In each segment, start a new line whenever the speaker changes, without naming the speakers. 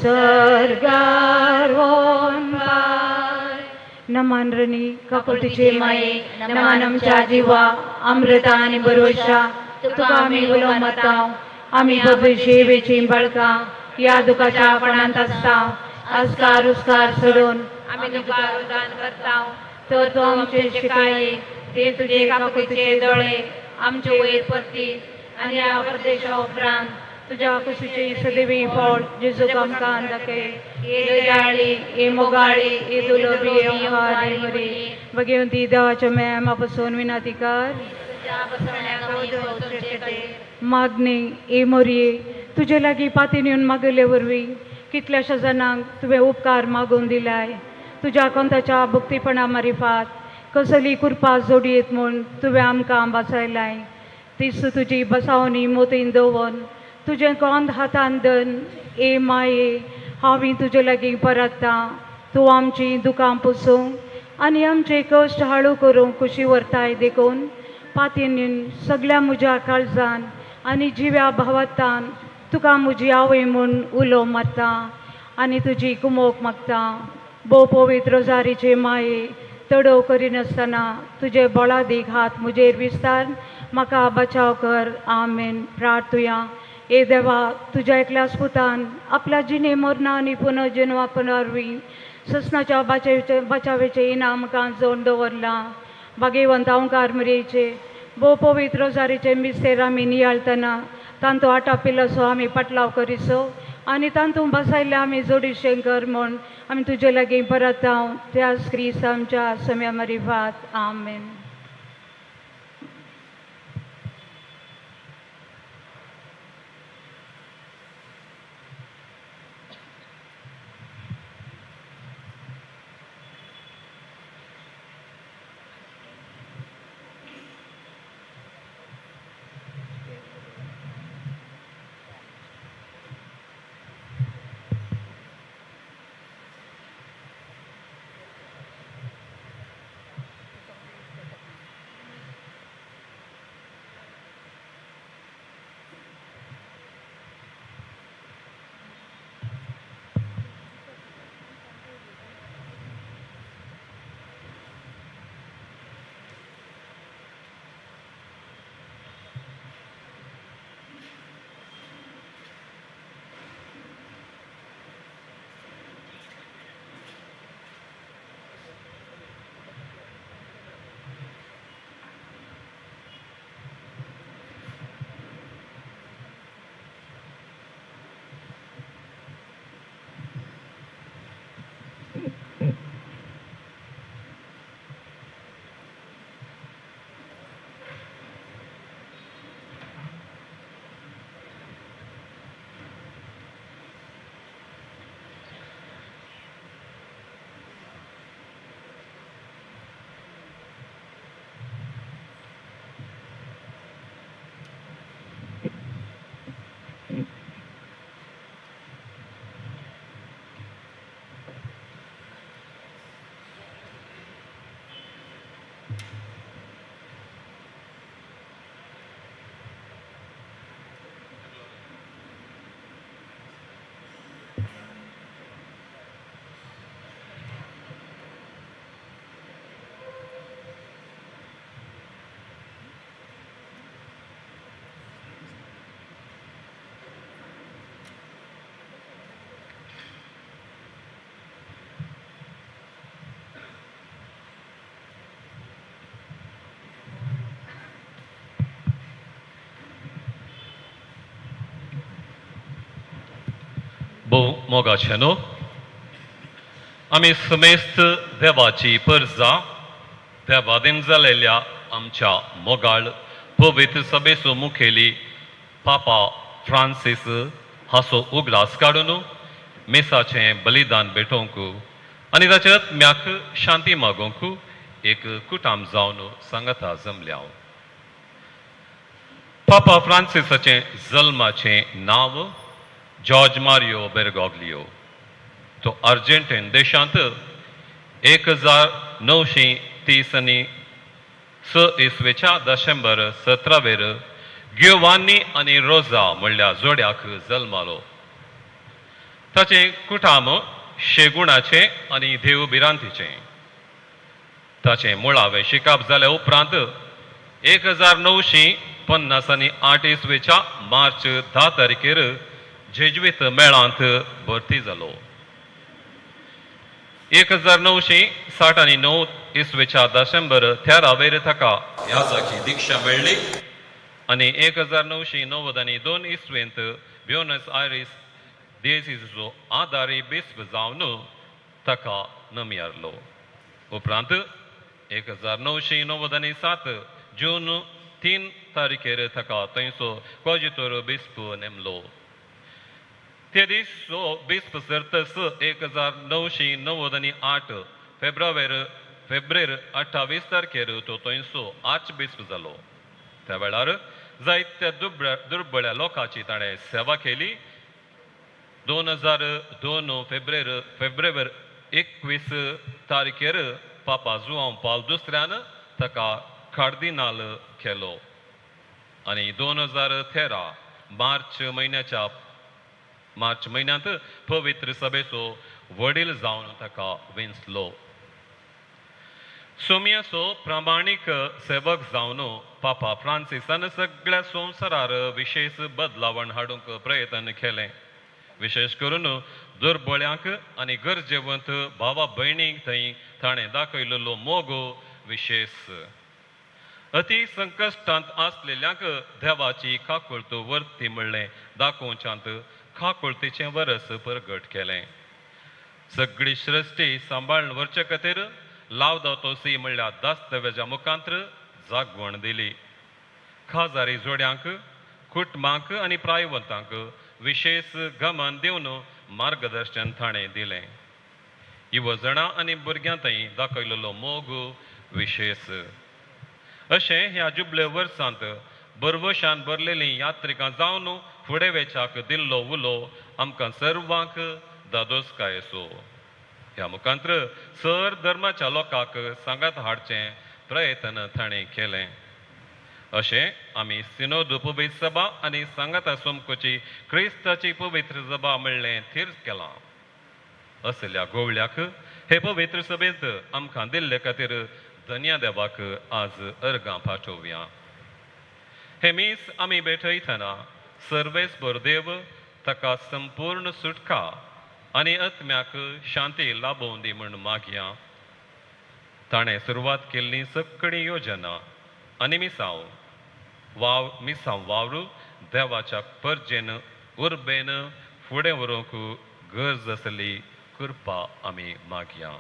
सरगार होनबार नमान रणी काकुतीचे माये नमान आमच्या जीवा अमृता आणि भरोशा तुका आम्ही उलमताव आम्ही भविष्य वेची बळका या दुखाच्या आपणांत असताव अस्कार उस्कार सोडून आम्ही तुका दान करताव तर तो आमचे शिकाये ते तुझे काकुतीचे दोळे आमचे वयर परती आणि या परदेशा उपरांत तुझ्या कुशीचे सदैवी फळ जेजू आमकां दाखय ए जाळी ए मोगाळी ए दुलोबी ए हारी मरी भगवंती देवाच्या मेळ्या पासून विनंती कर मागणे ए मोरये तुझे लागीं पातीन येवन मागले वरवीं कितल्याशा जाणांक तुवें उपकार मागून दिलाय तुज्या कोंताच्या भक्तीपणा मारिफात कसली कृपा जोडयेत म्हूण तुवें आमकां वाचयलाय तीच तुजी बसावणी मोतीन दवरून तुजें कोंत हातान दन ए माये हांवें तुजे लागीं परतता तूं आमची दुकां पुसूंक आनी आमचे कश्ट हाळू करूंक खुशी व्हरताय देखून पातीन सगळ्या म्हज्या काळजान आनी जिव्या भावातान तुका म्हजी आवय म्हूण उलो मारता आनी तुजी कुमोक मागता भोव पवित्र रोजारीचे माये तडव करिनासतना तुजे बोळादीक हात म्हजेर विस्तार म्हाका बचाव कर आमेन प्रार्थुया ए देवा तुझ्या एकल्याच पुतान आपल्या जिणे मरणा आनी पुनर्जन्मा पुनर्वी ससनाच्या बचावेचे इनाम आमकां जोड दवरलां भाग्यवंत ओंकार मरयेचे भोव पवित्र रोजारीचे मिस्तेर आमी नियाळतना तांतू आटा पिल्लसो आमी पटलाव करिसो आनी तांतू बसायले आमी जोडिशें कर म्हूण आमी तुजे लागीं परताव त्याच क्रिस्त आमच्या सम्या मरिफात आमेन.
मोगाचेनो आमी समेस्त देवाची परजा देवादीन जालेल्या आमच्या मोगाळ पवित्र सभेचो मुखेली पापा फ्रांसीस हाचो उगडास काडून मेसाचें बलिदान भेटोवंक आनी ताच्या आत्म्याक शांती मागोवंक एक कुटाम जावन सांगता जमल्या. पापा फ्रांसिसाचें जल्माचें नांव जॉर्ज मारियो बेरगॉग्लियो. तो अर्जेंटीन देशांत 1930 इसवेच्या डिसेंबर 17 गियोवानी आनी रोजा म्हणल्या जोड्याक जल्मालो. ताचें कुटाम शेगुणाचें आनी देवबिरांतीचें. ताचें मुळावें शिकप जाल्या उपरांत 1950 इसवेच्या मार्च 10 तारखेर जेजुईत मेळांत भरती जालो. 1969 इसवेच्या डिसेंबर 13 ताका ह्या जागी दिक्षा मेळ्ळी आनी 1992 इसवेंत ब्युनस आयरीस दियेसीसचो आदारी बिस्प जावन ताका नमयारलो. उपरांत 1997 जून 3 तारखेर ताका थंयचो कॉजितोर बिस्प नेमलो. ते दीस बिस्प सर्तस 1998 फेब्रेर 28 तारखेर तो थंयचो आर्च बिस्प जालो. त्या वेळार जायत्या दुर्बळ्या लोकांची ताणें सेवा केली. 2002 फेब्रेर 21 तारखेर पापा जुआंव पॉल दुसऱ्यान ताका कार्दिनाल केलो आनी 2013 मार्च म्हयन्यांत पवित्र सभेचो वडील जावन ताका विंचलो. सोमियाचो प्रामाणीक सेवक जावन पापा फ्रांसिसान सगळ्या संवसारार विशेष बदलावण हाडूंक प्रयत्न केलें. विशेष करून दुर्बळ्यांक आनी गरजेवंत भावा भयणींक थंय ताणें दाखयलेलो मोग विशेष. अति संकश्टांत आसलेल्यांक देवाची काकुळत वर्ती म्हणलें दाखोवच्यांत काकुळतेचें वरस परगट केलें. सगळी सृश्टी सांबाळून व्हरचे खातीर लावदातो सी म्हणल्यार दास्तवेजा मुखांतर जागवण दिली. खाजारी जोड्यांक कुटुंबांक आनी प्रायवंतांक विशेष गमन दिवन मार्गदर्शन ताणें दिलें. युवजणां आनी भुरग्यां थंय दाखयलेलो मोग विशेष. अशें ह्या जुबले वर्सांत बरवशान भरलेलीं यात्रिकां जावन फुडें वेचाक दिल्लो उलो आमकां सर्वांक दादोसकाय असो. ह्या मुखांतर सर धर्माच्या लोकांक सांगात हाडचें प्रयत्न ताणें केलें. अशें आमी सिनोद पवित्र सभा आनी सांगाता सोमकोची क्रिस्ताची पवित्र सभा म्हणलें थीर केलां. असल्या गोवळ्याक हे पवित्र सभेंत आमकां दिल्ले खातीर धन्यदेवाक आज अर्गां पाठोवया. हे मीस आमी भेटयतना सर्वेस्पर देव ताका संपूर्ण सुटका आनी आत्म्याक शांती लाभोवन दी म्हूण मागया. ताणें सुरवात केल्ली सगळी योजना आनी मिसांव वावरू देवाच्या परजेन उर्बेन फुडें व्हरूंक गरज आसली कृपा आमी मागया.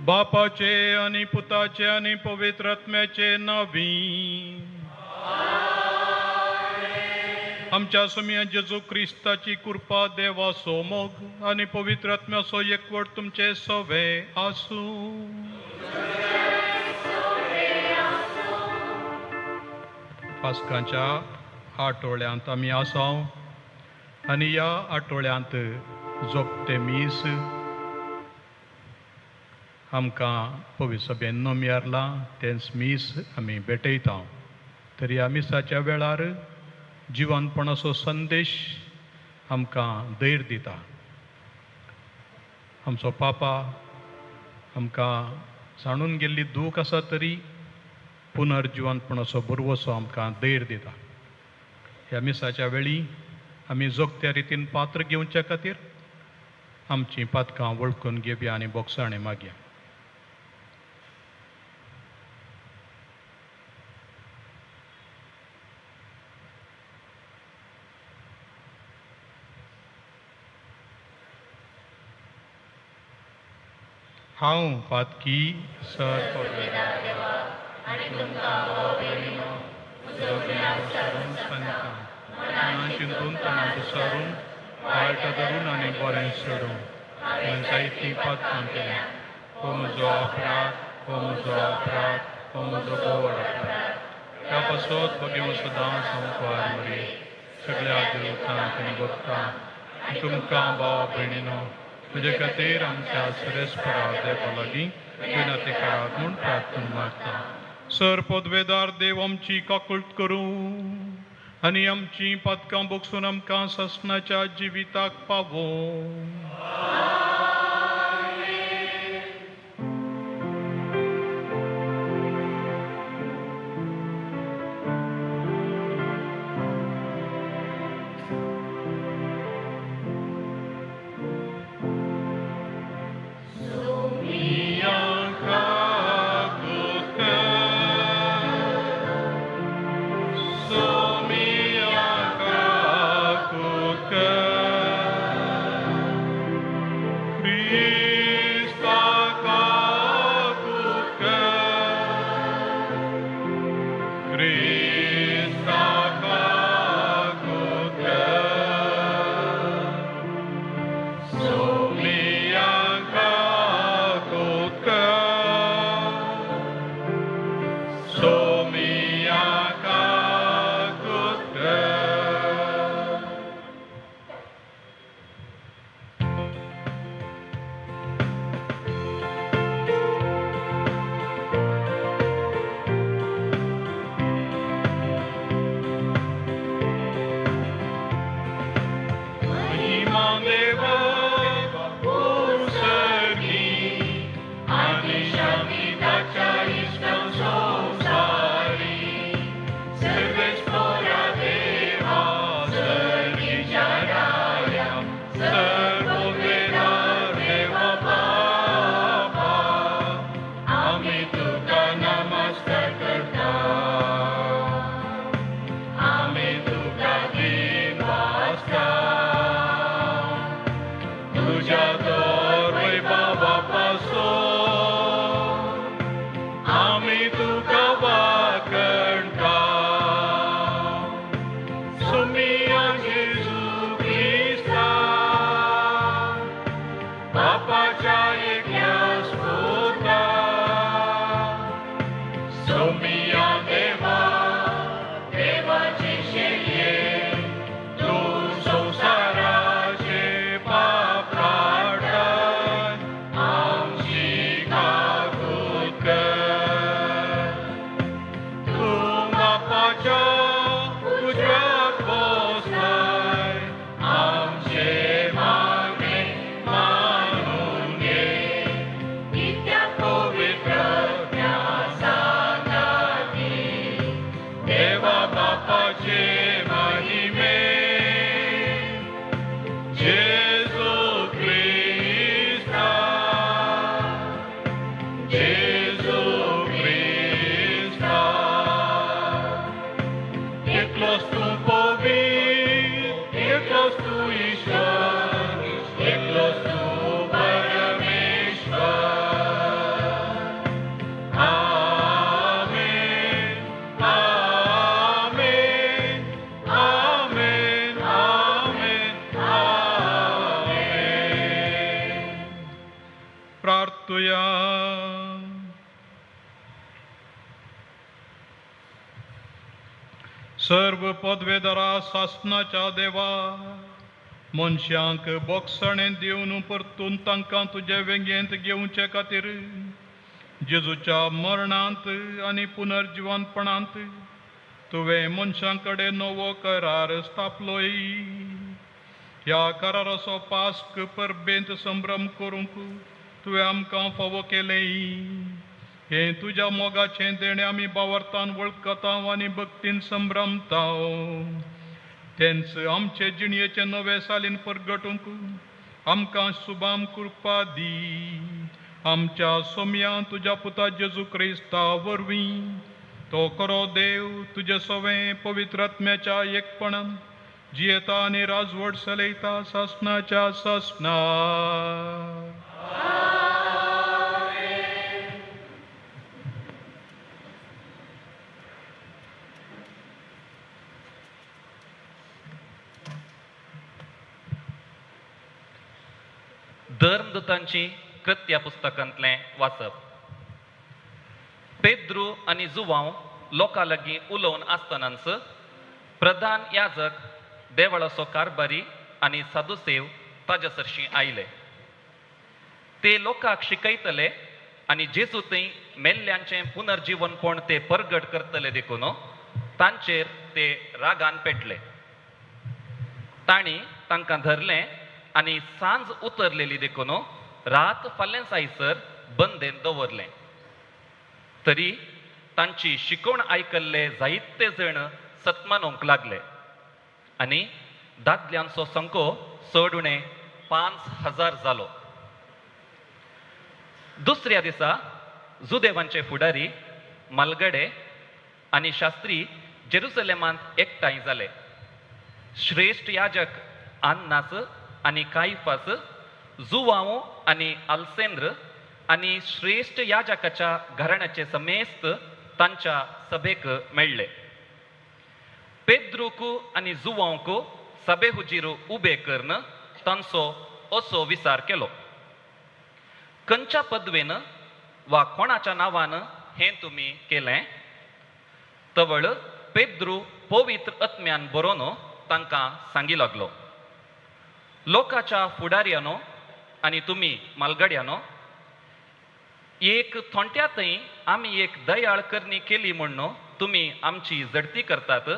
बापाचे आणि पुताचे आणि पवित्र आत्म्याचे नावी आमच्या समिया जेजू क्रिस्ताची कृपा देवाचो मोग आणि पवित्र आत्म्याचो एकवट तुमचे सवे आसू. पास्काच्या आठवड्यांत आमी आसाव आनी ह्या आठवड्यांत जोगते मीस आमकां पवित्र सभेन नोमियारला तेंच मीस आमी भेटयता. तरी ह्या मिसाच्या वेळार जिवंतपणाचो संदेश आमकां धैर्य दिता. आमचो पापा आमकां जाणून गेल्ली दूख आसा तरी पुनर्जिवंतपणाचो बरवसो आमकां धैर्य दिता. ह्या मिसाच्या वेळी आमी जोगत्या रितीन पात्र घेवच्या खातीर आमचीं पातकां वळखून घेवया आनी बोगसाणें मागया. हांव पातकी सर चिंतून तणांत सारून वायट धरून आनी बरें सोडून हांवें जायतीं पातकां केल्या. हो म्हजो अपराध, हो म्हजो अपराध, हो म्हजो गोड अपराध. त्या पासत बगेव सदांच हांव कुवार मरी सगळ्या देवतांक आनी भक्तांक तुमकां भाव भयणीनो तुजे खातीर आमच्या सुरेस्परा देवा लागीं विनती करात म्हूण प्रार्थना मागता. सर पदवेदार देव आमची काकुळट करूं आनी आमची पातकां बोगसून आमकां ससनाच्या जिविताक पावो. सर्व पदवेदारा शासनाच्या देवा मनशांक बोगसणें दिवन परतून तांकां तुजे वेंगेंत घेवचे खातीर जेजूच्या मरणांत आनी पुनर्जिवनपणांत तुवें मनशां कडेन नवो करार स्थापलोय. ह्या कराराचो पास्क परबेंत संभ्रम करूंक तुवें आमकां फावो केलें. हें तुज्या मोगाचें देणें आमी बावर्तान वळखता आनी भक्तीन संभ्रमता. तेंच आमचे जिणयेचे नवे सालीन परगटूंक आमकां शुभाम कृपा दी. आमच्या सोम्या तुज्या पुता जेजू क्रिस्ता वरवीं तो खरो देव तुजे सवें पवित्र आत्म्याच्या एकपणान जियेता आनी राजवट चलयता सासणाच्या सासणा.
धर्मदूतांची कृत्या पुस्तकांतलें वाचप. पेद्रू आनी जुवांव लोकां लागीं उलोवन आसतनाच प्रधान याजक देवळाचो कारबारी आनी साधुसेव ताजे सरशीं आयले. ते लोकांक शिकयतले आनी जेजू थंय मेल्ल्यांचें पुनर्जीवनपण ते परगट करतले देखून तांचेर ते रागान पेटले. तांणी तांकां धरलें आनी सांज उतरलेली देखून रात फाल्यां सायसर बंदेन दवरलें. तरी तांची शिकवण आयकल्ले जायते जण सतमानोवंक लागले आनी दादल्यांचो संको चड उणें 5,000 जालो. दुसऱ्या दिसा जुदेवांचे फुडारी मालगडे आनी शास्त्री जेरुसलेमांत एकठांय जाले. श्रेष्ठ याजक आन्नास आनी कायफास, जुवांव आनी अल्सेंद्र आनी श्रेष्ठ याजकाच्या घराण्याचे समेस्त तांच्या सभेक मेळ्ळे. पेद्रूक आनी जुवांवक सभे हुजीर उबे करून तांचो असो विचार केलो. खंयच्या पदवेन वा कोणाच्या नांवान हें तुमी केलें? तवळ पेद्रू पवित्र आत्म्यान बरोवन तांकां सांगी लागलो. लोकाच्या फुडाऱ्यानो आनी तुमी मालगड्यानो, एक थोंट्यातय आमी एक दयाळ करणी केली म्हण तुमी आमची जडती करतात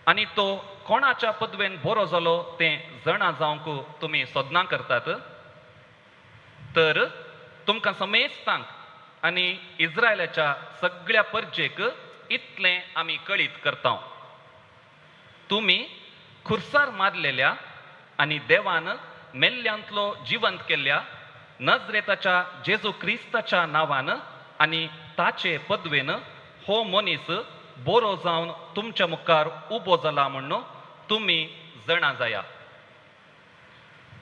आनी तो कोणाच्या पदवेन बरो जालो तें जाणा जावंक तुमी सोदना करतात. तर तुमकां समेस्तांक आनी इस्रायलाच्या सगळ्या परजेक इतलें आमी कळीत करता. तुमी खुर्सार मारलेल्या आनी देवान मेल्ल्यांतलो जिवंत केल्ल्या नजरेताच्या जेजू क्रिस्ताच्या नांवान आनी ताचे पदवेन हो मनीस बरो जावन तुमच्या मुखार उबो जाला म्हण तुमी जाणा जाया.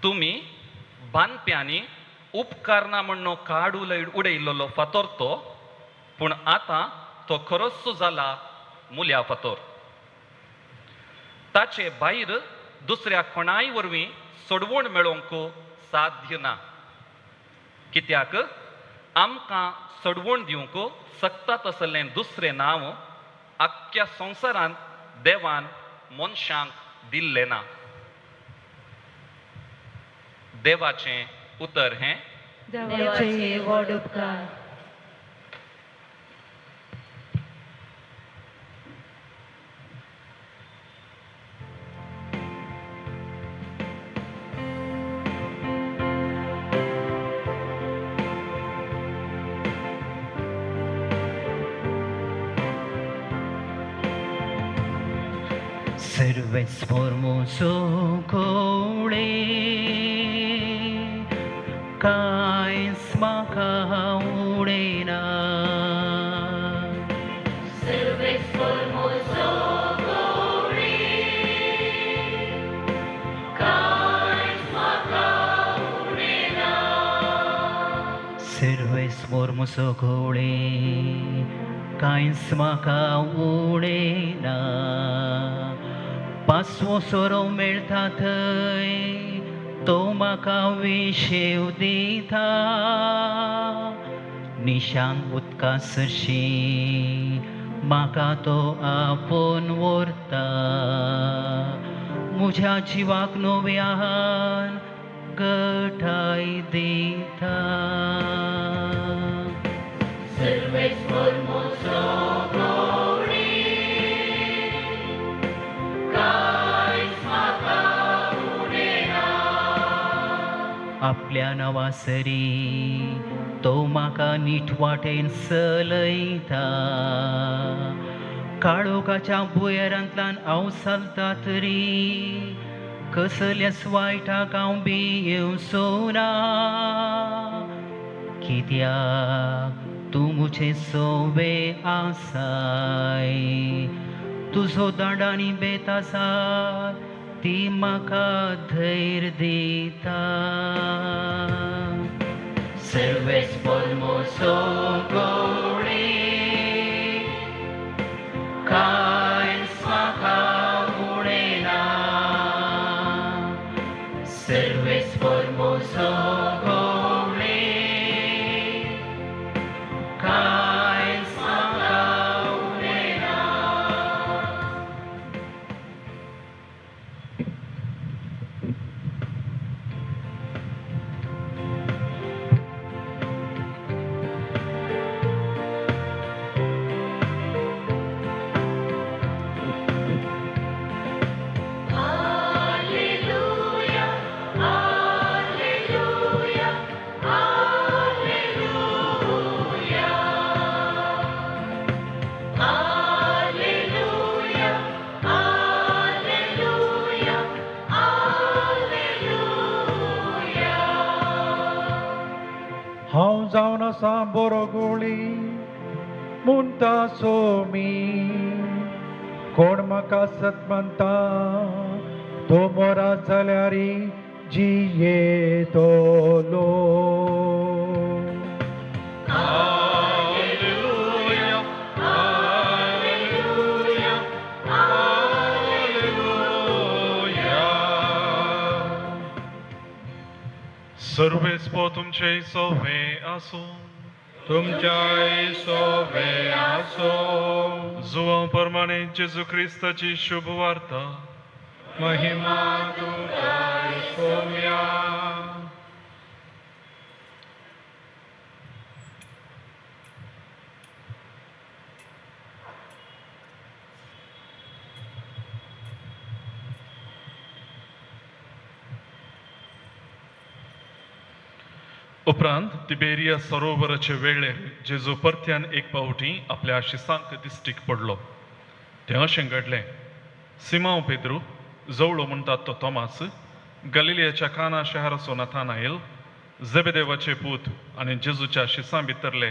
तुमी बांदप्यांनी उपकार ना म्हण काड उडयल्लो फातोर तो, पूण आतां तो खरोच जाला मुल्या फातोर. ताचे भायर दुसऱ्या कोणाय वरवीं सोडवण मेळोवंक साध्य ना. कित्याक आमकां सोडवण दिवंक सकता तसलें दुसरें नांव आख्ख्या संवसारांत देवान मनशांक दिल्लें ना. देवाचें उतर हें
देवाचे व्हड उपकार.
Serves formoso cole, caes macaurena.
Serves formoso cole, caes macaurena.
Serves formoso cole, caes macaurena. पासवो सोरो मेळटा थंय तो म्हाका विशेव दिता. निशांग उदका सरशी म्हाका तो आपोवन व्हरता म्हज्या जिवाक नव्यान घटाय दिता
Serveis formoso glory, Cais maca unena.
आपल्या नावासरी तो म्हाका नीट वाटेन चलयता काळोखाच्या बुयेरांतल्यान हांव चलता तरी कसल्याच वायटाक हांव भियेवचो ना कित्याक तूं म्हजे सोबे आसाय तुजो दांडानी बेतासार ती म्हाका धैर्य दिता
Serveis formoso glory,
कांयच म्हाका उणेना
serveis formoso glory,
कांयच म्हाका उणेना
Alleluia, Alleluia, Alleluia. Alleluia, Alleluia, Alleluia.
हांव जावन आसा बरो गोळी म्हणटा सोमी कोण म्हाका सत म्हणटा तो मोरा जाल्यारी जियेतलो
Alleluia, Alleluia, Alleluia.
सर्वेस्पो तुमचे सोवे आसूं तुमच्या सोवे आसूं जुवा प्रमाणे जेजू क्रिस्ताची शुभ वार्ता महिमा तुमच्या सोम्या उपरांत तिबेरिया सरोवराचे वेळेर जेजू परत्यान एक पावटी आपल्या शिसांक दिश्टीक पडलो तें अशें घडलें सिमांव पेद्रू जवळो म्हणटात तो तोमास गलिलियाच्या काना शहराचो नाथानाएल झेबेदेवाचे पूत आनी जेजूच्या शिसां भितरले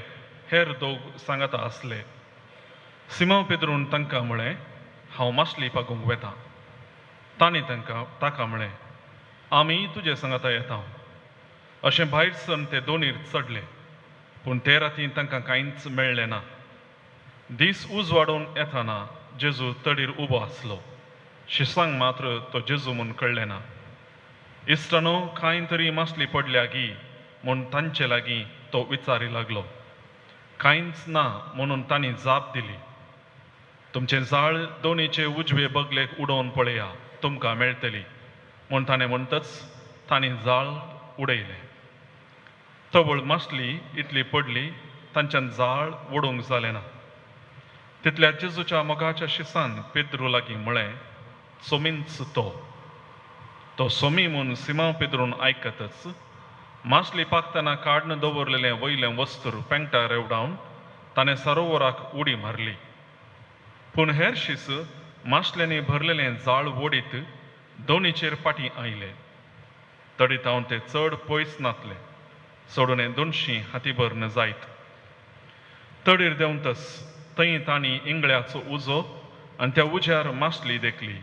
हेर दोग सांगाता आसले सिमांव पेद्रून तांकां म्हळें हांव मासली पागूंक वेतां तांणी ताका म्हळें आमी तुजे सांगाता येता अशें भायर सन ते दोनीर चडले पूण ते राती तांकां कांयच मेळ्ळें ना दीस उजवाडून येताना जेजू तडीर उबो आसलो शिसांक मात्र तो जेजू म्हूण कळ्ळें ना इश्टानो कांय तरी मासली पडल्या गी म्हूण तांचे लागीं तो विचारी लागलो कांयच ना म्हणून तांणी जाप दिली तुमचें जाळ दोनीचे उजवे बगलेक उडोवन पळया तुमकां मेळटली म्हूण ताणें म्हणटच तांणी जाळ उडयलें तवळ मासली इतली पडली तांच्यान जाळ ओडूंक जालें ना तितल्या जेजूच्या मोगाच्या शिसान पेद्रू लागीं म्हळें सोमींच तो सोमी म्हूण सिमांव पेद्रून आयकतच मासली पाकतना काडून दवरलेलें वयलें वस्तूर पेंगटा रेवडावन ताणें सरोवराक उडी मारली पूण हेर शिस मासल्यांनी भरलेलें जाळ ओडीत दोनीचेर पाटी आयले तडीत हांव ते चड पयस नातले सोडून 200 हातीभर न जायत तडीर देंवतस थंय तांणी इंगळ्याचो उजो आनी त्या उज्यार मासली देखली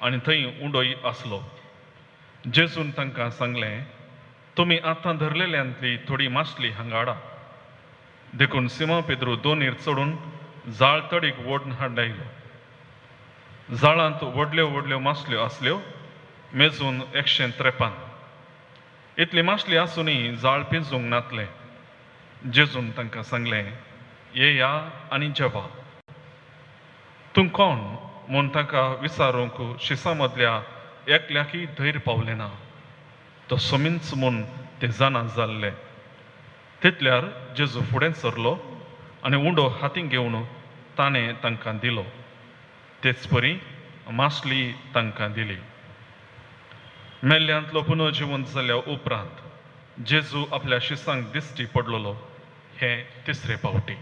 आनी थंय उंडोय आसलो जेजून तांकां सांगलें तुमी आतां धरलेल्यांतली थोडी मासली हांगा हाडा देखून सिमांव पेद्रू दोनीर चडून जाळ तडीक ओडून हाडलायलो जाळांत व्हडल्यो व्हडल्यो मासल्यो आसल्यो मेजून 153 इतली मासली आसुनूय जाळ पिंजूंक नातलें जेजून तांकां सांगलें येया आनी जेवा तूं कोण म्हूण ताका विचारूंक शिसा मदल्या एकल्याकी धैर्य पावलें ना. तो सोमींच म्हूण ते जाणा जाल्ले. तितल्यार जेजू फुडें सरलो आनी उंडो हातीन घेवन ताणें तांकां दिलो. तेच परी मासली तांकां दिली. मेल्ल्यांतलो पुनर्जिवंत जाल्या उपरांत जेजू आपल्या शिसांक दिश्टी पडलोलो हें तिसरे फावटी.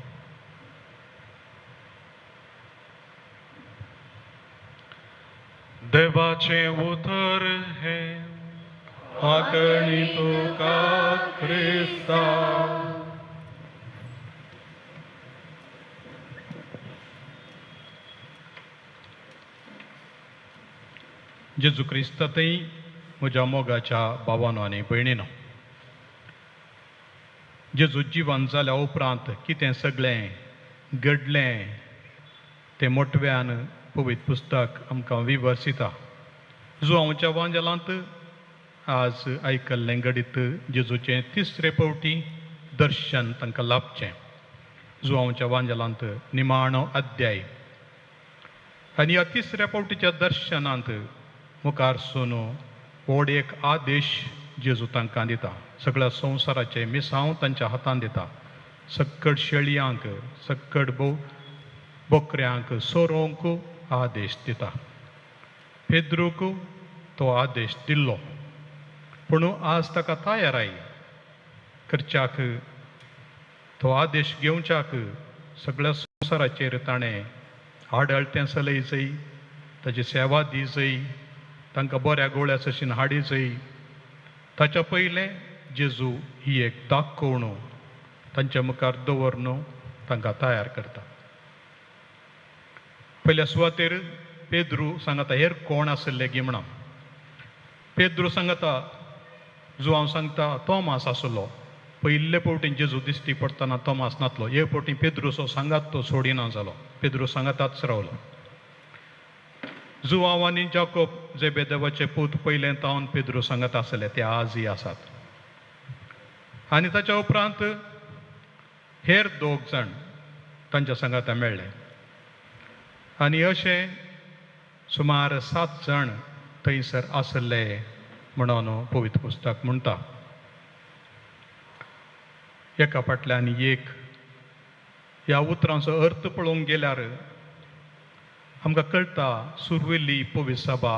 देवाचें उतर हें
आकळणी तुका क्रिस्ता.
जेजू क्रिस्तातय म्हज्या मोगाच्या भावानो आनी भयणीनो, जेजू जिवंत जाल्या उपरांत कितें सगळें घडलें तें मोटव्यान पवित्र पुस्तक आमकां विवरसिता. जुआंवच्या वांजेलांत आज आयकल्लें घडीत जेजूचें तिसरे फावटी दर्शन तांकां लाभचें. जुआंवच्या वांजेलांत निमाणो अध्याय. आनी ह्या तिसऱ्या फावटीच्या दर्शनांत मुखारसून व्हड एक आदेश जेजू तांकां दिता. सगळ्या संवसाराचें मिसांव तांच्या हातांत दिता. सक्कड शेळयांक, सक्कड बोकऱ्यांक सोरोवंक आदेश दिता. पेद्रूक तो आदेश दिल्लो, पूण आज ताका तयाराय करच्याक, तो आदेश घेवच्याक सगळ्या संवसाराचेर ताणें आडळतें चलय जाय, ताची सेवा दी जाय, तांकां बऱ्या गोळ्या सशीन हाडी जाय. ताच्या पयलें जेजू ही एक दाखोवण तांच्या मुखार दवरून तांकां तयार करता. पयल्या सुवातेर पेद्रू सांगता हेर कोण आसले गी म्हणून. पेद्रू सांगता, जुआंव सांगता तोमास आसलो. पयले फावटी जेजू दिश्टी पडटना तोमास नासलो. हे फावटी पेद्रूचो सांगात तो सोडिना जालो. पेद्रू सांगाताच रावलो. जुआंव आनी जाकोब जेबेदेवाचे पूत पयलें तावन पेद्रू सांगत आसले ते आजय आसात. आनी ताच्या उपरांत हेर 2 जाण तांच्या सांगाता मेळ्ळे. आनी अशें सुमार 7 जाण थंयसर आसले म्हणून पवित्र पुस्तक म्हणटा. एका फाटल्यान एक ह्या उतरांचो अर्थ पळोवंक गेल्यार आमकां कळटा सुरवेली पवित्र सभा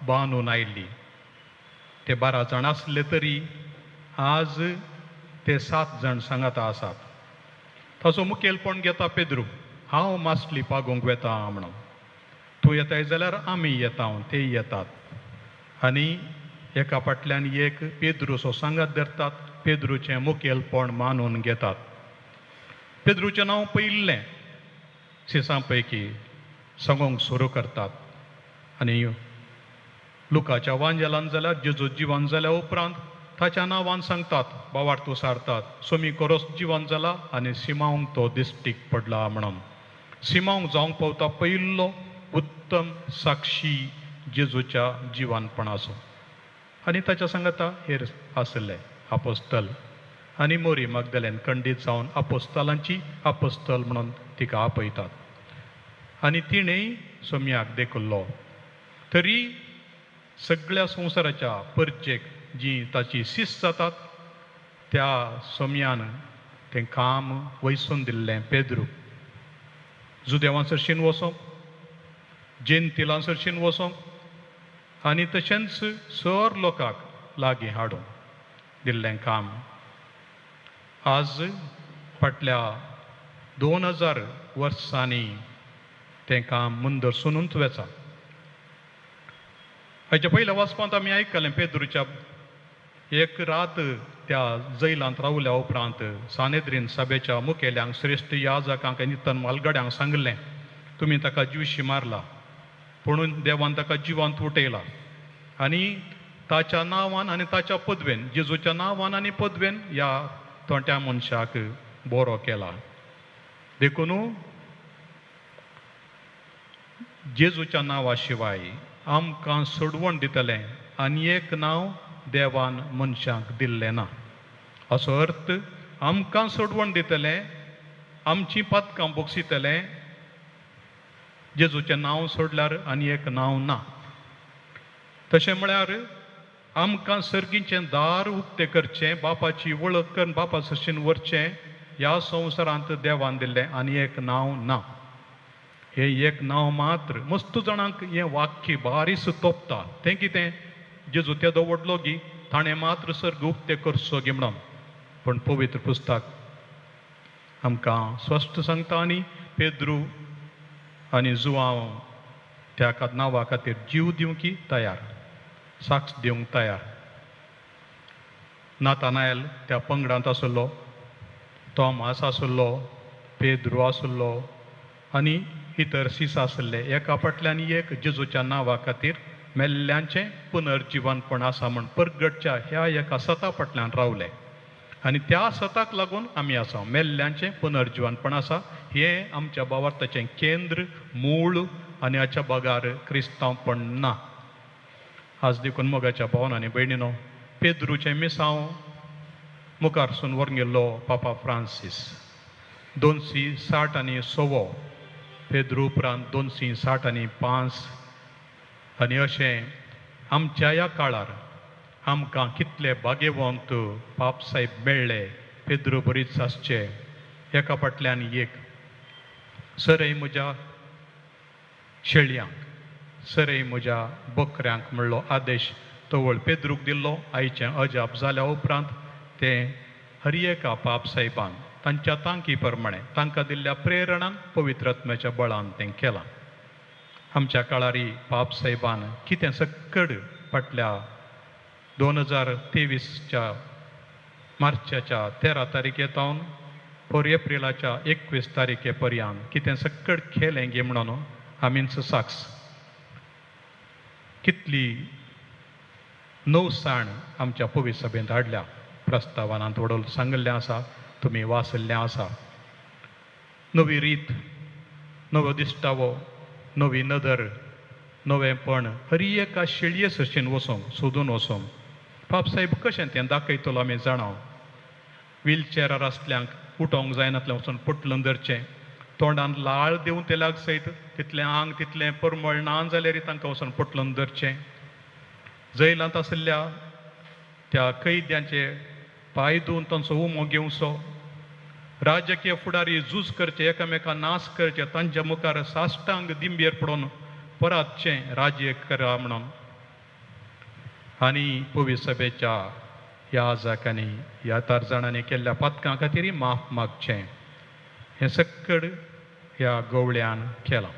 बांदून आयिल्ली. ते 12 जाण आसले तरी आज ते 7 जाण सांगाता आसात. ताचो मुखेलपण घेता पेद्रू. हांव मासली पागोवंक वेता म्हणून. तूं येताय जाल्यार आमी येता, ते येतात. आनी एका फाटल्यान एक पेद्रूचो सांगात धरतात. पेद्रूचें मुखेलपण मानून घेतात. पेद्रूचें नांव पयिल्लें शिसां पैकी सांगोंक सुरू करतात. आनी लुकाच्या वांजेलांत जाल्यार जेजू जिवंत जाल्या उपरांत ताच्या नांवान सांगतात, बावार्थू सारतात, सोमी कोरोस जिवंत जाला आनी सिमांक तो दिश्टीक पडला म्हणून. सिमांक जावंक पावता पयिल्लो उत्तम साक्षी जेजूच्या जिवंतपणाचो. आनी ताच्या सांगता हेर आसले आपोस्तल आनी मोरी मगदलेन खंडीत जावन आपोस्तलांची आपोस्तल म्हणून तिका आपयतात. आनी तिणेंय सोम्याक देखुल्लो. तरी सगळ्या संवसाराच्या परजेक जी ताची शिस्त जातात त्या सोम्यान तें काम वयसून दिल्लें पेद्रूक. जुदेवांसरशीन वचोंक, जेन्तिलांसरशीन वचोंक आनी तशेंच सर लोकांक लागीं हाडूंक दिल्लें काम. आज फाटल्या 2000 वर्सांनी तें काम मुंदर सुनूच वेचा. हाच्या पयल्या वचपांत आमी आयकलें पेद्रूच्या एक रात त्या जैलांत रावल्या उपरांत सानेद्रीन सभेच्या मुखेल्यांक, श्रेश्ठ याजकांक आनी तनवालगड्यांक सांगलें, तुमी ताका जिवशी मारला पूण देवान ताका जिवंत उठयला. आनी ताच्या नांवान आनी ताच्या पदवेन, जेजूच्या नांवान आनी पदवेन ह्या तोंट्या मनशाक बरो केला. देखून जेजूच्या नांवा शिवाय आमकां सोडवण दितलें आनी एक नांव देवान मनशांक दिल्लें ना. असो अर्थ आमकां सोडवण दितलें, आमचीं पातकां बोगसितलें,
जेजूचें नांव सोडल्यार आनी एक नांव ना. तशें म्हळ्यार आमकां सर्गीचें दार उक्तें करचें, बापाची वळख करून बापा सशीन व्हरचें, ह्या संवसारांत देवान दिल्लें आनी एक नांव ना. हें एक नांव मात्र. मस्त जाणांक हें वाक्य बारीस तोपता. तें कितें? जेजू तेदो व्हडलो गी, ताणें मात्र सर्ग उक्तें करचो गी म्हणून. पण पवित्र पुस्तक आमकां स्पश्ट सांगता आनी पेद्रू आनी जुवांव त्या नांवा खातीर जीव दिवंकी तयार, साक्ष दिवंक तयार. नातानायल त्या पंगडांत आसलो, तोमास आसलो, पेद्रू आसलो आनी इतर शिस आसले. एका फाटल्यान एक जेजूच्या नांवा खातीर मेल्ल्यांचें पुनर्जिवनपण आसा म्हण परगटच्या ह्या एका सता फाटल्यान रावले. आनी त्या सताक लागून आमी आसा. मेल्ल्यांचें पुनर्जिवनपण आसा. हें आमच्या भावार्थाचें केंद्र, मूळ आनी हाच्या भागार क्रिस्तांवपण ना. आज देखून मोगाच्या भावान आनी भयणीनो, पेद्रूचें मिसांव मुखारसून व्हरून गेल्लो पापा फ्रांसीस 266 पेद्रू उपरांत 265 आनी अशें आमच्या ह्या काळार आमकां कितले भाग्यवंत पाप साहेब मेळ्ळे. पेद्रू बरीच आसचे. एका फाटल्यान एक. सरय म्हज्या शेळयांक, सरय म्हज्या बकऱ्यांक म्हणलो आदेश तवळ पेद्रूक दिल्लो. आयचें अजाप जाल्या उपरांत तें हर एका पाप साहेबान तांच्या तांकी प्रमाणें तांकां दिल्ल्या प्रेरणान पवित्रात्म्याच्या बळान तें केलां. आमच्या काळारी पाप साहेबान कितें सक्कड फाटल्या 2023 मार्चाच्या 13 तारखेतावन पर एप्रिलाच्या 21 तारखे पर्यंत कितें सक्कड केलें गे म्हणून आमीच साक्ष. कितली नवसाण आमच्या पवित्र सभेंत हाडल्या. प्रस्तावनांत वडोल सांगल्लें आसा, तुमी वाचल्लें आसा. नवी रीत, नवो दिश्टावो, नवी नदर, नवेंपण हर एका शेळये सशीन वचोंक, सोदून वचोंक. पाप साहेब कशें तें दाखयतलो आमी जाणाव. व्हीलचॅरार आसल्यांक उठोंक जायनातलें वचून पटलून धरचें. तोंडान लाळ दिवन तेल्याक सयत तितलें आंग तितलें परमळ ना जाल्यार तांकां वचून पटलून धरचें. जैलांत आसल्या त्या कैद्यांचे पांय धुवन तांचो उमो घेवचो. राजकीय फुडारी झूज करचे, एकामेकां नाश करचे, तांच्या मुखार साश्टांग दिंबेर पडोवन परतचें राज्य करा म्हणून. आनी पवित्र सभेच्या ह्या जाकांनी ह्या तारजाणांनी केल्ल्या पातकां खातीर माफ मागचें. हें सक्कड ह्या गवळ्यान केलां.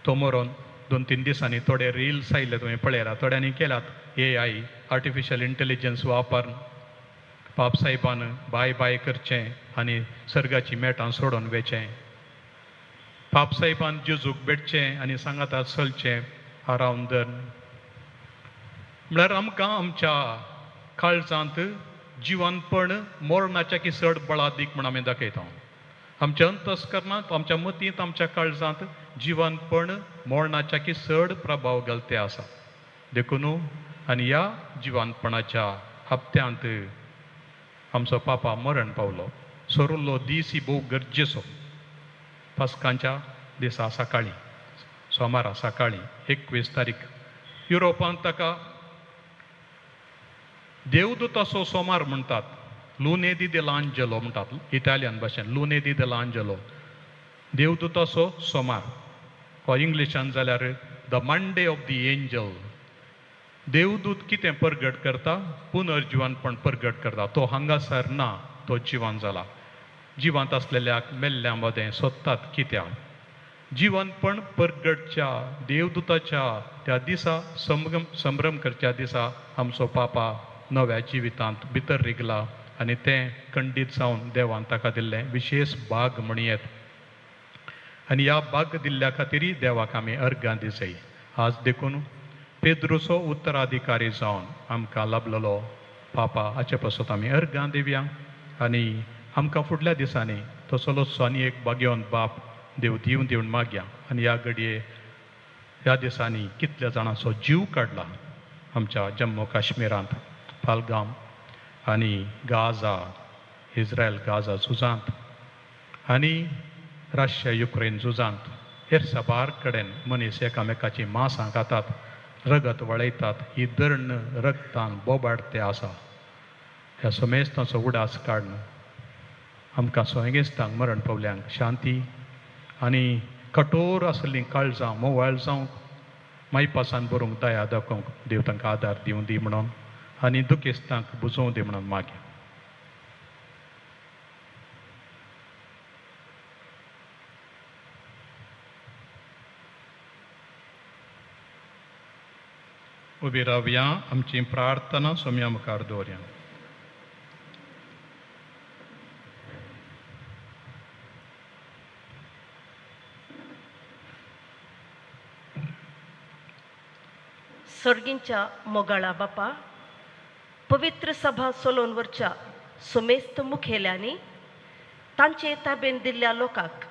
तो मरोन 2-3 दिसांनी थोडे रिल्स आयिल्ले तुवें पळयला. थोड्यांनी केल्यात AI आर्टिफिशियल इंटेलिजन्स वापरून पाप साहेबान बाय बाय करचें आनी सर्गाची मेटां सोडून वेचें. पाप साहेबान जेजूक भेटचें आनी सांगातात चलचें आरावंदर. म्हळ्यार आमकां आमच्या काळजांत जिवनपण मोरणाच्या की चड बळादीक म्हण आमी दाखयता. आमच्या अंतस्करणांत, आमच्या मतींत, आमच्या काळजांत जिवनपण मोरणाच्या की चड प्रभाव घालते आसा. देखून आनी ह्या जिवनपणाच्या हप्त्यांत आमचो पापा मरण पावलो. सरुल्लो दीस ही भोव गरजेचो. पास्कांच्या दिसा सकाळीं, सोमारा सकाळीं 21 तारीख युरोपांत ताका देवदूताचो सोमार म्हणटात. लुनेदी दॅल'आंजेलो म्हणटात इटालियन भाशेन. लुनेदी दॅल'आंजेलो, देवदूताचो सोमार. वा इंग्लिशान जाल्यार the Monday of the angel. देवदूत कितें परगट करता? पुनर्जिवनपण परगट करता. तो हांगासर ना, तो जिवन जाला. जिवंत आसलेल्याक मेल्ल्या मदें सोदतात कित्याक? जिवनपण परगटच्या देवदूताच्या त्या दिसा संभ्रम करच्या दिसा आमचो पापा नव्या जिवितांत भितर रिगला आनी तें खंडीत जावन देवान ताका दिल्लें विशेश भाग म्हणयेत. आनी ह्या भाग दिल्ल्या खातीर देवाक आमी अर्गां दिसय. आज देखून पेद्रूचो उत्तराधिकारी जावन आमकां लाभलेलो पापा हाचे पासून आमी अर्गां दिवया. आनी आमकां फुडल्या दिसांनी तो चलोचो आनी एक भाग्यवंत बाप देव दिवन दिवन मागया. आनी ह्या घडये ह्या दिसांनी कितल्या जाणांचो जीव काडला आमच्या जम्मू काश्मीरांत, पालगाम आनी गाजा, इज्रायल गाजा झुजांत आनी रशिया युक्रेन झुजांत हेर साबार कडेन मनीस एकामेकाची मांसां खातात, रगत वळयतात, ही दर्ण रगतान बोबाड ते आसा. ह्या सोमेस्तांचो उडास काडन आमकां सोयगेस्तांक मरण पावल्यांक शांती आनी कठोर आसलीं काळजां मोवाळ जावंक मायपासान बरोवंक दया दाखोवंक देव तांकां आदार दिवं दी म्हणून आनी दुखेस्तांक बुजोवं दी म्हणून मागया. उबी रावया, आमची प्रार्थना सोम्या मुखार दवरया.
सर्गींच्या मोगाळा बापा, पवित्र सभा सोलोनवरच्या सुमेस्त मुखेल्यांनी तांचे ताबेन दिल्ल्या लोकांक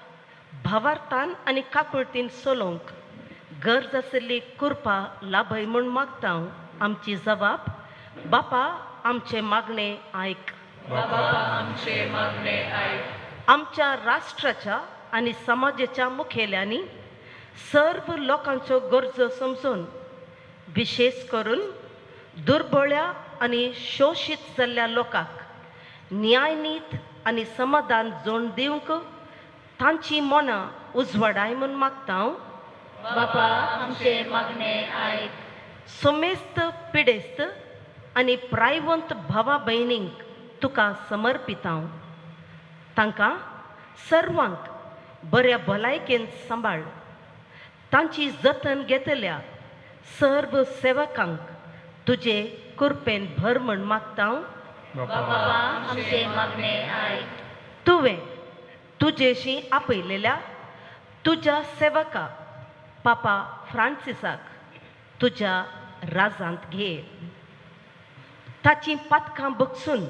भावार्थान आनी काकुळटीन सोलोवंक गरज आशिल्ली कृपा लाभय म्हूण मागता हांव. आमची जबाब, बापा आमचे मागणे आयक. आमच्या राष्ट्राच्या आनी समाजाच्या मुखेल्यांनी सर्व लोकांच्यो गरजो समजून विशेष करून दुर्बळ्या आनी शोषीत जाल्ल्या लोकांक न्यायनीत आनी समाधान जोड दिवंक तांची मनां उजवाडाय म्हूण मागता हांव.
बापा आमचे मागणे आयक.
सोमेस्त पिडेस्त आनी प्रायवंत भावा भयणींक तुका समर्पित हांव. तांकां सर्वांक बऱ्या भलायकेन सांबाळ. तांची जतन घेतल्या सर्व सेवकांक तुजे कृपेन भर म्हण मागता हांव.
बापा आमचे मागणे आयक.
तुवें तुजेशी आपयलेल्या तुज्या सेवका पापा फ्रांसिसाक तुज्या राजांत घे. ताची पातकां बगसून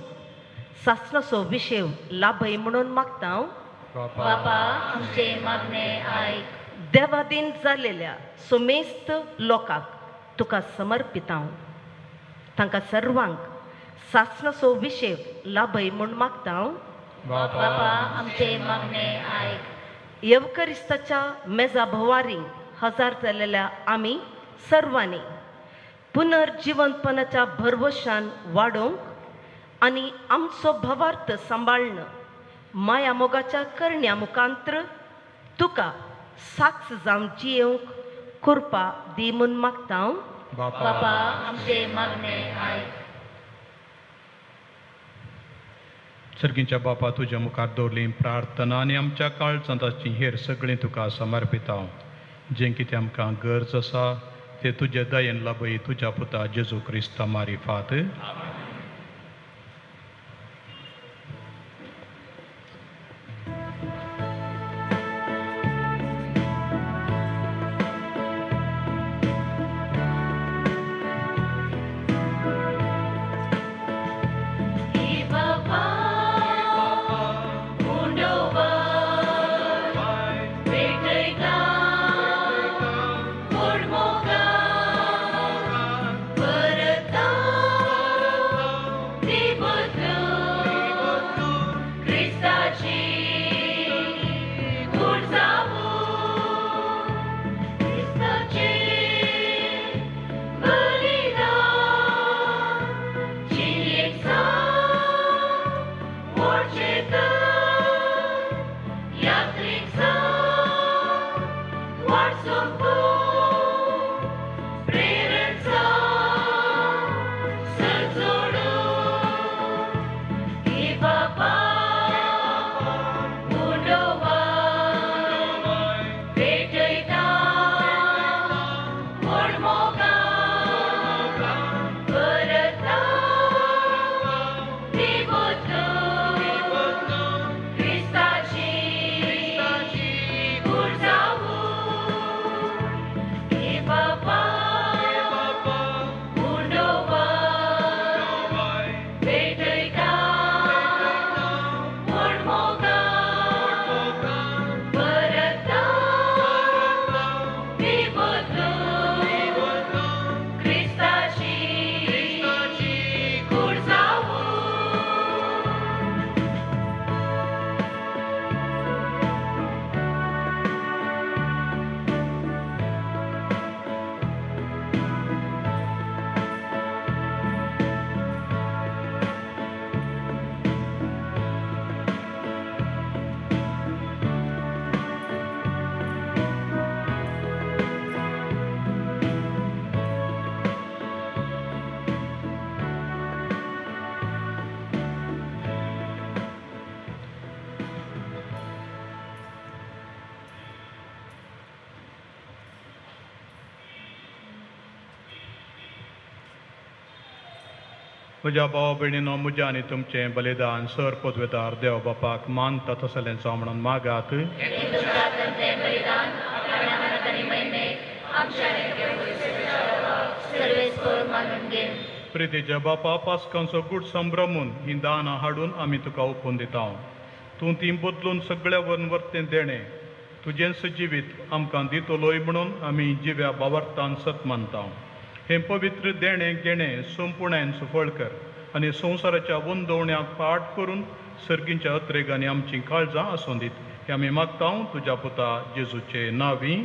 सासणाचो विशेव लाभय म्हणून मागता हांव.
बापा आमचे मागणे आयक.
देवादीन जालेल्या सुमेस्त लोकांक तुका समर्पित हांव. तांकां सर्वांक सासणाचो विशेव लाभय म्हूण मागता हांव.
बापा आमचे मागणे आयक.
येवकरिस्ताच्या मेजा भोवारी हजार जालेल्या आमी सर्वांनी पुनर्जिवंतपणाच्या भरवशान वाडोवंक आनी आमचो भवार्थ सांबाळन माया मोगाच्या करण्या मुखांत्र तुका साक्ष जावन जियेवंक कृपा दी म्हूण मागता हांव.
बापा आमचे मागणे आयक.
सर्गींच्या बापा तुज्या मुखार दवरली प्रार्थना आनी आमच्या काळजांताची हेर सगळीं तुका समर्पित हांव. जें कितें आमकां गरज आसा तें तुजे दयेन लाभय तुज्या पुता जेजू क्रिस्ता मारिफात.
Perta
म्हज्या भाव भयणीनो म्हज्या आनी तुमचें बलिदान सर पदवेदार देव बापाक मानता तसलें जावं म्हणून मागात. प्रितीच्या बापा पास्कांचो गूड संभ्रमून ही दानां हाडून आमी तुका ओपून दिता. तूं ती बदलून सगळ्या वर्तें देणें तुजें सजिवीत आमकां दितलोय म्हणून आमी जिव्या बावर्तान सत मानता. हें पवित्र देणें घेणें संपुर्णायेन सुफळ कर आनी संवसाराच्या वंदवण्याक पाट करून सर्गींच्या अत्रेगांनी आमचीं काळजां आसूं दीत. हें आमी मागता तुज्या पुता जेजूचे नांवी.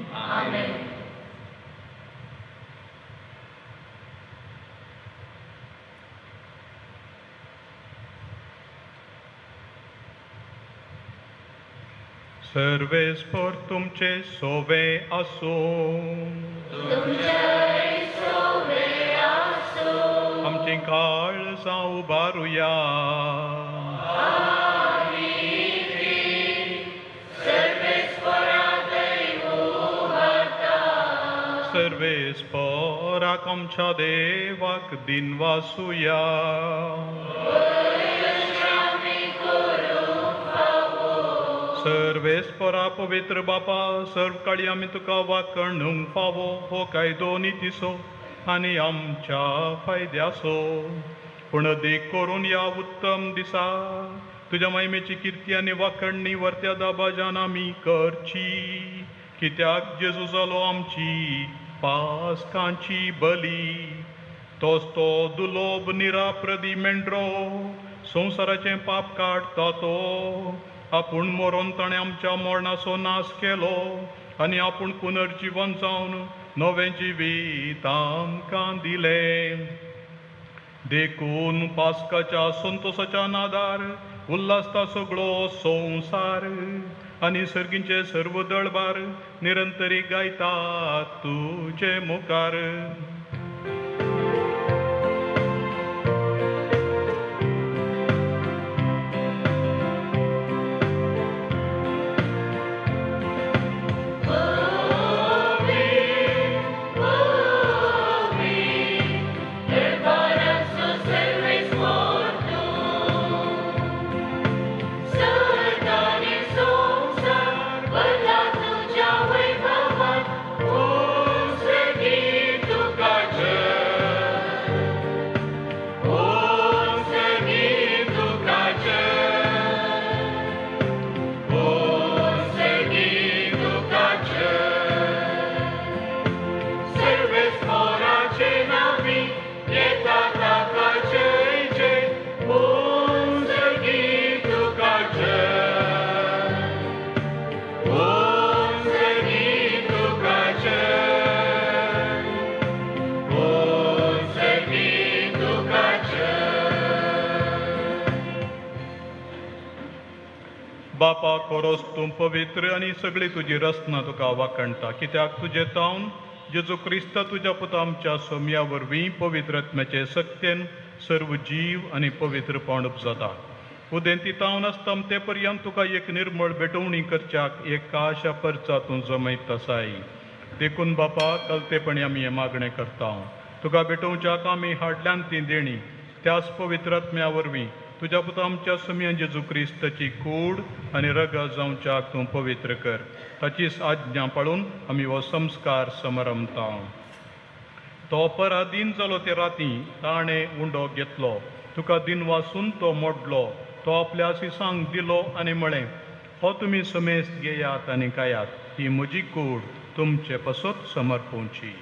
सर्वेस्पर तुमचे सोवे आसूं. आमची काळजां उबारुया. सर्वेस्पराक आमच्या देवाक दिनवासुया. सर्वेस्परा पवित्र बापा सर्व काळी आमी तुका वाकणूंक फावो हो कायदो नितीसो आनी आमच्या फायद्याचो. पूण देख करून या उत्तम दिसा तुज्या महिमेची किर्ती आनी वाखणणी वर्त्या दाबाजान आमी करची. कित्याक जेजू जालो आमची पास्कांची बली. तोच तो दुलोब निराप्रदी मेंढरो संवसाराचें पाप काडटा तो. आपूण मरोन ताणें आमच्या मरणाचो नाश केलो आनी आपूण पुनर्जीवन जावन नवें जिवीत आमकां दिलें. देखून पास्काच्या संतोशाच्या नादार उल्हासता सगळो संवसार आनी सर्गींचे सर्व दळबार निरंतरी गायतात तुजे मुखार. बापा कोरोस तूं पवित्र आनी सगळी तुजी रचना तुका वाखणटा. कित्याक तुजे तावन जेजू क्रिस्त तुज्या पुता आमच्या सोम्या वरवीं पवित्र आत्म्याचे सक्तेन सर्व जीव आनी पवित्रपण उपजता. उदेंती तावन आसता ते पर्यंत तुका एक निर्मळ भेटवणी करच्याक एक आशा परचा तूं जमयत आसाय. देखून बापा कलतेपणी आमी हें मागणें करता. तुका भेटोवच्याक आमी हाडल्यान ती देणी त्याच पवित्र आत्म्या वरवीं तुज्या पुता आमच्या सोम्या जेजू क्रिस्ताची कूड आनी रगत जावच्याक तूं पवित्र कर. ताचीच आज्ञा पाळून आमी हो संस्कार समरमता. तो पराधीन जालो ते रातीं ताणें उंडो घेतलो. तुका दिन वासून तो मोडलो. तो आपल्या शिसांक दिलो आनी म्हळें, हो तुमी समेस्त घेयात आनी खायात. ही म्हजी कूड तुमचे पसत समर्पोवची.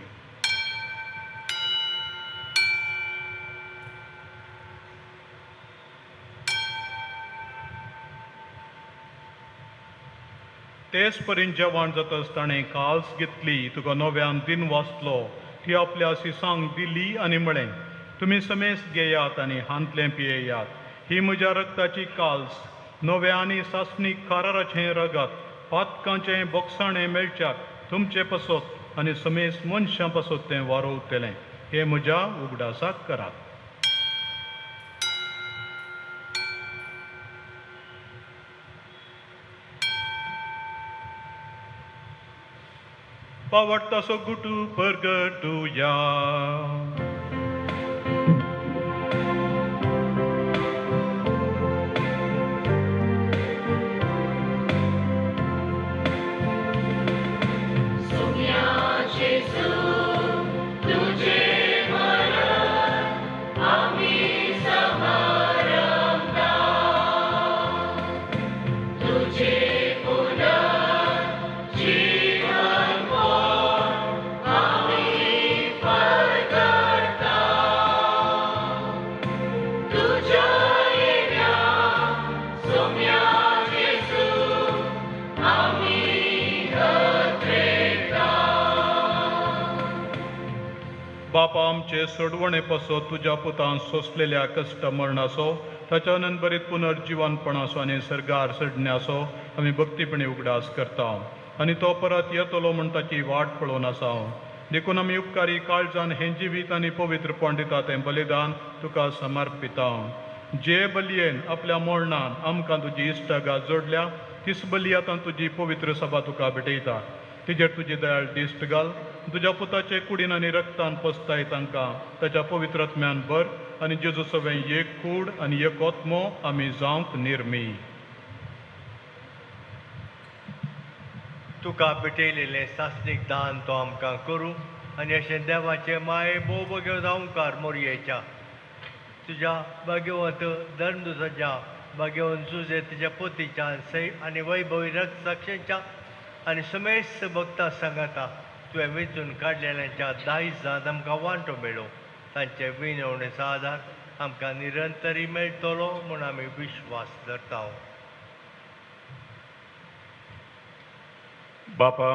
तेच पर्यंत जेवण जाताच ताणें काल्स घेतली. तुका नव्यान दिन वाचलो. ती आपल्या शिसांक दिली आनी म्हळें, तुमी समेस्त घेयात आनी हांतलें पियेयात. ही म्हज्या रक्ताची काल्स नव्या आनी सासणीक काराराचें रगत पातकांचें बोगसाणें मेळच्याक तुमचे पसत आनी समेस्त मनशां पसत तें वारोवतलें. हें म्हज्या उगडासाक करात. पावडटासो गुटू परगटुया. बापा आमचे सोडवणे पासो तुझ्या पुतान सोसलेल्या कष्ट मरणाचो ताच्या नंतरीत पुनर्जीवनपणाचो आनी सर्गार चडण्याचो आमी भक्तीपणी उगडास करता आनी तो परत येतलो म्हण ताची वाट पळोवन आसा देखून आमी उपकारी काळजान हें जिवीत आनी पवित्रपण दिता तें बलिदान तुका समर्पिता जे बलयेन आपल्या मरणान आमकां तुजी इश्टागा जोडल्या तीच बली आतां तुजी पवित्र सभा तुका भेटयता तिजेर तुजी दयाळ दिश्ट घाल तुज्या पुताचे कुडीन आनी रक्तान पसताय तांकां ताच्या पवित्रत्म्यान भर आनी जेजू सवें एक कूड आनी एक ओत्मो आमी जावंक निर्मी
तुका भेटयलेलें सासणीक दान तो आमकां करूं आनी अशें देवाचे माये भोव बग्यो जावंकार मोरयेच्या तुज्या भाग्यवंत धर्मदुसाच्या भाग्यवंत सुजे तुज्या पोतीच्या सै आनी वैभवी रक्त साक्षींच्या आनी समेस्त भक्तां सांगाता तुवें वेंचून काडलेल्यांच्या दायजान आमकां वांटो मेळो तांचे विनवणेचो आदार आमकां निरंतरी मेळटलो म्हूण आमी विश्वास धरता
बापा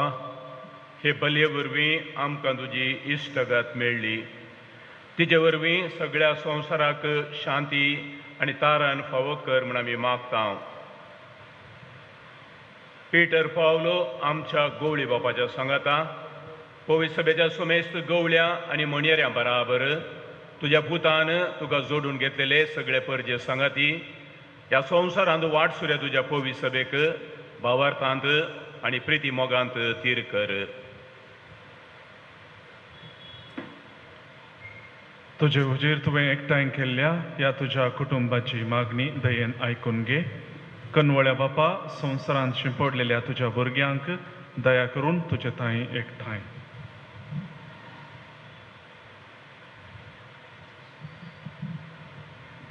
हे बलये वरवीं आमकां तुजी इश्टगत मेळ्ळी तिजे वरवीं सगळ्या संवसाराक शांती आनी तारण फावो कर म्हूण आमी मागता पिटर पावलो आमच्या गवळी बापाच्या सांगाता पवित्र सभेच्या समेस्त गवळ्या आनी मणयऱ्यां बराबर तुज्या पुतान तुका जोडून घेतलेले सगळे परजे सांगाती ह्या संवसारांत वाट सुऱ्या तुज्या पवित्र सभेक भावार्थांत आनी प्रिती मोगांत तीर कर
तुजे हुजीर तुवें एकठांय केल्ल्या ह्या तुज्या कुटुंबाची मागणी दयेन आयकून घे कनवळ्या बापा संवसारांत शिंपडलेल्या तुज्या भुरग्यांक दया करून तुजे थंय एकठांय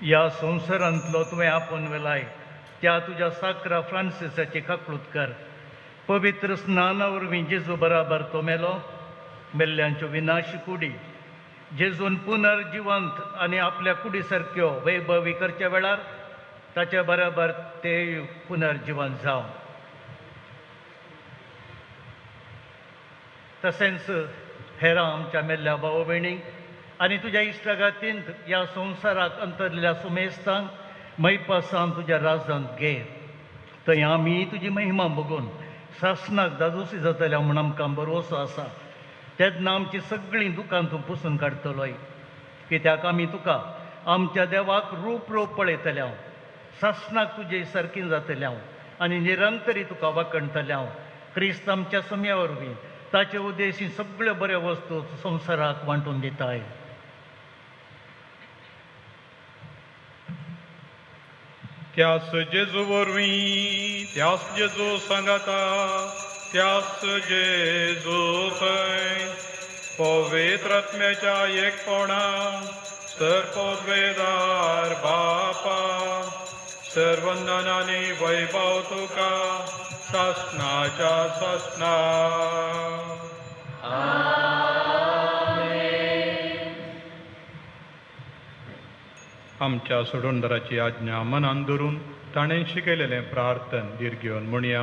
ह्या संवसारांतलो तुवें आपोवन वेलाय त्या तुज्या साकरा फ्रांसिसाची काकळूत कर पवित्र स्नाना वरवीं जेजू बराबर तो मेलो मेल्ल्यांच्यो विनाशी कुडी जेजून पुनर्जिवंत आनी आपल्या कुडी सारक्यो वैभवी करच्या वेळार ताच्या बराबर ते पुनर्जिवंत जावं तशेंच हेरां आमच्या मेल्ल्या भाव भयणींक आनी तुज्या इश्टागातींत ह्या संवसाराक अंतरलेल्या सुमेस्तांक मैपासान तुज्या राजांत घे थंय आमी तुजी महिमा बघून सासणाक दादोसी जातल्या म्हूण आमकां भरवोसो आसा तेन्ना आमची सगळीं दुकां तूं पुसून काडटलोय कित्याक आमी तुका आमच्या देवाक रूप रूप पळयतले हांव सासणाक तुजे सारकीं जातले हांव आनी निरंतरी तुका वाकणतले हांव क्रिस्त आमच्या सम्या वरवीं ताचे उद्देशीं सगळ्यो बऱ्यो वस्तू संवसाराक वांटून दिताय
त्याच जेजू वरवीं त्याच जेजू सांगाता त्याच जेजू थंय पवित्र आत्म्याच्या एकपणान सर्पोद्वेदार बापा सर्वंदन आनी वैभव तुका सासणाच्या सासणा आमच्या सोडूनदाराची आज्ञा मनान धरून ताणें शिकयलेलें प्रार्थन दीर्घेवन म्हणया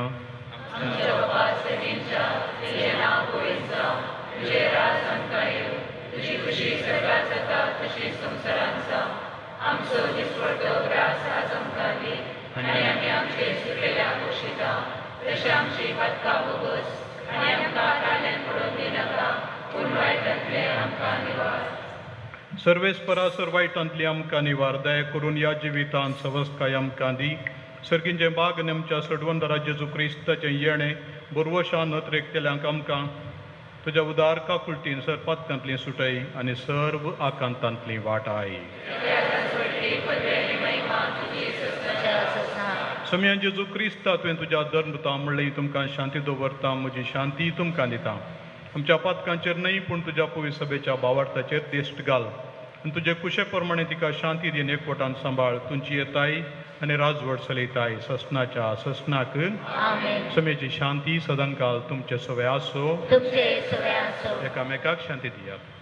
सर्वेस्परा सर्वायटांतली आमकां निवार दया करून ह्या जिवितांत सवस्काय आमकां दी सर्गींचें बाग आमच्या सडवंदरा जेजू क्रिस्ताचें येणें बुरवशान नत्रेक केल्यांक आमकां तुज्या उदार काकुळटीन सरपात्यांतली सुटय आनी सर्व आकांतांतली वाटाय सम्या जेजू क्रिस्ता तुवें तुज्या धर्मता म्हणलें तुमकां शांती दवरता म्हजी शांती तुमकां दिता आमच्या पातकांचेर न्हय पूण तुज्या पवित्र सभेच्या भावार्थाचेर दिश्ट घाल आनी तुजे कुशे प्रमाणे तिका शांती दिन एकवटान सांबाळ तुमची येताय आनी राजवट चलयताय ससनाच्या ससनाक समेची शांती सदांकाल तुमचे सवे आसो एकामेकाक शांती दियात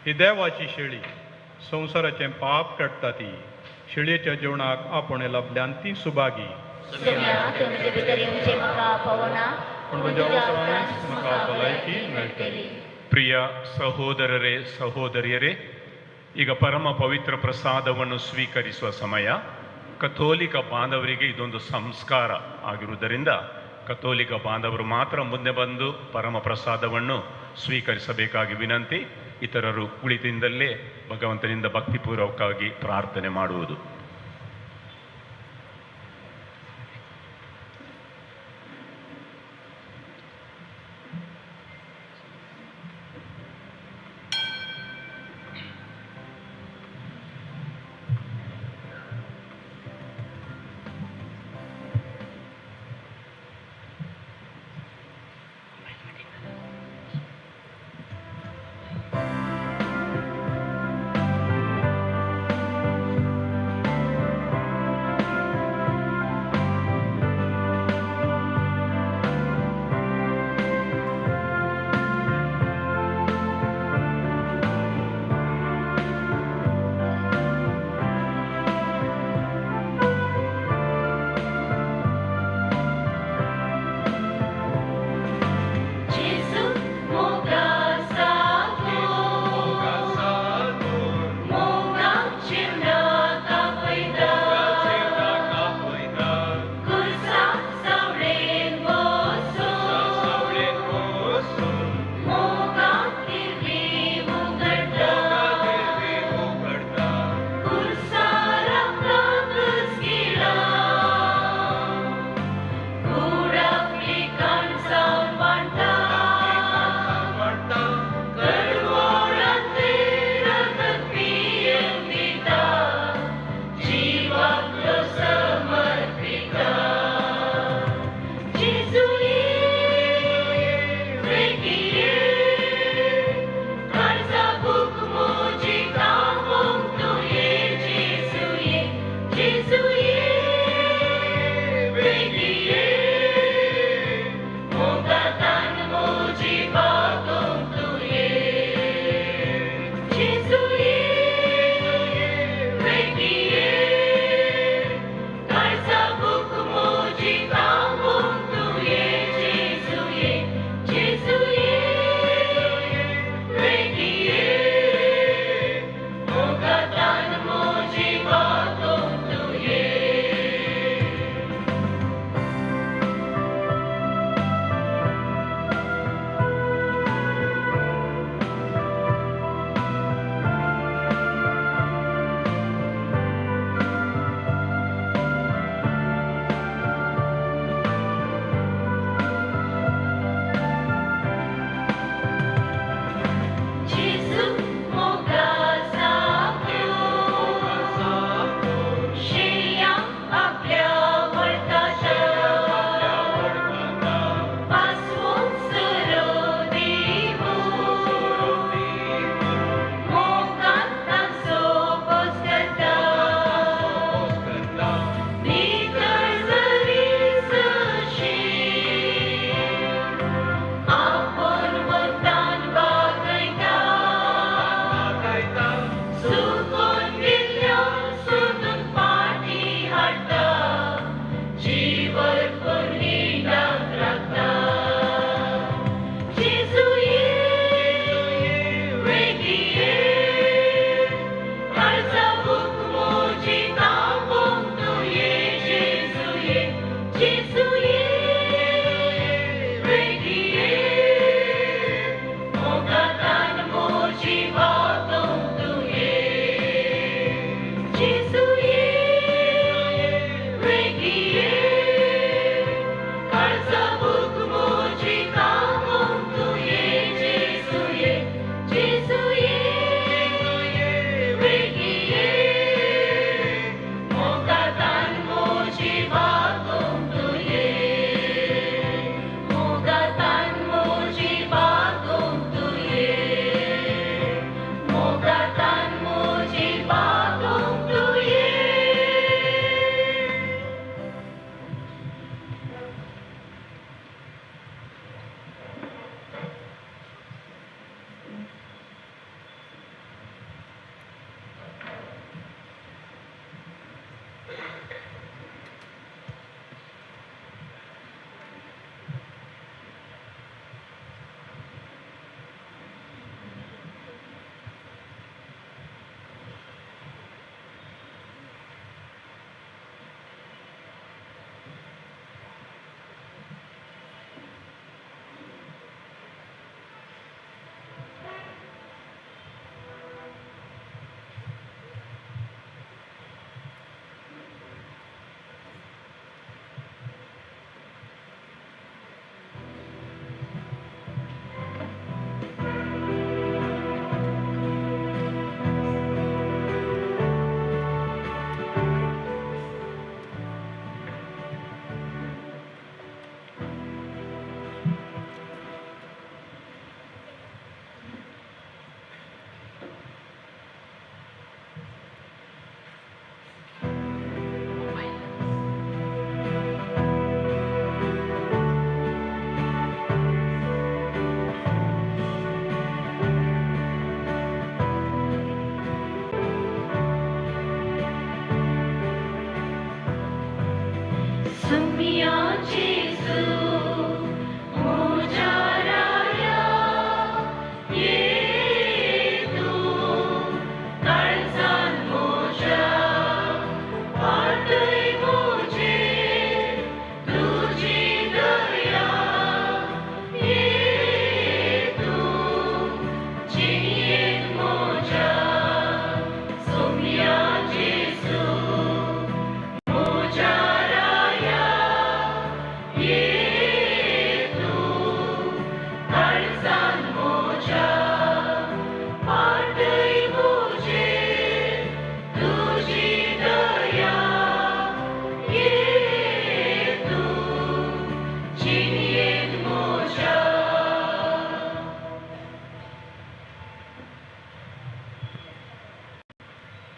ही देवाची शेळी संवसाराचें पाप काडटा ती शेळयेच्या जेवणाक आपण लाभल्यान ती सुभागी
सुम्या तूं म्हजे भितर येवचें म्हाका पवना
पूण तुज्या अवसरांनीच म्हाका भलायकी मेळटली
ಪ್ರಿಯ ಸಹೋದರರೇ ಸಹೋದರಿಯರೇ ಈಗ ಪರಮ ಪವಿತ್ರ ಪ್ರಸಾದವನ್ನು ಸ್ವೀಕರಿಸುವ ಸಮಯ ಕಥೋಲಿಕ ಬಾಂಧವರಿಗೆ ಇದೊಂದು ಸಂಸ್ಕಾರ ಆಗಿರುವುದರಿಂದ ಕಥೋಲಿಕ ಬಾಂಧವರು ಮಾತ್ರ ಮುಂದೆ ಬಂದು ಪರಮ ಪ್ರಸಾದವನ್ನು ಸ್ವೀಕರಿಸಬೇಕಾಗಿ ವಿನಂತಿ ಇತರರು ಕುಳಿತಿಂದಲೇ ಭಗವಂತನಿಂದ ಭಕ್ತಿಪೂರ್ವಕವಾಗಿ ಪ್ರಾರ್ಥನೆ ಮಾಡುವುದು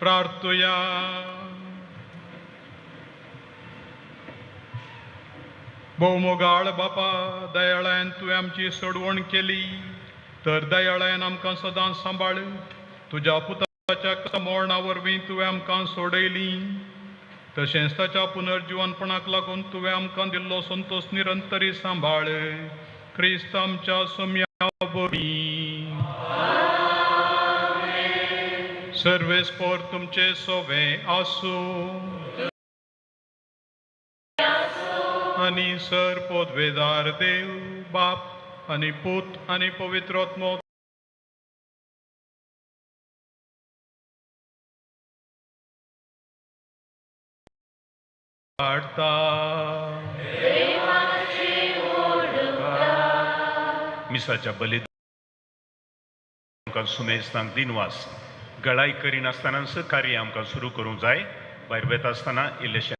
प्रार्थुया. भौमोगाळ बापा, दयाळायन तुवें आमची सोडवण केली, तर दयाळायन आमकां सदां सांबाळ. तुज्या पुताच्या मरणा वरवीं तुवें आमकां सोडयली, तशेंच ताच्या पुनर्जिवनपणाक लागून तुवें आमकां दिल्लो संतोष निरंतरी सांबाळ. क्रिस्त आमच्या सोम्या वरवीं. सर्वेस्पोर तुमचे सोवे आसूं. आणि सर पोदवेदार देव बाप आणि पूत आणि पवित्र आत्मो
मिसाच्या बलिदान आमकां सुमेस्तांक दिनवास गळाई करिनासतना कार्य आमकां सुरू करूंक जाय. भायर वेता आसतना इल्लेशें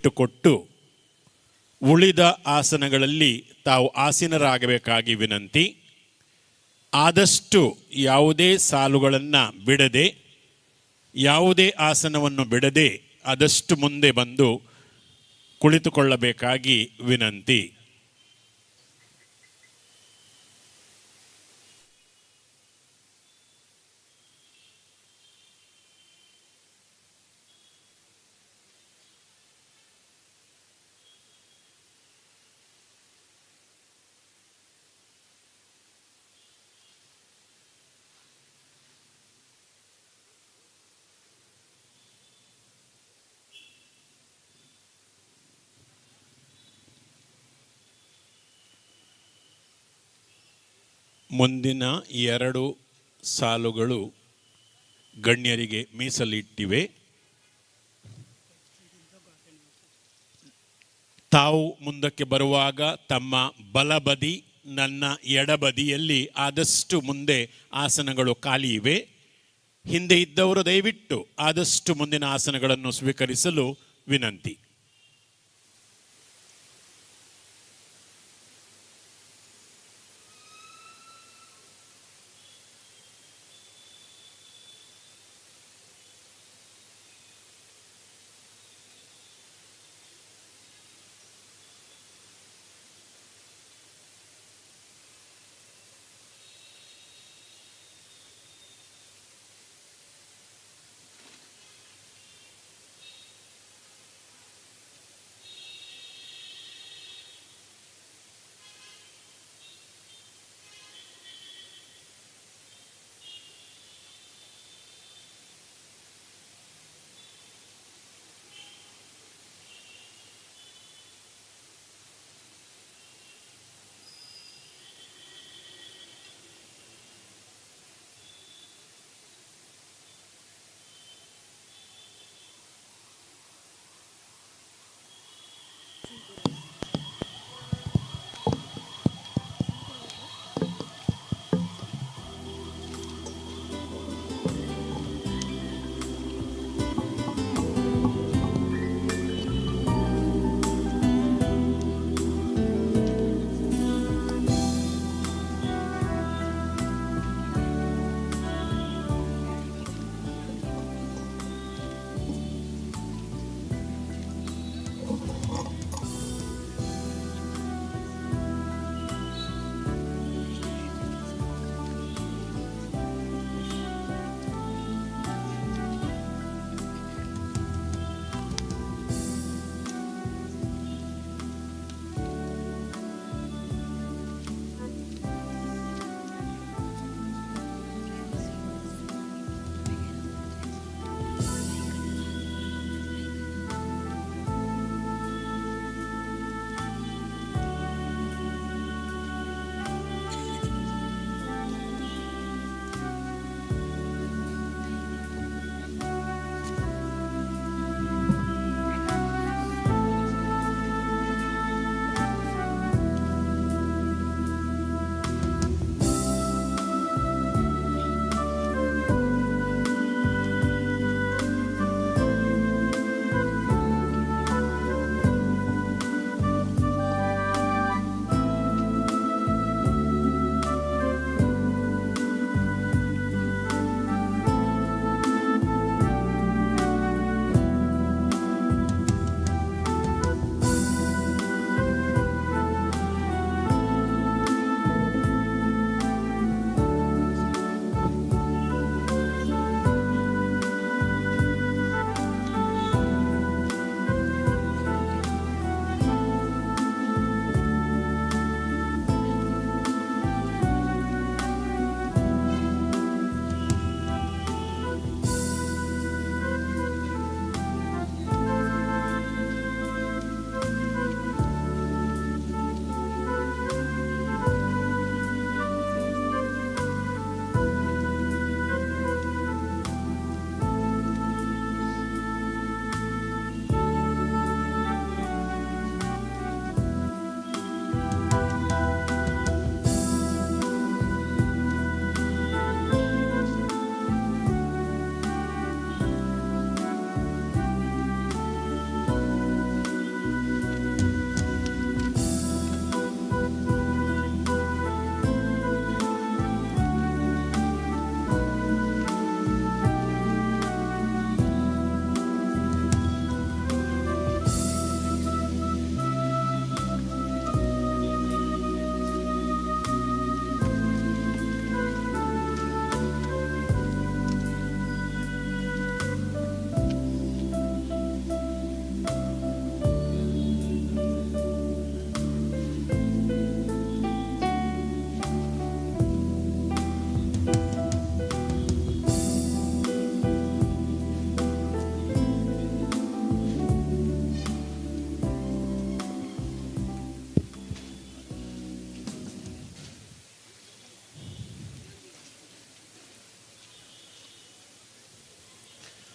ಬಿಟ್ಟುಕೊಟ್ಟು ಉಳಿದ ಆಸನಗಳಲ್ಲಿ ತಾವು ಆಸೀನರಾಗಬೇಕಾಗಿ ವಿನಂತಿ. ಆದಷ್ಟು ಯಾವುದೇ ಸಾಲುಗಳನ್ನು ಬಿಡದೆ, ಯಾವುದೇ ಆಸನವನ್ನು ಬಿಡದೆ ಆದಷ್ಟು ಮುಂದೆ ಬಂದು ಕುಳಿತುಕೊಳ್ಳಬೇಕಾಗಿ ವಿನಂತಿ. ಮುಂದಿನ 2 ಸಾಲುಗಳು ಗಣ್ಯರಿಗೆ ಮೀಸಲಿಟ್ಟಿವೆ. ತಾವು ಮುಂದಕ್ಕೆ ಬರುವಾಗ ತಮ್ಮ ಬಲಬದಿ, ನನ್ನ ಎಡಬದಿಯಲ್ಲಿ ಆದಷ್ಟು ಮುಂದೆ ಆಸನಗಳು ಖಾಲಿ ಇವೆ. ಹಿಂದೆ ಇದ್ದವರು ದಯವಿಟ್ಟು ಆದಷ್ಟು ಮುಂದಿನ ಆಸನಗಳನ್ನು ಸ್ವೀಕರಿಸಲು ವಿನಂತಿ.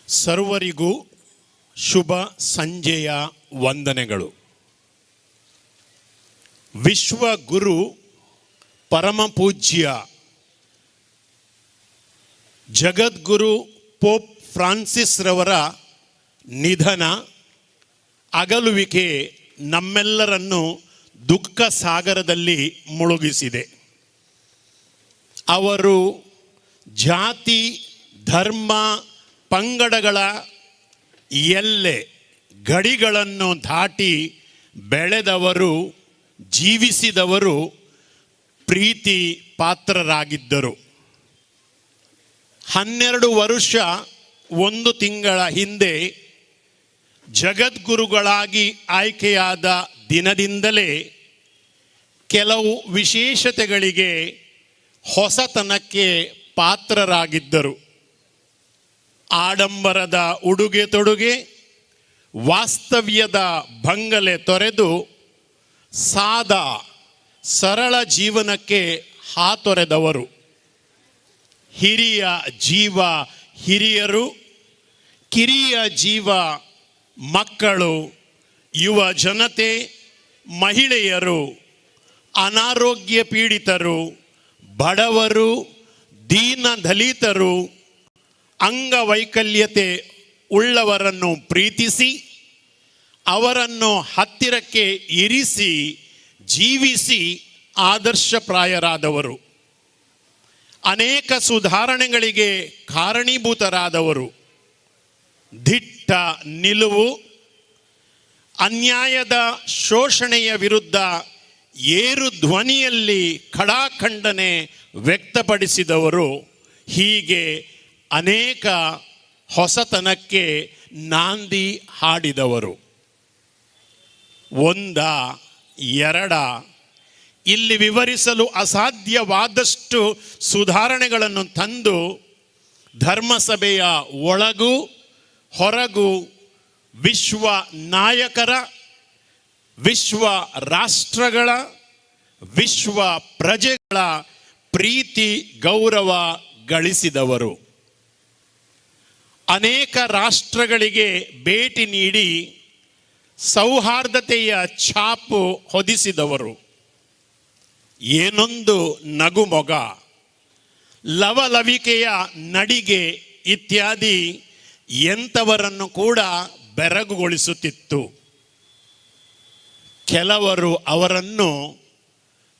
ಸರ್ವರಿಗೂ ಶುಭ ಸಂಜೆಯ ವಂದನೆಗಳು. ವಿಶ್ವಗುರು ಪರಮಪೂಜ್ಯ ಜಗದ್ಗುರು ಪೋಪ್ ಫ್ರಾನ್ಸಿಸ್ ರವರ ನಿಧನ, ಅಗಲುವಿಕೆ ನಮ್ಮೆಲ್ಲರನ್ನು ದುಃಖ ಸಾಗರದಲ್ಲಿ ಮುಳುಗಿಸಿದೆ. ಅವರು ಜಾತಿ, ಧರ್ಮ, ಪಂಗಡಗಳ ಎಲ್ಲೆ ಗಡಿಗಳನ್ನು ದಾಟಿ ಬೆಳೆದವರು, ಜೀವಿಸಿದವರು, ಪ್ರೀತಿ ಪಾತ್ರರಾಗಿದ್ದರು. 12 ವರ್ಷ 1 ತಿಂಗಳ ಹಿಂದೆ ಜಗದ್ಗುರುಗಳಾಗಿ ಆಯ್ಕೆಯಾದ ದಿನದಿಂದಲೇ ಕೆಲವು ವಿಶೇಷತೆಗಳಿಗೆ, ಹೊಸತನಕ್ಕೆ ಪಾತ್ರರಾಗಿದ್ದರು. ಆಡಂಬರದ ಉಡುಗೆ ತೊಡುಗೆ, ವಾಸ್ತವ್ಯದ ಬಂಗಲೆ ತೊರೆದು ಸಾದಾ ಸರಳ ಜೀವನಕ್ಕೆ ಹಾತೊರೆದವರು. ಹಿರಿಯ ಜೀವ ಹಿರಿಯರು, ಕಿರಿಯ ಜೀವ ಮಕ್ಕಳು, ಯುವ ಜನತೆ, ಮಹಿಳೆಯರು, ಅನಾರೋಗ್ಯ ಪೀಡಿತರು, ಬಡವರು, ದೀನ ದಲಿತರು, ಅಂಗವೈಕಲ್ಯತೆ ಉಳ್ಳವರನ್ನು ಪ್ರೀತಿಸಿ ಅವರನ್ನು ಹತ್ತಿರಕ್ಕೆ ಇರಿಸಿ ಜೀವಿಸಿ ಆದರ್ಶಪ್ರಾಯರಾದವರು. ಅನೇಕ ಸುಧಾರಣೆಗಳಿಗೆ ಕಾರಣೀಭೂತರಾದವರು. ದಿಟ್ಟ ನಿಲುವು, ಅನ್ಯಾಯದ ಶೋಷಣೆಯ ವಿರುದ್ಧ ಏರು ಧ್ವನಿಯಲ್ಲಿ ಖಡಾಖಂಡನೆ ವ್ಯಕ್ತಪಡಿಸಿದವರು. ಹೀಗೆ ಅನೇಕ ಹೊಸತನಕ್ಕೆ ನಾಂದಿ ಹಾಡಿದವರು. 1, 2 ಇಲ್ಲಿ ವಿವರಿಸಲು ಅಸಾಧ್ಯವಾದಷ್ಟು ಸುಧಾರಣೆಗಳನ್ನು ತಂದು ಧರ್ಮಸಭೆಯ ಒಳಗೂ ಹೊರಗೂ ವಿಶ್ವ ನಾಯಕರ, ವಿಶ್ವ ರಾಷ್ಟ್ರಗಳ, ವಿಶ್ವ ಪ್ರಜೆಗಳ ಪ್ರೀತಿ ಗೌರವ ಗಳಿಸಿದವರು. ಅನೇಕ ರಾಷ್ಟ್ರಗಳಿಗೆ ಭೇಟಿ ನೀಡಿ ಸೌಹಾರ್ದತೆಯ ಛಾಪು ಹೊದಿಸಿದವರು. ಏನೊಂದು ನಗುಮೊಗ, ಲವಲವಿಕೆಯ ನಡಿಗೆ ಇತ್ಯಾದಿ ಎಂಥವರನ್ನು ಕೂಡ ಬೆರಗುಗೊಳಿಸುತ್ತಿತ್ತು. ಕೆಲವರು ಅವರನ್ನು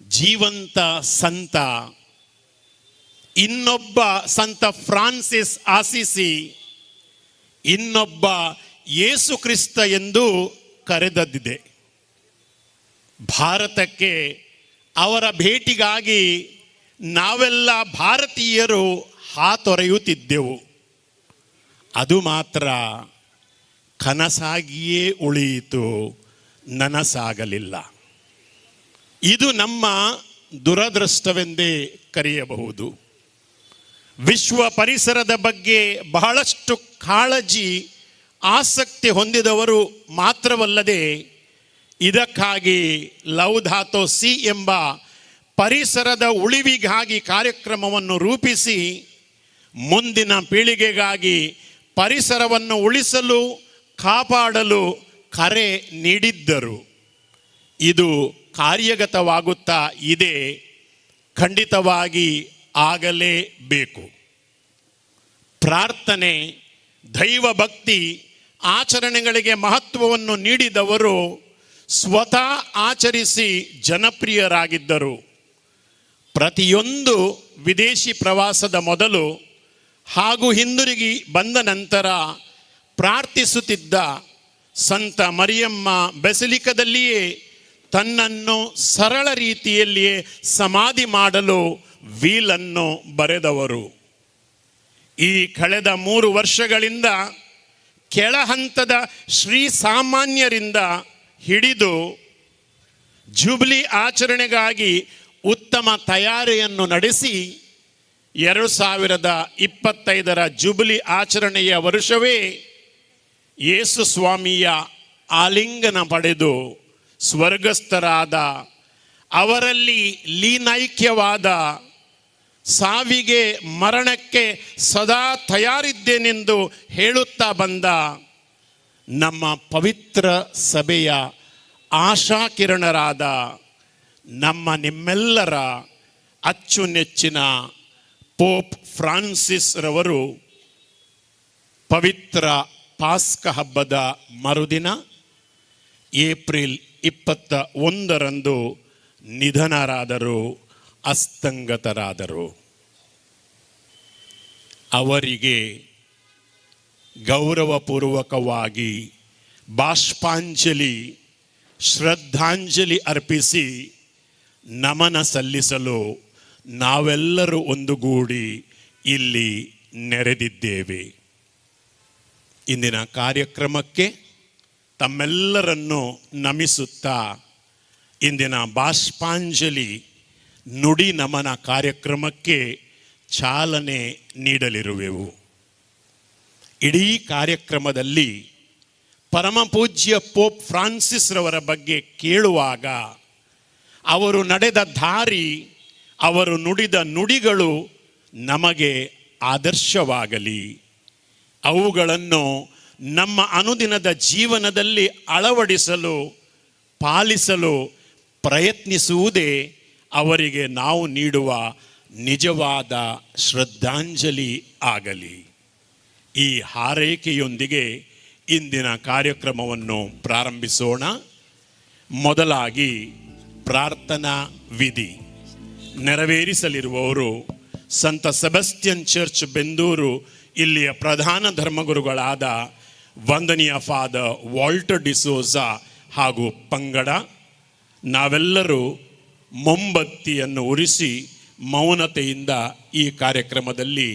ಜೀವಂತ ಸಂತ, ಇನ್ನೊಬ್ಬ ಸಂತ ಫ್ರಾನ್ಸಿಸ್ ಆಸಿಸಿ, ಇನ್ನೊಬ್ಬ ಯೇಸು ಕ್ರಿಸ್ತ ಎಂದು ಕರೆದದ್ದಿದೆ. ಭಾರತಕ್ಕೆ ಅವರ ಭೇಟಿಗಾಗಿ ನಾವೆಲ್ಲ ಭಾರತೀಯರು ಹಾತೊರೆಯುತ್ತಿದ್ದೆವು. ಅದು ಮಾತ್ರ ಕನಸಾಗಿಯೇ ಉಳಿಯಿತು, ನನಸಾಗಲಿಲ್ಲ. ಇದು ನಮ್ಮ ದುರದೃಷ್ಟವೆಂದೇ ಕರೆಯಬಹುದು. ವಿಶ್ವ ಪರಿಸರದ ಬಗ್ಗೆ ಬಹಳಷ್ಟು ಕಾಳಜಿ, ಆಸಕ್ತಿ ಹೊಂದಿದವರು ಮಾತ್ರವಲ್ಲದೆ ಇದಕ್ಕಾಗಿ ಲೌದಾತೋ ಸಿ ಎಂಬ ಪರಿಸರದ ಉಳಿವಿಗಾಗಿ ಕಾರ್ಯಕ್ರಮವನ್ನು ರೂಪಿಸಿ ಮುಂದಿನ ಪೀಳಿಗೆಗಾಗಿ ಪರಿಸರವನ್ನು ಉಳಿಸಲು, ಕಾಪಾಡಲು ಕರೆ ನೀಡಿದ್ದರು. ಇದು ಕಾರ್ಯಗತವಾಗುತ್ತಾ ಇದೆ, ಖಂಡಿತವಾಗಿ ಆಗಲೇಬೇಕು. ಪ್ರಾರ್ಥನೆ, ದೈವ ಭಕ್ತಿ ಆಚರಣೆಗಳಿಗೆ ಮಹತ್ವವನ್ನು ನೀಡಿದವರು ಸ್ವತಃ ಆಚರಿಸಿ ಜನಪ್ರಿಯರಾಗಿದ್ದರು. ಪ್ರತಿಯೊಂದು ವಿದೇಶಿ ಪ್ರವಾಸದ ಮೊದಲು ಹಾಗೂ ಹಿಂದಿರುಗಿ ಬಂದ ನಂತರ ಪ್ರಾರ್ಥಿಸುತ್ತಿದ್ದ ಸಂತ ಮರಿಯಮ್ಮ ಬೆಸಿಲಿಕದಲ್ಲಿಯೇ ತನ್ನನ್ನು ಸರಳ ರೀತಿಯಲ್ಲಿಯೇ ಸಮಾಧಿ ಮಾಡಲು ವೀಲನ್ನು ಬರೆದವರು. ಈ ಕಳೆದ 3 ವರ್ಷಗಳಿಂದ ಕೆಳಹಂತದ ಶ್ರೀ ಸಾಮಾನ್ಯರಿಂದ ಹಿಡಿದು ಜುಬ್ಲಿ ಆಚರಣೆಗಾಗಿ ಉತ್ತಮ ತಯಾರಿಯನ್ನು ನಡೆಸಿ 2025ರ ಜುಬ್ಲಿ ಆಚರಣೆಯ ವರ್ಷವೇ ಯೇಸು ಸ್ವಾಮಿಯ ಆಲಿಂಗನ ಪಡೆದು ಸ್ವರ್ಗಸ್ಥರಾದ, ಅವರಲ್ಲಿ ಲೀನೈಕ್ಯವಾದ ಸಾವಿಗೆ ಮರಣಕ್ಕೆ ಸದಾ ತಯಾರಿದ್ದೇನೆಂದು ಹೇಳುತ್ತಾ ಬಂದ ನಮ್ಮ ಪವಿತ್ರ ಸಭೆಯ ಆಶಾಕಿರಣರಾದ ನಮ್ಮ ನಿಮ್ಮೆಲ್ಲರ ಅಚ್ಚುನೆಚ್ಚಿನ ಪೋಪ್ ಫ್ರಾನ್ಸಿಸ್ ರವರು ಪವಿತ್ರ ಪಾಸ್ಕ ಹಬ್ಬದ ಮರುದಿನ ಏಪ್ರಿಲ್ 21ರಂದು ನಿಧನರಾದರು, ಅಸ್ತಂಗತರಾದರು. ಅವರಿಗೆ ಗೌರವಪೂರ್ವಕವಾಗಿ ಬಾಷ್ಪಾಂಜಲಿ, ಶ್ರದ್ಧಾಂಜಲಿ ಅರ್ಪಿಸಿ ನಮನ ಸಲ್ಲಿಸಲು ನಾವೆಲ್ಲರೂ ಒಂದುಗೂಡಿ ಇಲ್ಲಿ ನೆರೆದಿದ್ದೇವೆ. ಇಂದಿನ ಕಾರ್ಯಕ್ರಮಕ್ಕೆ ತಮ್ಮೆಲ್ಲರನ್ನು ನಮಿಸುತ್ತಾ ಇಂದಿನ ಬಾಷ್ಪಾಂಜಲಿ ನುಡಿ ನಮನ ಕಾರ್ಯಕ್ರಮಕ್ಕೆ ಚಾಲನೆ ನೀಡಲಿರುವೆವು. ಇಡೀ ಕಾರ್ಯಕ್ರಮದಲ್ಲಿ ಪರಮಪೂಜ್ಯ ಪೋಪ್ ಫ್ರಾನ್ಸಿಸ್ ರವರ ಬಗ್ಗೆ ಕೇಳುವಾಗ ಅವರು ನಡೆದ ದಾರಿ, ಅವರು ನುಡಿದ ನುಡಿಗಳು ನಮಗೆ ಆದರ್ಶವಾಗಲಿ, ಅವುಗಳನ್ನು ನಮ್ಮ ಅನುದಿನದ ಜೀವನದಲ್ಲಿ ಅಳವಡಿಸಲು, ಪಾಲಿಸಲು ಪ್ರಯತ್ನಿಸುವುದೇ ಅವರಿಗೆ ನಾವು ನೀಡುವ ನಿಜವಾದ ಶ್ರದ್ಧಾಂಜಲಿ ಆಗಲಿ. ಈ ಹಾರೈಕೆಯೊಂದಿಗೆ ಇಂದಿನ ಕಾರ್ಯಕ್ರಮವನ್ನು ಪ್ರಾರಂಭಿಸೋಣ. ಮೊದಲಾಗಿ ಪ್ರಾರ್ಥನಾ ವಿಧಿ ನೆರವೇರಿಸಲಿರುವವರು ಸಂತ ಸೆಬಸ್ಟಿಯನ್ ಚರ್ಚ್ ಬೆಂದೂರು ಇಲ್ಲಿಯ ಪ್ರಧಾನ ಧರ್ಮಗುರುಗಳಾದ ವಂದನೀಯ ಫಾದರ್ ವಾಲ್ಟರ್ ಡಿಸೋಜಾ ಹಾಗೂ ಪಂಗಡ. ನಾವೆಲ್ಲರೂ ಮೊಂಬತ್ತಿಯನ್ನು ಉರಿಸಿ ಮೌನತೆಯಿಂದ ಈ ಕಾರ್ಯಕ್ರಮದಲ್ಲಿ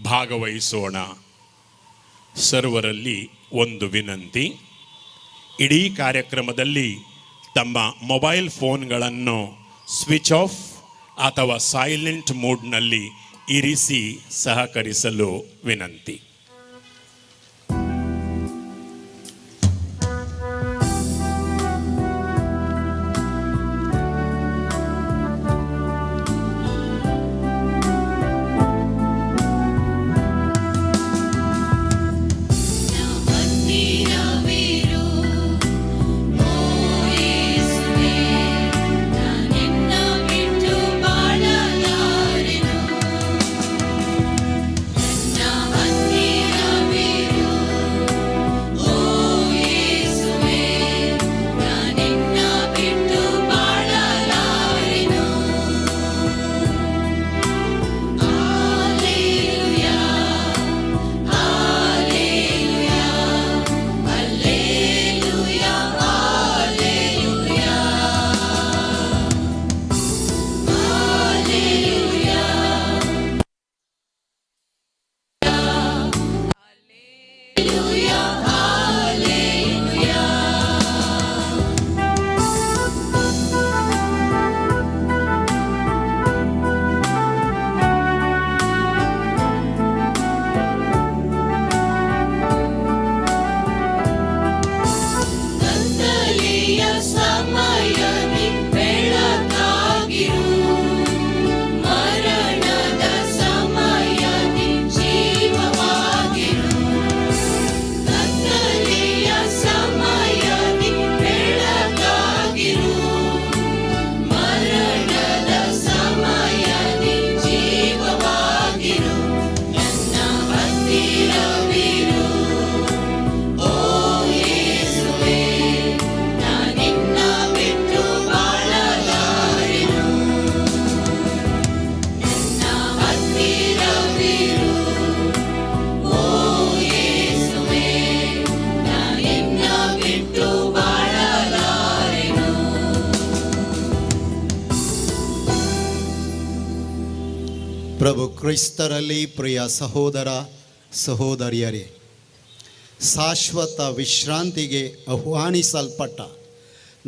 ಭಾಗವಹಿಸೋಣ. ಸರ್ವರಲ್ಲಿ ಒಂದು ವಿನಂತಿ, ಇಡೀ ಕಾರ್ಯಕ್ರಮದಲ್ಲಿ ತಮ್ಮ ಮೊಬೈಲ್ ಫೋನ್ಗಳನ್ನು ಸ್ವಿಚ್ ಆಫ್ ಅಥವಾ ಸೈಲೆಂಟ್ ಮೋಡ್ನಲ್ಲಿ ಇರಿಸಿ ಸಹಕರಿಸಲು ವಿನಂತಿ.
ಪ್ರಭು ಕ್ರಿಸ್ತರಲ್ಲಿ ಪ್ರಿಯ ಸಹೋದರ ಸಹೋದರಿಯರೇ, ಶಾಶ್ವತ ವಿಶ್ರಾಂತಿಗೆ ಆಹ್ವಾನಿಸಲ್ಪಟ್ಟ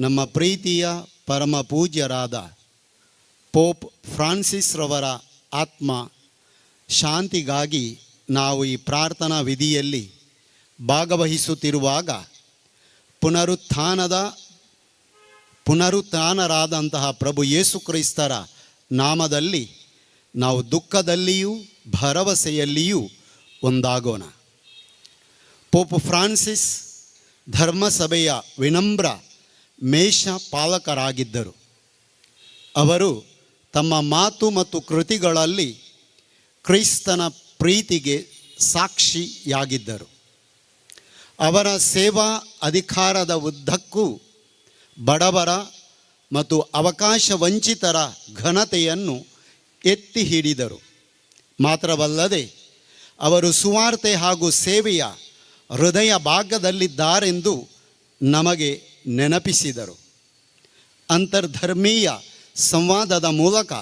ನಮ್ಮ ಪ್ರೀತಿಯ ಪರಮ ಪೂಜ್ಯರಾದ ಪೋಪ್ ಫ್ರಾನ್ಸಿಸ್ ರವರ ಆತ್ಮ ಶಾಂತಿಗಾಗಿ ನಾವು ಈ ಪ್ರಾರ್ಥನಾ ವಿಧಿಯಲ್ಲಿ ಭಾಗವಹಿಸುತ್ತಿರುವಾಗ ಪುನರುತ್ಥಾನರಾದಂತಹ ಪ್ರಭು ಯೇಸು ಕ್ರಿಸ್ತರ ನಾಮದಲ್ಲಿ ನಾವು ದುಃಖದಲ್ಲಿಯೂ ಭರವಸೆಯಲ್ಲಿಯೂ ಒಂದಾಗೋಣ. ಪೋಪ್ ಫ್ರಾನ್ಸಿಸ್ ಧರ್ಮಸಭೆಯ ವಿನಮ್ರ ಮೇಷ ಪಾಲಕರಾಗಿದ್ದರು. ಅವರು ತಮ್ಮ ಮಾತು ಮತ್ತು ಕೃತಿಗಳಲ್ಲಿ ಕ್ರಿಸ್ತನ ಪ್ರೀತಿಗೆ ಸಾಕ್ಷಿಯಾಗಿದ್ದರು. ಅವರ ಸೇವಾ ಅಧಿಕಾರದ ಉದ್ದಕ್ಕೂ ಬಡವರ ಮತ್ತು ಅವಕಾಶ ವಂಚಿತರ ಘನತೆಯನ್ನು ಎತ್ತಿ ಹಿಡಿದರು. ಮಾತ್ರವಲ್ಲದೆ ಅವರು ಸುವಾರ್ತೆ ಹಾಗೂ ಸೇವೆಯ ಹೃದಯ ಭಾಗದಲ್ಲಿದ್ದಾರೆಂದು ನಮಗೆ ನೆನಪಿಸಿದರು. ಅಂತರ್ಧರ್ಮೀಯ ಸಂವಾದದ ಮೂಲಕ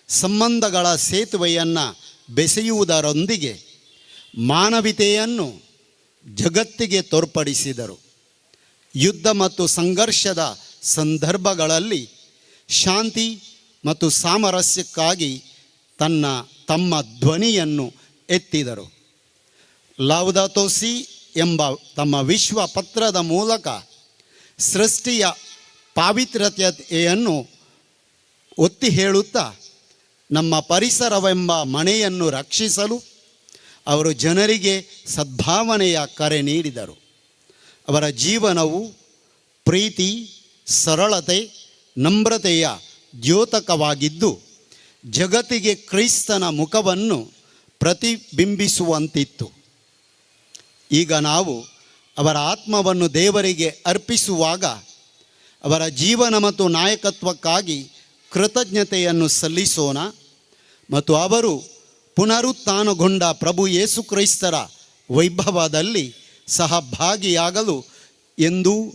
ಸಂಬಂಧಗಳ ಸೇತುವೆಯನ್ನು ಬೆಸೆಯುವುದರೊಂದಿಗೆ ಮಾನವೀಯತೆಯನ್ನು ಜಗತ್ತಿಗೆ ತೋರ್ಪಡಿಸಿದರು. ಯುದ್ಧ ಮತ್ತು ಸಂಘರ್ಷದ ಸಂದರ್ಭಗಳಲ್ಲಿ ಶಾಂತಿ ಮತ್ತು ಸಾಮರಸ್ಯಕ್ಕಾಗಿ ತಮ್ಮ ಧ್ವನಿಯನ್ನು ಎತ್ತಿದರು. ಲೌದಾತೋ si ಎಂಬ ತಮ್ಮ ವಿಶ್ವ ಪತ್ರದ ಮೂಲಕ ಸೃಷ್ಟಿಯ ಪಾವಿತ್ರ್ಯತೆಯನ್ನು ಒತ್ತಿ ಹೇಳುತ್ತಾ ನಮ್ಮ ಪರಿಸರವೆಂಬ ಮನೆಯನ್ನು ರಕ್ಷಿಸಲು ಅವರು ಜನರಿಗೆ ಸದ್ಭಾವನೆಯ ಕರೆ ನೀಡಿದರು. ಅವರ ಜೀವನವು ಪ್ರೀತಿ, ಸರಳತೆ, ನಮ್ರತೆಯ ದ್ಯೋತಕವಾಗಿದ್ದು ಜಗತ್ತಿಗೆ ಕ್ರಿಸ್ತನ ಮುಖವನ್ನು ಪ್ರತಿಬಿಂಬಿಸುವಂತಿತ್ತು. ಈಗ ನಾವು ಅವರ ಆತ್ಮವನ್ನು ದೇವರಿಗೆ ಅರ್ಪಿಸುವಾಗ ಅವರ ಜೀವನ ಮತ್ತು ನಾಯಕತ್ವಕ್ಕಾಗಿ ಕೃತಜ್ಞತೆಯನ್ನು ಸಲ್ಲಿಸೋಣ ಮತ್ತು ಅವರು ಪುನರುತ್ಥಾನಗೊಂಡ ಪ್ರಭು ಯೇಸು ಕ್ರಿಸ್ತರ ವೈಭವದಲ್ಲಿ ಸಹಭಾಗಿಯಾಗಲು ಎಂದು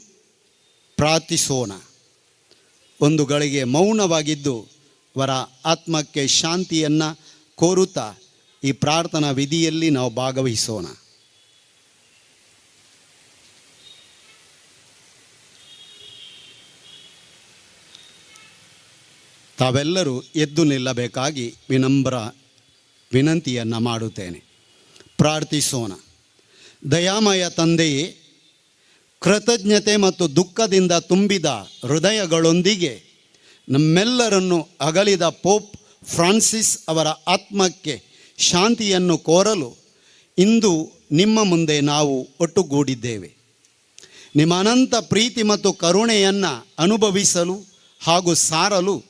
ಪ್ರಾರ್ಥಿಸೋಣ. ಒಂದು ಗಳಿಗೆ ಮೌನವಾಗಿದ್ದು ಅವರ ಆತ್ಮಕ್ಕೆ ಶಾಂತಿಯನ್ನು ಕೋರುತ್ತಾ ಈ ಪ್ರಾರ್ಥನಾ ವಿಧಿಯಲ್ಲಿ ನಾವು ಭಾಗವಹಿಸೋಣ. ತಾವೆಲ್ಲರೂ ಎದ್ದು ನಿಲ್ಲಬೇಕಾಗಿ ವಿನಮ್ರ ವಿನಂತಿಯನ್ನು ಮಾಡುತ್ತೇನೆ. ಪ್ರಾರ್ಥಿಸೋಣ. ದಯಾಮಯ ತಂದೆಯೇ, ಕೃತಜ್ಞತೆ ಮತ್ತು ದುಃಖದಿಂದ ತುಂಬಿದ ಹೃದಯಗಳೊಂದಿಗೆ ನಮ್ಮೆಲ್ಲರನ್ನು ಅಗಲಿದ ಪೋಪ್ ಫ್ರಾನ್ಸಿಸ್ ಅವರ ಆತ್ಮಕ್ಕೆ ಶಾಂತಿಯನ್ನು ಕೋರಲು ಇಂದು ನಿಮ್ಮ ಮುಂದೆ ನಾವು ಒಟ್ಟುಗೂಡಿದ್ದೇವೆ. ನಿಮ್ಮ ಅನಂತ ಪ್ರೀತಿ ಮತ್ತು ಕರುಣೆಯನ್ನು ಅನುಭವಿಸಲು ಹಾಗೂ ಸಾರಲು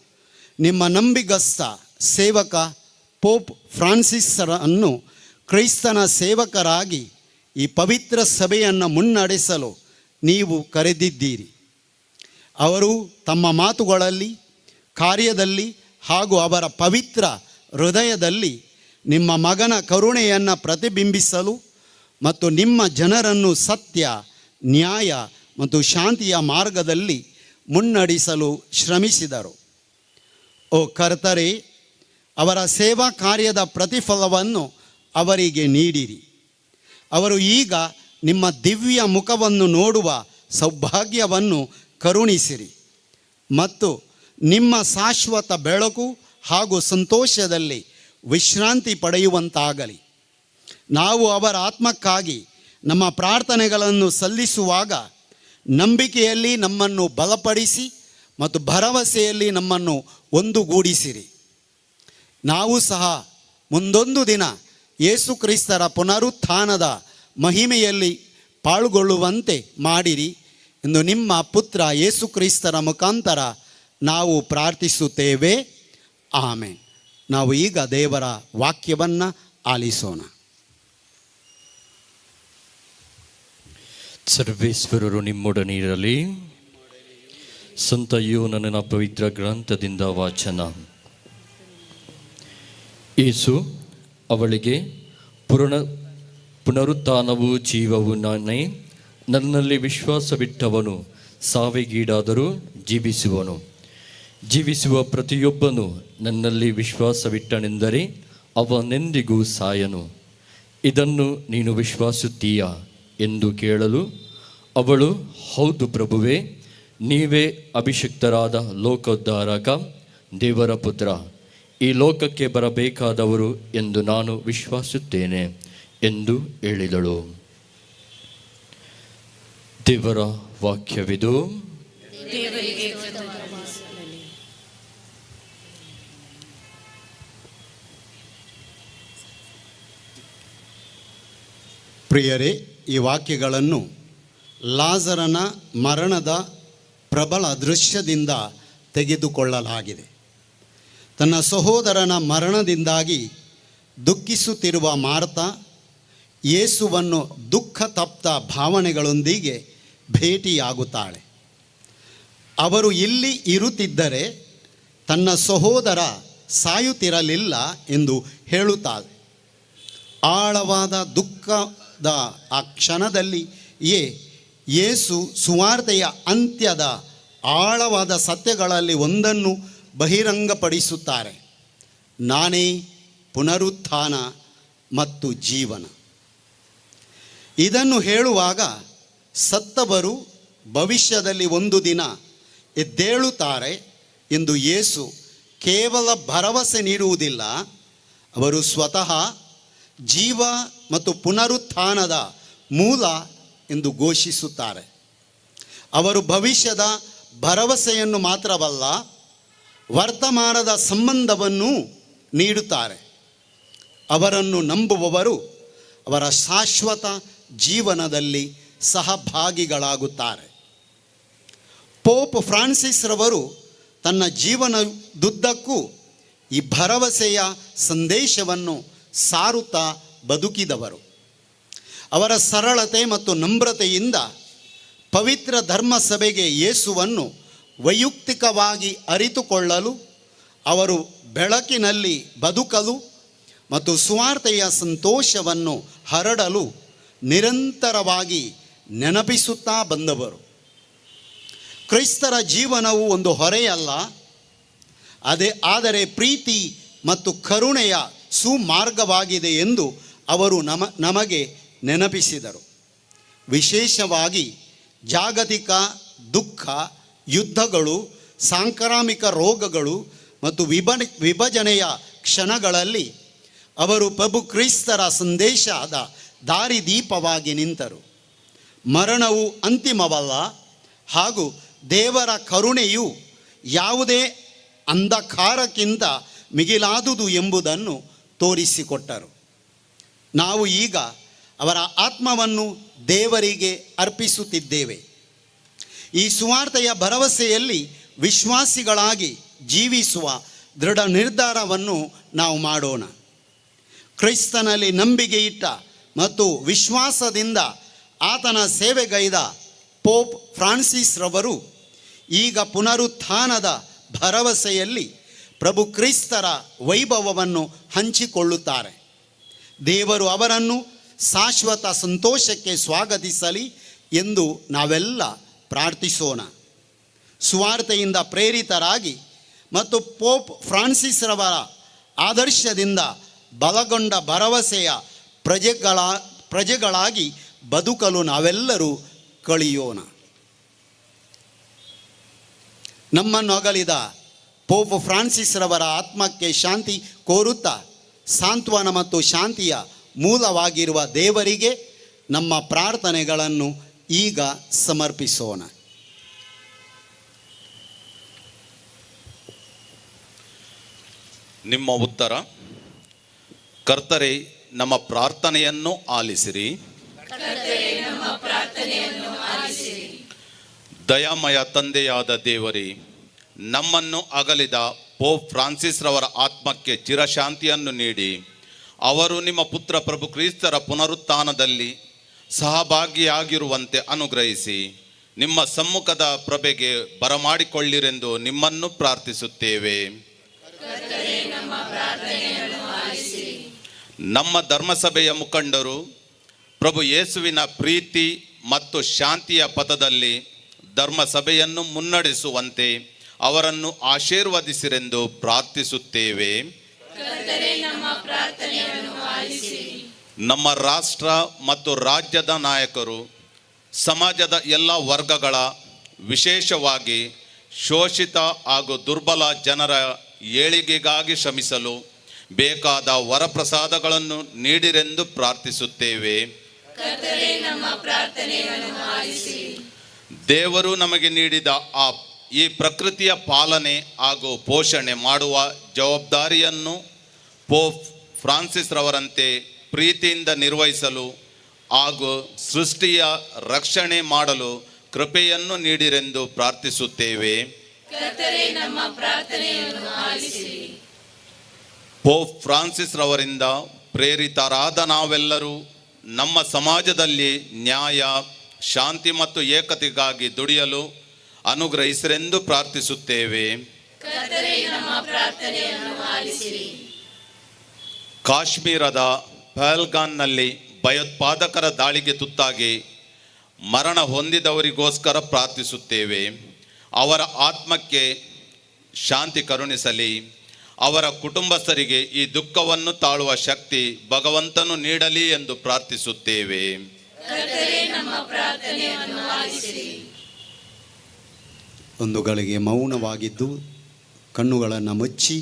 ನಿಮ್ಮ ನಂಬಿಗಸ್ತ ಸೇವಕ ಪೋಪ್ ಫ್ರಾನ್ಸಿಸರನ್ನು ಕ್ರೈಸ್ತನ ಸೇವಕರಾಗಿ ಈ ಪವಿತ್ರ ಸಭೆಯನ್ನು ಮುನ್ನಡೆಸಲು ನೀವು ಕರೆದಿದ್ದೀರಿ. ಅವರು ತಮ್ಮ ಮಾತುಗಳಲ್ಲಿ, ಕಾರ್ಯದಲ್ಲಿ ಹಾಗೂ ಅವರ ಪವಿತ್ರ ಹೃದಯದಲ್ಲಿ ನಿಮ್ಮ ಮಗನ ಕರುಣೆಯನ್ನು ಪ್ರತಿಬಿಂಬಿಸಲು ಮತ್ತು ನಿಮ್ಮ ಜನರನ್ನು ಸತ್ಯ, ನ್ಯಾಯ ಮತ್ತು ಶಾಂತಿಯ ಮಾರ್ಗದಲ್ಲಿ ಮುನ್ನಡೆಸಲು ಶ್ರಮಿಸಿದರು. ಓ ಕರ್ತರೇ, ಅವರ ಸೇವಾ ಕಾರ್ಯದ ಪ್ರತಿಫಲವನ್ನು ಅವರಿಗೆ ನೀಡಿರಿ. ಅವರು ಈಗ ನಿಮ್ಮ ದಿವ್ಯ ಮುಖವನ್ನು ನೋಡುವ ಸೌಭಾಗ್ಯವನ್ನು ಕರುಣಿಸಿರಿ ಮತ್ತು ನಿಮ್ಮ ಶಾಶ್ವತ ಬೆಳಕು ಹಾಗೂ ಸಂತೋಷದಲ್ಲಿ ವಿಶ್ರಾಂತಿ ಪಡೆಯುವಂತಾಗಲಿ. ನಾವು ಅವರ ಆತ್ಮಕ್ಕಾಗಿ ನಮ್ಮ ಪ್ರಾರ್ಥನೆಗಳನ್ನು ಸಲ್ಲಿಸುವಾಗ ನಂಬಿಕೆಯಲ್ಲಿ ನಮ್ಮನ್ನು ಬಲಪಡಿಸಿ ಮತ್ತು ಭರವಸೆಯಲ್ಲಿ ನಮ್ಮನ್ನು ಒಂದುಗೂಡಿಸಿರಿ. ನಾವು ಸಹ ಮುಂದೊಂದು ದಿನ ಯೇಸು ಕ್ರಿಸ್ತರ ಪುನರುತ್ಥಾನದ ಮಹಿಮೆಯಲ್ಲಿ ಪಾಲ್ಗೊಳ್ಳುವಂತೆ ಮಾಡಿರಿ ಎಂದು ನಿಮ್ಮ ಪುತ್ರ ಯೇಸು ಕ್ರಿಸ್ತರ ಮುಖಾಂತರ ನಾವು ಪ್ರಾರ್ಥಿಸುತ್ತೇವೆ. ಆಮೆನ್. ನಾವು ಈಗ ದೇವರ ವಾಕ್ಯವನ್ನು ಆಲಿಸೋಣ.
ಸರ್ವೇಶ್ವರರು ನಿಮ್ಮೊಡನೆ ಇರಲಿ. ಸಂತ ಯೋನನ ಪವಿತ್ರ ಗ್ರಂಥದಿಂದ ವಾಚನ. ಯೇಸು ಅವಳಿಗೆ, ಪುನರುತ್ಥಾನವು ಜೀವವು ನಾನೇ. ನನ್ನಲ್ಲಿ ವಿಶ್ವಾಸವಿಟ್ಟವನು ಸಾವಿಗೀಡಾದರೂ ಜೀವಿಸುವನು. ಜೀವಿಸುವ ಪ್ರತಿಯೊಬ್ಬನು ನನ್ನಲ್ಲಿ ವಿಶ್ವಾಸವಿಟ್ಟನೆಂದರೆ ಅವನೆಂದಿಗೂ ಸಾಯನು. ಇದನ್ನು ನೀನು ವಿಶ್ವಾಸುತ್ತೀಯಾ ಎಂದು ಕೇಳಲು ಅವಳು, ಹೌದು ಪ್ರಭುವೇ, ನೀವೇ ಅಭಿಷಿಕ್ತರಾದ ಲೋಕೋದ್ಧಾರಕ, ದೇವರ ಪುತ್ರ, ಈ ಲೋಕಕ್ಕೆ ಬರಬೇಕಾದವರು ಎಂದು ನಾನು ವಿಶ್ವಾಸುತ್ತೇನೆ ಎಂದು ಹೇಳಿದಳು. ದೇವರ ವಾಕ್ಯವಿದು.
ಪ್ರಿಯರೇ, ಈ ವಾಕ್ಯಗಳನ್ನು ಲಾಜರನ ಮರಣದ ಪ್ರಬಲ ದೃಶ್ಯದಿಂದ ತೆಗೆದುಕೊಳ್ಳಲಾಗಿದೆ. ತನ್ನ ಸಹೋದರನ ಮರಣದಿಂದಾಗಿ ದುಃಖಿಸುತ್ತಿರುವ ಮಾರ್ತಾ ಯೇಸುವನ್ನು ದುಃಖ ತಪ್ತ ಭಾವನೆಗಳೊಂದಿಗೆ ಭೇಟಿಯಾಗುತ್ತಾಳೆ. ಅವರು ಇಲ್ಲಿ ಇರುತ್ತಿದ್ದರೆ ತನ್ನ ಸಹೋದರ ಸಾಯುತ್ತಿರಲಿಲ್ಲ ಎಂದು ಹೇಳುತ್ತಾಳೆ. ಆಳವಾದ ದುಃಖದ ಆ ಕ್ಷಣದಲ್ಲಿಯೇ ಯೇಸು ಸುವಾರ್ತೆಯ ಅಂತ್ಯದ ಆಳವಾದ ಸತ್ಯಗಳಲ್ಲಿ ಒಂದನ್ನು ಬಹಿರಂಗಪಡಿಸುತ್ತಾರೆ. ನಾನೇ ಪುನರುತ್ಥಾನ ಮತ್ತು ಜೀವನ. ಇದನ್ನು ಹೇಳುವಾಗ ಸತ್ತವರು ಭವಿಷ್ಯದಲ್ಲಿ ಒಂದು ದಿನ ಎದ್ದೇಳುತ್ತಾರೆ ಎಂದು ಯೇಸು ಕೇವಲ ಭರವಸೆ ನೀಡುವುದಿಲ್ಲ, ಅವರು ಸ್ವತಃ ಜೀವ ಮತ್ತು ಪುನರುತ್ಥಾನದ ಮೂಲ ಎಂದು ಘೋಷಿಸುತ್ತಾರೆ. ಅವರು ಭವಿಷ್ಯದ ಭರವಸೆಯನ್ನು ಮಾತ್ರವಲ್ಲ, ವರ್ತಮಾನದ ಸಂಬಂಧವನ್ನು ನೀಡುತ್ತಾರೆ. ಅವರನ್ನು ನಂಬುವವರು ಅವರ ಶಾಶ್ವತ ಜೀವನದಲ್ಲಿ ಸಹಭಾಗಿಗಳಾಗುತ್ತಾರೆ. ಪೋಪ್ ಫ್ರಾನ್ಸಿಸ್ ರವರು ತನ್ನ ಜೀವನದುದ್ದಕ್ಕೂ ಈ ಭರವಸೆಯ ಸಂದೇಶವನ್ನು ಸಾರುತ್ತಾ ಬದುಕಿದವರು. ಅವರ ಸರಳತೆ ಮತ್ತು ನಮ್ರತೆಯಿಂದ ಪವಿತ್ರ ಧರ್ಮಸಭೆಗೆ ಯೇಸುವನ್ನು ವೈಯಕ್ತಿಕವಾಗಿ ಅರಿತುಕೊಳ್ಳಲು, ಅವರು ಬೆಳಕಿನಲ್ಲಿ ಬದುಕಲು ಮತ್ತು ಸುವಾರ್ತೆಯ ಸಂತೋಷವನ್ನು ಹರಡಲು ನಿರಂತರವಾಗಿ ನೆನಪಿಸುತ್ತಾ ಬಂದವರು. ಕ್ರೈಸ್ತರ ಜೀವನವು ಒಂದು ಹೊರೆಯಲ್ಲ, ಆದರೆ ಪ್ರೀತಿ ಮತ್ತು ಕರುಣೆಯ ಸುಮಾರ್ಗವಾಗಿದೆ ಎಂದು ಅವರು ನಮಗೆ ನೆನಪಿಸಿದರು. ವಿಶೇಷವಾಗಿ ಜಾಗತಿಕ ದುಃಖ, ಯುದ್ಧಗಳು, ಸಾಂಕ್ರಾಮಿಕ ರೋಗಗಳು ಮತ್ತು ವಿಭಜನೆಯ ಕ್ಷಣಗಳಲ್ಲಿ ಅವರು ಪ್ರಭು ಕ್ರಿಸ್ತರ ಸಂದೇಶದ ದಾರಿದೀಪವಾಗಿ ನಿಂತರು. ಮರಣವು ಅಂತಿಮವಲ್ಲ ಹಾಗೂ ದೇವರ ಕರುಣೆಯು ಯಾವುದೇ ಅಂಧಕಾರಕ್ಕಿಂತ ಮಿಗಿಲಾದುದು ಎಂಬುದನ್ನು ತೋರಿಸಿಕೊಟ್ಟರು. ನಾವು ಈಗ ಅವರ ಆತ್ಮವನ್ನು ದೇವರಿಗೆ ಅರ್ಪಿಸುತ್ತಿದ್ದೇವೆ. ಈ ಸುವಾರ್ತೆಯ ಭರವಸೆಯಲ್ಲಿ ವಿಶ್ವಾಸಿಗಳಾಗಿ ಜೀವಿಸುವ ದೃಢ ನಿರ್ಧಾರವನ್ನು ನಾವು ಮಾಡೋಣ. ಕ್ರೈಸ್ತನಲ್ಲಿ ನಂಬಿಕೆ ಇಟ್ಟ ಮತ್ತು ವಿಶ್ವಾಸದಿಂದ ಆತನ ಸೇವೆಗೈದ ಪೋಪ್ ಫ್ರಾನ್ಸಿಸ್ ರವರು ಈಗ ಪುನರುತ್ಥಾನದ ಭರವಸೆಯಲ್ಲಿ ಪ್ರಭು ಕ್ರಿಸ್ತರ ವೈಭವವನ್ನು ಹಂಚಿಕೊಳ್ಳುತ್ತಾರೆ. ದೇವರು ಅವರನ್ನು ಶಾಶ್ವತ ಸಂತೋಷಕ್ಕೆ ಸ್ವಾಗತಿಸಲಿ ಎಂದು ನಾವೆಲ್ಲ ಪ್ರಾರ್ಥಿಸೋಣ. ಸುವಾರ್ತೆಯಿಂದ ಪ್ರೇರಿತರಾಗಿ ಮತ್ತು ಪೋಪ್ ಫ್ರಾನ್ಸಿಸ್ ರವರ ಆದರ್ಶದಿಂದ ಬಲಗೊಂಡ ಭರವಸೆಯ ಪ್ರಜೆಗಳಾಗಿ ಬದುಕಲು ನಾವೆಲ್ಲರೂ ಕಲಿಯೋಣ. ನಮ್ಮನ್ನು ಅಗಲಿದ ಪೋಪ್ ಫ್ರಾನ್ಸಿಸ್ ರವರ ಆತ್ಮಕ್ಕೆ ಶಾಂತಿ ಕೋರುತ್ತಾ ಸಾಂತ್ವನ ಮತ್ತು ಶಾಂತಿಯ ಮೂಲವಾಗಿರುವ ದೇವರಿಗೆ ನಮ್ಮ ಪ್ರಾರ್ಥನೆಗಳನ್ನು ಈಗ ಸಮರ್ಪಿಸೋಣ.
ನಿಮ್ಮ ಉತ್ತರ: ಕರ್ತರೇ, ನಮ್ಮ ಪ್ರಾರ್ಥನೆಯನ್ನು ಆಲಿಸಿರಿ. ದಯಾಮಯ ತಂದೆಯಾದ ದೇವರೇ, ನಮ್ಮನ್ನು ಅಗಲಿದ ಪೋಪ್ ಫ್ರಾನ್ಸಿಸ್ ರವರ ಆತ್ಮಕ್ಕೆ ಚಿರಶಾಂತಿಯನ್ನು ನೀಡಿ ಅವರು ನಿಮ್ಮ ಪುತ್ರ ಪ್ರಭು ಕ್ರಿಸ್ತರ ಪುನರುತ್ಥಾನದಲ್ಲಿ ಸಹಭಾಗಿಯಾಗಿರುವಂತೆ ಅನುಗ್ರಹಿಸಿ ನಿಮ್ಮ ಸಮ್ಮುಖದ ಪ್ರಭೆಗೆ ಬರಮಾಡಿಕೊಳ್ಳಿರೆಂದು ನಿಮ್ಮನ್ನು ಪ್ರಾರ್ಥಿಸುತ್ತೇವೆ. ನಮ್ಮ ಧರ್ಮಸಭೆಯ ಮುಖಂಡರು ಪ್ರಭು ಯೇಸುವಿನ ಪ್ರೀತಿ ಮತ್ತು ಶಾಂತಿಯ ಪಥದಲ್ಲಿ ಧರ್ಮಸಭೆಯನ್ನು ಮುನ್ನಡೆಸುವಂತೆ ಅವರನ್ನು ಆಶೀರ್ವದಿಸಿರೆಂದು ಪ್ರಾರ್ಥಿಸುತ್ತೇವೆ. ನಮ್ಮ ರಾಷ್ಟ್ರ ಮತ್ತು ರಾಜ್ಯದ ನಾಯಕರು ಸಮಾಜದ ಎಲ್ಲ ವರ್ಗಗಳ, ವಿಶೇಷವಾಗಿ ಶೋಷಿತ ಹಾಗೂ ದುರ್ಬಲ ಜನರ ಏಳಿಗೆಗಾಗಿ ಶ್ರಮಿಸಲು ಬೇಕಾದ ವರಪ್ರಸಾದಗಳನ್ನು ನೀಡಿರೆಂದು ಪ್ರಾರ್ಥಿಸುತ್ತೇವೆ. ದೇವರು ನಮಗೆ ನೀಡಿದ ಈ ಪ್ರಕೃತಿಯ ಪಾಲನೆ ಹಾಗೂ ಪೋಷಣೆ ಮಾಡುವ ಜವಾಬ್ದಾರಿಯನ್ನು ಪೋಪ್ ಫ್ರಾನ್ಸಿಸ್ ರವರಂತೆ ಪ್ರೀತಿಯಿಂದ ನಿರ್ವಹಿಸಲು ಹಾಗೂ ಸೃಷ್ಟಿಯ ರಕ್ಷಣೆ ಮಾಡಲು ಕೃಪೆಯನ್ನು ನೀಡಿರೆಂದು ಪ್ರಾರ್ಥಿಸುತ್ತೇವೆ. ಪೋಪ್ ಫ್ರಾನ್ಸಿಸ್ ರವರಿಂದ ಪ್ರೇರಿತರಾದ ನಾವೆಲ್ಲರೂ ನಮ್ಮ ಸಮಾಜದಲ್ಲಿ ನ್ಯಾಯ, ಶಾಂತಿ ಮತ್ತು ಏಕತೆಗಾಗಿ ದುಡಿಯಲು ಅನುಗ್ರಹಿಸಿರೆಂದು ಪ್ರಾರ್ಥಿಸುತ್ತೇವೆ. ಕಾಶ್ಮೀರದ ಪಹಲ್ಗಾನ್ನಲ್ಲಿ ಭಯೋತ್ಪಾದಕರ ದಾಳಿಗೆ ತುತ್ತಾಗಿ ಮರಣ ಹೊಂದಿದವರಿಗೋಸ್ಕರ ಪ್ರಾರ್ಥಿಸುತ್ತೇವೆ. ಅವರ ಆತ್ಮಕ್ಕೆ ಶಾಂತಿ ಕರುಣಿಸಲಿ. ಅವರ ಕುಟುಂಬಸ್ಥರಿಗೆ ಈ ದುಃಖವನ್ನು ತಾಳುವ ಶಕ್ತಿ ಭಗವಂತನು ನೀಡಲಿ ಎಂದು ಪ್ರಾರ್ಥಿಸುತ್ತೇವೆ.
ಒಂದು ಗಳಿಗೆ ಮೌನವಾಗಿದ್ದು ಕಣ್ಣುಗಳನ್ನು ಮುಚ್ಚಿ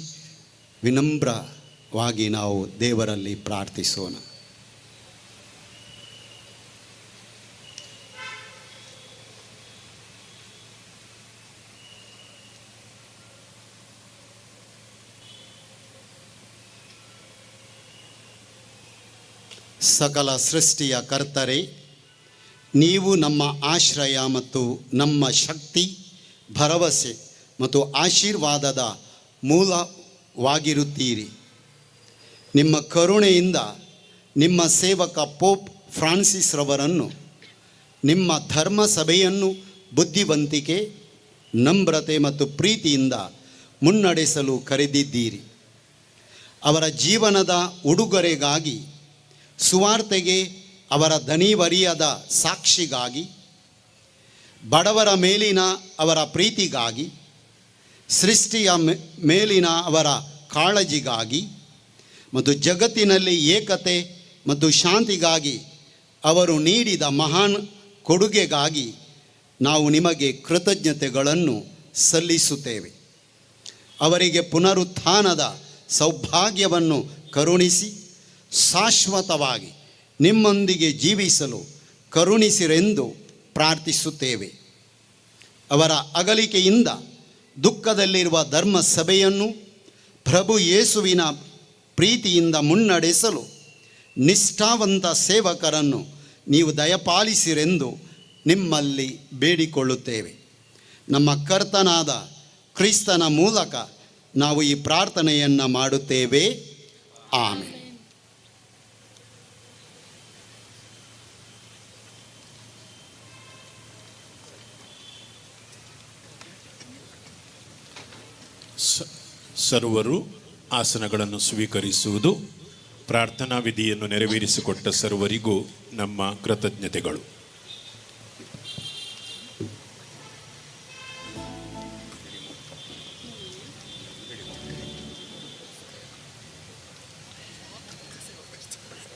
ವಿನಮ್ರವಾಗಿ ನಾವು ದೇವರಲ್ಲಿ ಪ್ರಾರ್ಥಿಸೋಣ. ಸಕಲ ಸೃಷ್ಟಿಯ ಕರ್ತರೇ, ನೀವು ನಮ್ಮ ಆಶ್ರಯ ಮತ್ತು ನಮ್ಮ ಶಕ್ತಿ, ಭರವಸೆ ಮತ್ತು ಆಶೀರ್ವಾದದ ಮೂಲವಾಗಿರುತ್ತೀರಿ. ನಿಮ್ಮ ಕರುಣೆಯಿಂದ ನಿಮ್ಮ ಸೇವಕ ಪೋಪ್ ಫ್ರಾನ್ಸಿಸ್ ರವರನ್ನು, ನಿಮ್ಮ ಧರ್ಮ ಸಭೆಯನ್ನು ಬುದ್ಧಿವಂತಿಕೆ, ನಮ್ರತೆ ಮತ್ತು ಪ್ರೀತಿಯಿಂದ ಮುನ್ನಡೆಸಲು ಕರೆದಿದ್ದೀರಿ. ಅವರ ಜೀವನದ ಉಡುಗೊರೆಗಾಗಿ, ಸುವಾರ್ತೆಗೆ ಅವರ ದಣಿವರಿಯದ ಸಾಕ್ಷಿಗಾಗಿ, ಬಡವರ ಮೇಲಿನ ಅವರ ಪ್ರೀತಿಗಾಗಿ, ಸೃಷ್ಟಿಯ ಮೇಲಿನ ಅವರ ಕಾಳಜಿಗಾಗಿ ಮತ್ತು ಜಗತ್ತಿನಲ್ಲಿ ಏಕತೆ ಮತ್ತು ಶಾಂತಿಗಾಗಿ ಅವರು ನೀಡಿದ ಮಹಾನ್ ಕೊಡುಗೆಗಾಗಿ ನಾವು ನಿಮಗೆ ಕೃತಜ್ಞತೆಗಳನ್ನು ಸಲ್ಲಿಸುತ್ತೇವೆ. ಅವರಿಗೆ ಪುನರುತ್ಥಾನದ ಸೌಭಾಗ್ಯವನ್ನು ಕರುಣಿಸಿ ಶಾಶ್ವತವಾಗಿ ನಿಮ್ಮೊಂದಿಗೆ ಜೀವಿಸಲು ಕರುಣಿಸಿರೆಂದು ಪ್ರಾರ್ಥಿಸುತ್ತೇವೆ. ಅವರ ಅಗಲಿಕೆಯಿಂದ ದುಃಖದಲ್ಲಿರುವ ಧರ್ಮ ಸಭೆಯನ್ನು ಪ್ರಭು ಯೇಸುವಿನ ಪ್ರೀತಿಯಿಂದ ಮುನ್ನಡೆಸಲು ನಿಷ್ಠಾವಂತ ಸೇವಕರನ್ನು ನೀವು ದಯಪಾಲಿಸಿರೆಂದು ನಿಮ್ಮಲ್ಲಿ ಬೇಡಿಕೊಳ್ಳುತ್ತೇವೆ. ನಮ್ಮ ಕರ್ತನಾದ ಕ್ರಿಸ್ತನ ಮೂಲಕ ನಾವು ಈ ಪ್ರಾರ್ಥನೆಯನ್ನು ಮಾಡುತ್ತೇವೆ. ಆಮೆನ್.
ಸರ್ವರು ಆಸನಗಳನ್ನು ಸ್ವೀಕರಿಸುವುದು. ಪ್ರಾರ್ಥನಾ ವಿಧಿಯನ್ನು ನೆರವೇರಿಸಿಕೊಟ್ಟ ಸರ್ವರಿಗೂ ನಮ್ಮ ಕೃತಜ್ಞತೆಗಳು.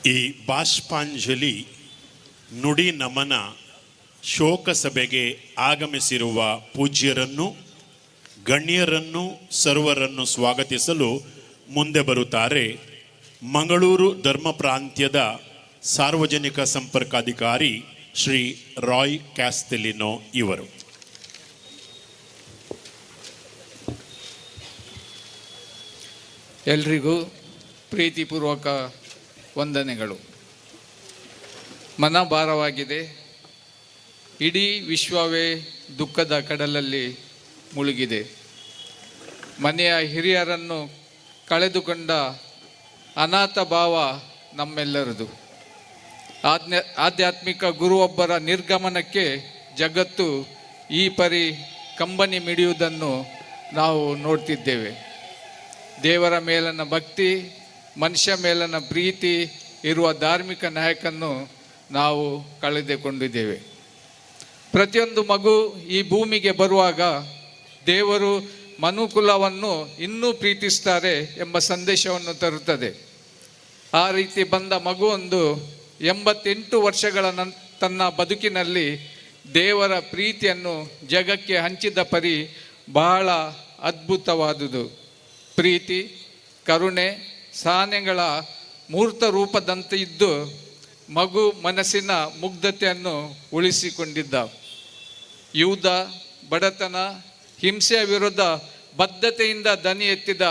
ಈ ಬಾಷ್ಪಾಂಜಲಿ ನುಡಿ ನಮನ ಶೋಕ ಸಭೆಗೆ ಆಗಮಿಸಿರುವ ಪೂಜ್ಯರನ್ನು, ಗಣ್ಯರನ್ನು, ಸರ್ವರನ್ನು ಸ್ವಾಗತಿಸಲು ಮುಂದೆ ಬರುತ್ತಾರೆ ಮಂಗಳೂರು ಧರ್ಮ ಪ್ರಾಂತ್ಯದ ಸಾರ್ವಜನಿಕ ಸಂಪರ್ಕಾಧಿಕಾರಿ ಶ್ರೀ ರಾಯ್ ಕ್ಯಾಸ್ತೆಲಿನೋ ಇವರು.
ಎಲ್ರಿಗೂ ಪ್ರೀತಿಪೂರ್ವಕ ವಂದನೆಗಳು. ಮನಭಾರವಾಗಿದೆ. ಇಡೀ ವಿಶ್ವವೇ ದುಃಖದ ಕಡಲಲ್ಲಿ ಮುಳುಗಿದೆ. ಮನೆಯ ಹಿರಿಯರನ್ನು ಕಳೆದುಕೊಂಡ ಅನಾಥ ಭಾವ ನಮ್ಮೆಲ್ಲರದು. ಆಧ್ಯಾತ್ಮಿಕ ಗುರುವೊಬ್ಬರ ನಿರ್ಗಮನಕ್ಕೆ ಜಗತ್ತು ಈ ಪರಿ ಕಂಬನಿ ಮಿಡಿಯುವುದನ್ನು ನಾವು ನೋಡ್ತಿದ್ದೇವೆ. ದೇವರ ಮೇಲನ ಭಕ್ತಿ, ಮನುಷ್ಯ ಮೇಲನ ಪ್ರೀತಿ ಇರುವ ಧಾರ್ಮಿಕ ನಾಯಕನ್ನು ನಾವು ಕಳೆದುಕೊಂಡಿದ್ದೇವೆ. ಪ್ರತಿಯೊಂದು ಮಗು ಈ ಭೂಮಿಗೆ ಬರುವಾಗ ದೇವರು ಮನುಕುಲವನ್ನು ಇನ್ನೂ ಪ್ರೀತಿಸ್ತಾರೆ ಎಂಬ ಸಂದೇಶವನ್ನು ತರುತ್ತದೆ. ಆ ರೀತಿ ಬಂದ ಮಗುವೊಂದು 88 ವರ್ಷಗಳ ತನ್ನ ಬದುಕಿನಲ್ಲಿ ದೇವರ ಪ್ರೀತಿಯನ್ನು ಜಗಕ್ಕೆ ಹಂಚಿದ ಪರಿ ಬಹಳ ಅದ್ಭುತವಾದುದು. ಪ್ರೀತಿ, ಕರುಣೆ, ಸಹನೆಗಳ ಮೂರ್ತ ರೂಪದಂತೆ ಇದ್ದು ಮಗು ಮನಸ್ಸಿನ ಮುಗ್ಧತೆಯನ್ನು ಉಳಿಸಿಕೊಂಡಿದ್ದ. ಯುದ್ಧ, ಬಡತನ, ಹಿಂಸೆಯ ವಿರುದ್ಧ ಬದ್ಧತೆಯಿಂದ ದನಿ ಎತ್ತಿದ.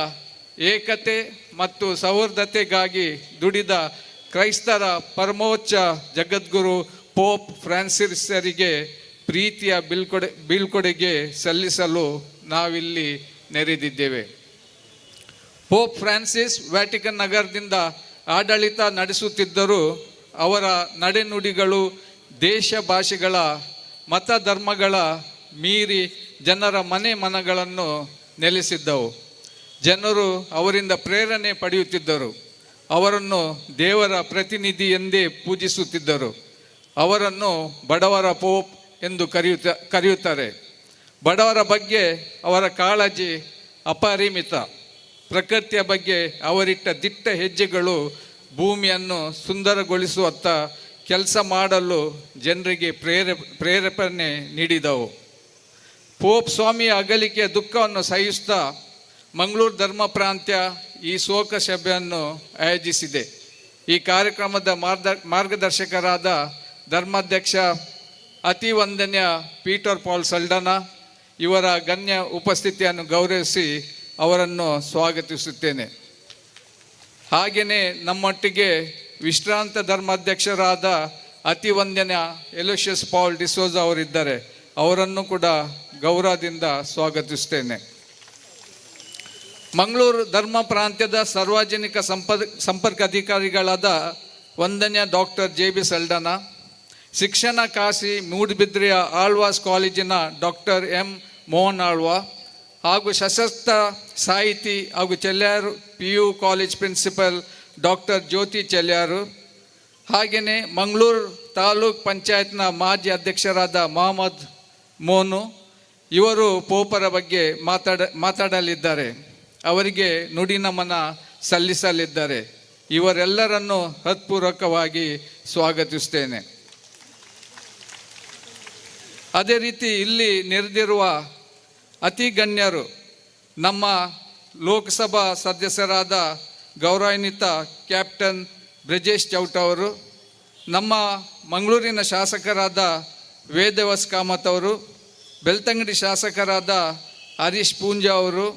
ಏಕತೆ ಮತ್ತು ಸೌಹಾರ್ದತೆಗಾಗಿ ದುಡಿದ ಕ್ರೈಸ್ತರ ಪರಮೋಚ್ಚ ಜಗದ್ಗುರು ಪೋಪ್ ಫ್ರಾನ್ಸಿಸರಿಗೆ ಪ್ರೀತಿಯ ಬೀಳ್ಕೊಡುಗೆ ಸಲ್ಲಿಸಲು ನಾವಿಲ್ಲಿ ನೆರೆದಿದ್ದೇವೆ. ಪೋಪ್ ಫ್ರಾನ್ಸಿಸ್ ವ್ಯಾಟಿಕನ್ ನಗರದಿಂದ ಆಡಳಿತ ನಡೆಸುತ್ತಿದ್ದರೂ ಅವರ ನಡೆನುಡಿಗಳು ದೇಶ ಭಾಷೆಗಳ ಮತ ಧರ್ಮಗಳ ಮೀರಿ ಜನರ ಮನಗಳನ್ನು ನೆಲೆಸಿದ್ದವು. ಜನರು ಅವರಿಂದ ಪ್ರೇರಣೆ ಪಡೆಯುತ್ತಿದ್ದರು. ಅವರನ್ನು ದೇವರ ಪ್ರತಿನಿಧಿ ಎಂದೇ ಪೂಜಿಸುತ್ತಿದ್ದರು. ಅವರನ್ನು ಬಡವರ ಪೋಪ್ ಎಂದು ಕರೆಯುತ್ತಾರೆ. ಬಡವರ ಬಗ್ಗೆ ಅವರ ಕಾಳಜಿ ಅಪರಿಮಿತ. ಪ್ರಕೃತಿಯ ಬಗ್ಗೆ ಅವರಿಟ್ಟ ದಿಟ್ಟ ಹೆಜ್ಜೆಗಳು ಭೂಮಿಯನ್ನು ಸುಂದರಗೊಳಿಸುವತ್ತ ಕೆಲಸ ಮಾಡಲು ಜನರಿಗೆ ಪ್ರೇರೇಪಣೆ ನೀಡಿದವು. ಪೋಪ್ ಸ್ವಾಮಿಯ ಅಗಲಿಕೆಯ ದುಃಖವನ್ನು ಸಹಿಸುತ್ತಾ ಮಂಗಳೂರು ಧರ್ಮ ಪ್ರಾಂತ್ಯ ಈ ಶೋಕ ಸಭೆಯನ್ನು ಆಯೋಜಿಸಿದೆ. ಈ ಕಾರ್ಯಕ್ರಮದ ಮಾರ್ಗದರ್ಶಕರಾದ ಧರ್ಮಾಧ್ಯಕ್ಷ ಅತಿ ವಂದನ್ಯ ಪೀಟರ್ ಪಾಲ್ ಸಲ್ಡನ ಇವರ ಗಣ್ಯ ಉಪಸ್ಥಿತಿಯನ್ನು ಗೌರವಿಸಿ ಅವರನ್ನು ಸ್ವಾಗತಿಸುತ್ತೇನೆ. ಹಾಗೆಯೇ ನಮ್ಮೊಟ್ಟಿಗೆ ವಿಶ್ರಾಂತ ಧರ್ಮಾಧ್ಯಕ್ಷರಾದ ಅತಿ ವಂದನ್ಯ ಎಲೋಷಿಯಸ್ ಪಾಲ್ ಡಿಸೋಜಾ ಅವರಿದ್ದಾರೆ. ಅವರನ್ನು ಕೂಡ ಗೌರವದಿಂದ ಸ್ವಾಗತಿಸುತ್ತೇನೆ. ಮಂಗಳೂರು ಧರ್ಮ ಪ್ರಾಂತ್ಯದ ಸಾರ್ವಜನಿಕ ಸಂಪರ್ಕ ಅಧಿಕಾರಿಗಳಾದ ವಂದನ್ಯ ಡಾಕ್ಟರ್ JB ಸಲ್ಡನ, ಶಿಕ್ಷಣ ಕಾಶಿ ಮೂಡುಬಿದ್ರೆಯ ಆಳ್ವಾಸ್ ಕಾಲೇಜಿನ ಡಾಕ್ಟರ್ M ಮೋಹನ್ ಆಳ್ವಾ ಹಾಗೂ ಸಶಸ್ತ್ರ ಸಾಹಿತಿ ಹಾಗೂ ಚೆಲ್ಯಾರು PU ಕಾಲೇಜ್ ಪ್ರಿನ್ಸಿಪಲ್ ಡಾಕ್ಟರ್ ಜ್ಯೋತಿ ಚೆಲ್ಯಾರು, ಹಾಗೆಯೇ ಮಂಗಳೂರು ತಾಲೂಕ್ ಪಂಚಾಯತ್ನ ಮಾಜಿ ಅಧ್ಯಕ್ಷರಾದ ಮೊಹಮ್ಮದ್ ಮೋನು ಇವರು ಪೋಪರ ಬಗ್ಗೆ ಮಾತಾಡಲಿದ್ದಾರೆ. ಅವರಿಗೆ ನುಡಿ ನಮನ ಸಲ್ಲಿಸಲಿದ್ದಾರೆ. ಇವರೆಲ್ಲರನ್ನು ಹೃತ್ಪೂರ್ವಕವಾಗಿ ಸ್ವಾಗತಿಸುತ್ತೇನೆ. ಅದೇ ರೀತಿ ಇಲ್ಲಿ ನೆರೆದಿರುವ ಅತಿ ಗಣ್ಯರು ನಮ್ಮ ಲೋಕಸಭಾ ಸದಸ್ಯರಾದ ಗೌರವಾನ್ವಿತ ಕ್ಯಾಪ್ಟನ್ ಬ್ರಿಜೇಶ್ ಚೌಟ ಅವರು, ನಮ್ಮ ಮಂಗಳೂರಿನ ಶಾಸಕರಾದ ವೇದವಾಸ್ ಕಾಮತ್ ಅವರು, ಬೆಳ್ತಂಗಡಿ ಶಾಸಕರಾದ ಹರೀಶ್ ಪೂಂಜಾ ಅವರು,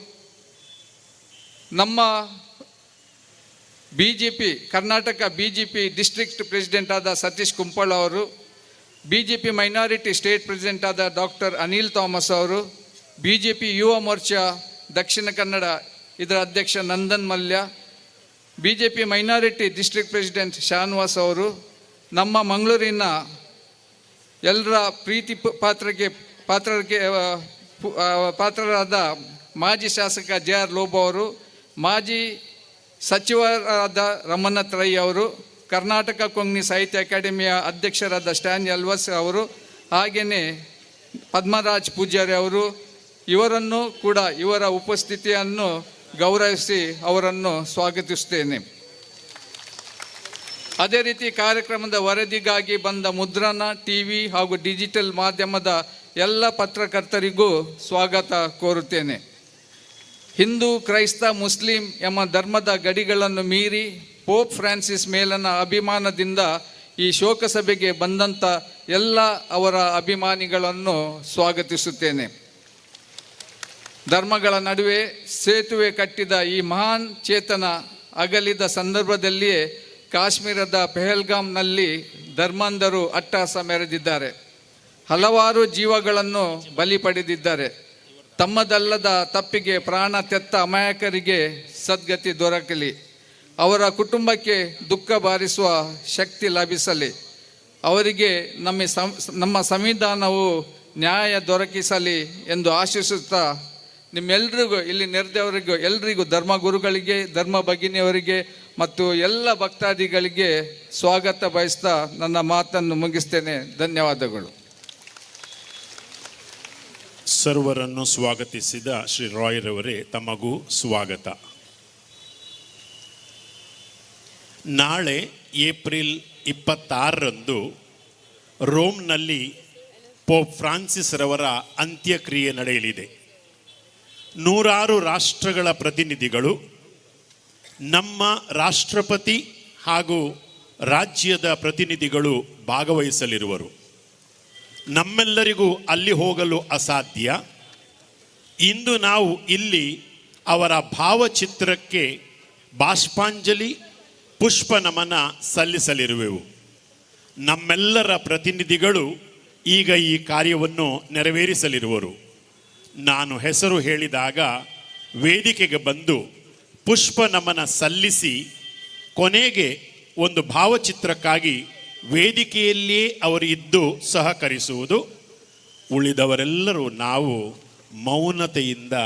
ನಮ್ಮ ಕರ್ನಾಟಕ BJP ಡಿಸ್ಟ್ರಿಕ್ಟ್ ಪ್ರೆಸಿಡೆಂಟ್ ಆದ ಸತೀಶ್ ಕುಂಪಳ ಅವರು, BJP ಮೈನಾರಿಟಿ ಸ್ಟೇಟ್ ಪ್ರೆಸಿಡೆಂಟ್ ಆದ ಡಾಕ್ಟರ್ ಅನಿಲ್ ಥಾಮಸ್ ಅವರು, BJP ಯುವ ಮೋರ್ಚಾ ದಕ್ಷಿಣ ಕನ್ನಡ ಇದರ ಅಧ್ಯಕ್ಷ Nandan Mallya, BJP minority district president Shanwas ಅವರು, ನಮ್ಮ ಮಂಗಳೂರಿನ ಎಲ್ಲರ ಪ್ರೀತಿ ಪಾತ್ರರಾದ ಮಾಜಿ ಶಾಸಕ JR ಲೋಬೋ ಅವರು, ಮಾಜಿ ಸಚಿವರಾದ ರಮನಾಥ್ ರೈ ಅವರು, ಕರ್ನಾಟಕ ಕೊಂಗ್ನಿ ಸಾಹಿತ್ಯ ಅಕಾಡೆಮಿಯ ಅಧ್ಯಕ್ಷರಾದ ಸ್ಟ್ಯಾನ್ ಎಲ್ವಸ್ ಅವರು, ಹಾಗೆಯೇ ಪದ್ಮರಾಜ್ ಪೂಜಾರಿ ಅವರು, ಇವರನ್ನು ಕೂಡ ಇವರ ಉಪಸ್ಥಿತಿಯನ್ನು ಗೌರವಿಸಿ ಅವರನ್ನು ಸ್ವಾಗತಿಸುತ್ತೇನೆ. ಅದೇ ರೀತಿ ಕಾರ್ಯಕ್ರಮದ ವರದಿಗಾಗಿ ಬಂದ ಮುದ್ರಣ, TV ಹಾಗೂ ಡಿಜಿಟಲ್ ಮಾಧ್ಯಮದ ಎಲ್ಲ ಪತ್ರಕರ್ತರಿಗೂ ಸ್ವಾಗತ ಕೋರುತ್ತೇನೆ. ಹಿಂದೂ, ಕ್ರೈಸ್ತ, ಮುಸ್ಲಿಂ ಎಂಬ ಧರ್ಮದ ಗಡಿಗಳನ್ನು ಮೀರಿ ಪೋಪ್ ಫ್ರಾನ್ಸಿಸ್ ಮೇಲನ ಅಭಿಮಾನದಿಂದ ಈ ಶೋಕ ಸಭೆಗೆ ಬಂದಂಥ ಎಲ್ಲ ಅವರ ಅಭಿಮಾನಿಗಳನ್ನು ಸ್ವಾಗತಿಸುತ್ತೇನೆ. ಧರ್ಮಗಳ ನಡುವೆ ಸೇತುವೆ ಕಟ್ಟಿದ ಈ ಮಹಾನ್ ಚೇತನ ಅಗಲಿದ ಸಂದರ್ಭದಲ್ಲಿಯೇ ಕಾಶ್ಮೀರದ ಪೆಹಲ್ಗಾಮ್ನಲ್ಲಿ ಧರ್ಮಾಂಧರು ಅಟ್ಟಹಾಸ ಮೆರೆದಿದ್ದಾರೆ. ಹಲವಾರು ಜೀವಗಳನ್ನು ಬಲಿ ಪಡೆದಿದ್ದಾರೆ. ತಮ್ಮದಲ್ಲದ ತಪ್ಪಿಗೆ ಪ್ರಾಣ ತೆತ್ತ ಅಮಾಯಕರಿಗೆ ಸದ್ಗತಿ ದೊರಕಲಿ, ಅವರ ಕುಟುಂಬಕ್ಕೆ ದುಃಖ ಬಾರಿಸುವ ಶಕ್ತಿ ಲಭಿಸಲಿ, ಅವರಿಗೆ ನಮ್ಮ ಸಂವಿಧಾನವು ನ್ಯಾಯ ದೊರಕಿಸಲಿ ಎಂದು ಆಶಿಸುತ್ತಾ ನಿಮ್ಮೆಲ್ಲರಿಗೂ ಇಲ್ಲಿ ನೆರೆದವರಿಗೂ ಎಲ್ರಿಗೂ ಧರ್ಮಗುರುಗಳಿಗೆ, ಧರ್ಮ ಭಗಿನಿಯವರಿಗೆ ಮತ್ತು ಎಲ್ಲ ಭಕ್ತಾದಿಗಳಿಗೆ ಸ್ವಾಗತ ಬಯಸ್ತಾ ನನ್ನ ಮಾತನ್ನು ಮುಗಿಸ್ತೇನೆ. ಧನ್ಯವಾದಗಳು.
ಸರ್ವರನ್ನು ಸ್ವಾಗತಿಸಿದ ಶ್ರೀ ರಾಯ್ರವರೇ, ತಮಗೂ ಸ್ವಾಗತ. ನಾಳೆ ಏಪ್ರಿಲ್ 26ರಂದು ರೋಮ್ನಲ್ಲಿ ಪೋಪ್ ಫ್ರಾನ್ಸಿಸ್ ರವರ ಅಂತ್ಯಕ್ರಿಯೆ ನಡೆಯಲಿದೆ. 100 ರಾಷ್ಟ್ರಗಳ ಪ್ರತಿನಿಧಿಗಳು, ನಮ್ಮ ರಾಷ್ಟ್ರಪತಿ ಹಾಗೂ ರಾಜ್ಯದ ಪ್ರತಿನಿಧಿಗಳು ಭಾಗವಹಿಸಲಿರುವರು. ನಮ್ಮೆಲ್ಲರಿಗೂ ಅಲ್ಲಿ ಹೋಗಲು ಅಸಾಧ್ಯ. ಇಂದು ನಾವು ಇಲ್ಲಿ ಅವರ ಭಾವಚಿತ್ರಕ್ಕೆ ಬಾಷ್ಪಾಂಜಲಿ ಪುಷ್ಪ ನಮನ ಸಲ್ಲಿಸಲಿರುವೆವು. ನಮ್ಮೆಲ್ಲರ ಪ್ರತಿನಿಧಿಗಳು ಈಗ ಈ ಕಾರ್ಯವನ್ನು ನೆರವೇರಿಸಲಿರುವರು. ನಾನು ಹೆಸರು ಹೇಳಿದಾಗ ವೇದಿಕೆಗೆ ಬಂದು ಪುಷ್ಪ ನಮನ ಸಲ್ಲಿಸಿ ಕೊನೆಗೆ ಒಂದು ಭಾವಚಿತ್ರಕ್ಕಾಗಿ ವೇದಿಕೆಯಲ್ಲಿಯೇ ಅವರು ಇದ್ದು ಸಹಕರಿಸುವುದು. ಉಳಿದವರೆಲ್ಲರೂ ನಾವು ಮೌನತೆಯಿಂದ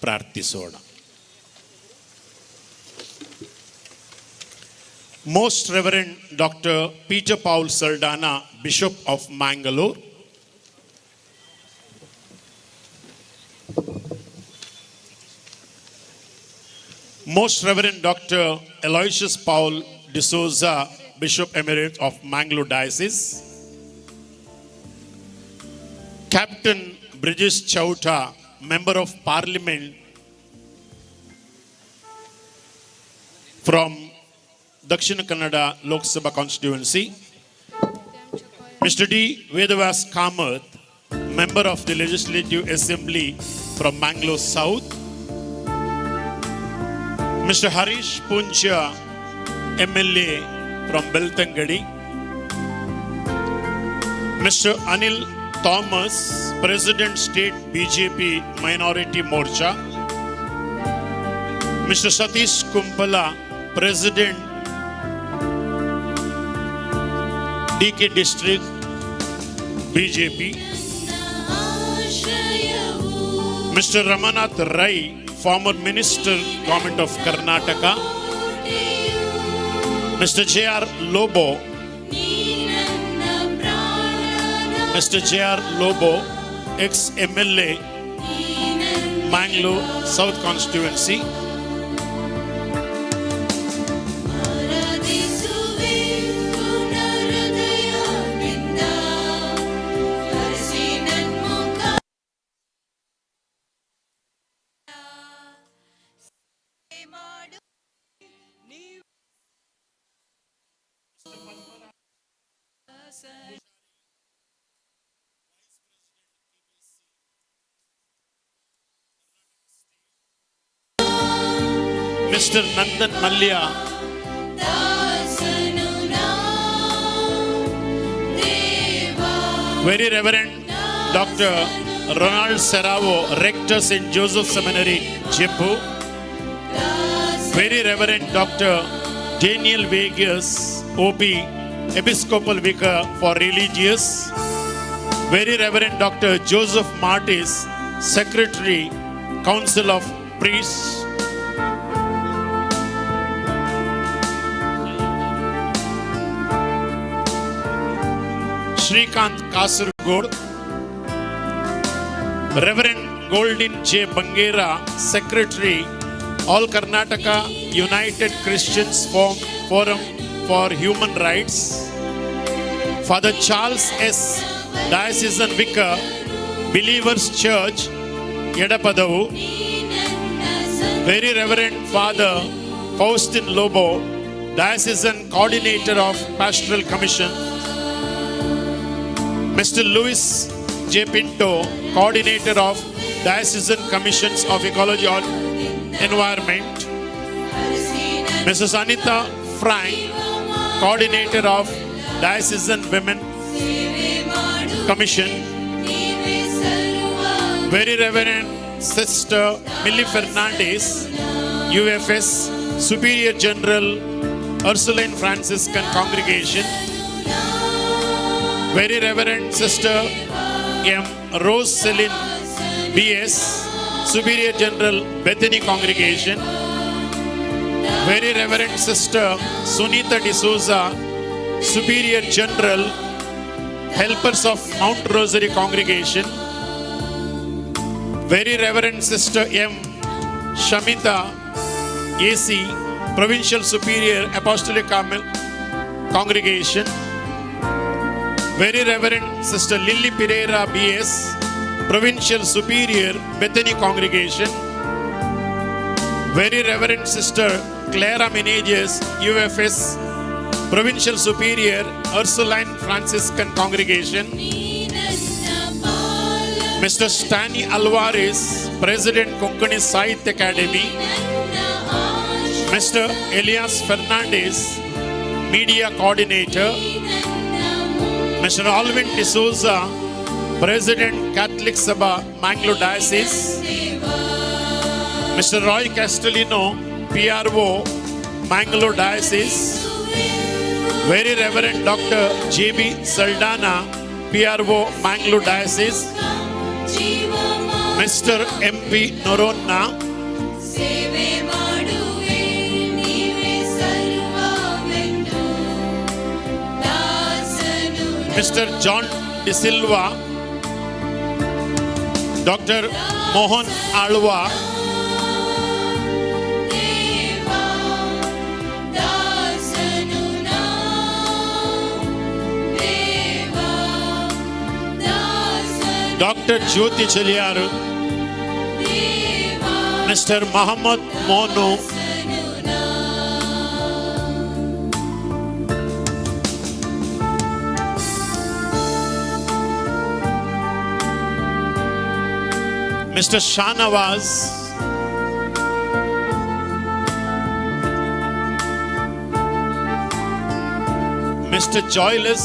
ಪ್ರಾರ್ಥಿಸೋಣ. Most Reverend Dr. Peter Paul Saldana, Bishop of Mangalore. Most Reverend Dr. Aloysius Paul D'Souza, Bishop Emeritus of Mangalore Diocese. Captain Bridges Chauta, Member of Parliament from Dakshina Kannada Lok Sabha constituency. Mr. D. Vedavas Kamath, Member of the Legislative Assembly from Mangalore South. Mr. Harish Puncha, MLA from Beltangadi. Mr. Anil Thomas, President State BJP Minority Morcha. Mr. Satish Kumpala, President DK District BJP. Mr. Ramanath Rai, former Minister, Government of Karnataka. Mr. J.R. Lobo, Mr. J.R. Lobo, ex-MLA, Mangalore South Constituency. Mr. Nandan Malya, Very Reverend Dr. Ronald Serravo, Rector St. Joseph Seminary, Jeppu. Very Reverend Dr. Daniel Vegas, OP, Episcopal Vicar for Religious. Very Reverend Dr. Joseph Martis, Secretary, Council of Priests. Shrikant Kasargod, Reverend Goldin J. Bangera, Secretary, All Karnataka United Christians Forum for Human Rights. Father Charles S., Diocesan Vicar, Believers Church, Yedapadavu. Very Reverend Father Faustin Lobo, Diocesan Coordinator of Pastoral Commission. Mr. Louis J. Pinto, Coordinator of Diocesan Commissions of Ecology and Environment. Mrs. Anita Frank, Coordinator of Diocesan Women Commission. Very Reverend Sister Millie Fernandez, UFS, Superior General Ursuline Franciscan Congregation. Very Reverend Sister M. Rose Celine, BS, Superior General Bethany Congregation. Very Reverend Sister Sunita D'Souza, Superior General, Helpers of Mount Rosary Congregation. Very Reverend Sister M. Shamita, AC, Provincial Superior Apostolic Congregation. Very Reverend Sister Lily Pereira, BS, Provincial Superior Bethany Congregation. Very Reverend Sister Clara Meneges, UFS, Provincial Superior Ursuline Franciscan Congregation. Mr. Stanley Alvarez, President Konkani Sahitya Academy. Mr. Elias Fernandez, Media Coordinator. Mr. Alvin D'Souza, President, Catholic Sabha, Mangalore Diocese. Mr. Roy Castellino, PRO, Mangalore Diocese. Very Reverend Dr. J.B. Saldana, PRO, Mangalore Diocese. Mr. M.P. Noronna, Mr. John De Silva, Dr. Mohan Alwa, Dr. Jyoti Chaliyaru, Mr. Muhammad Monu, Mr. Shanawaz, Mr. Joyless,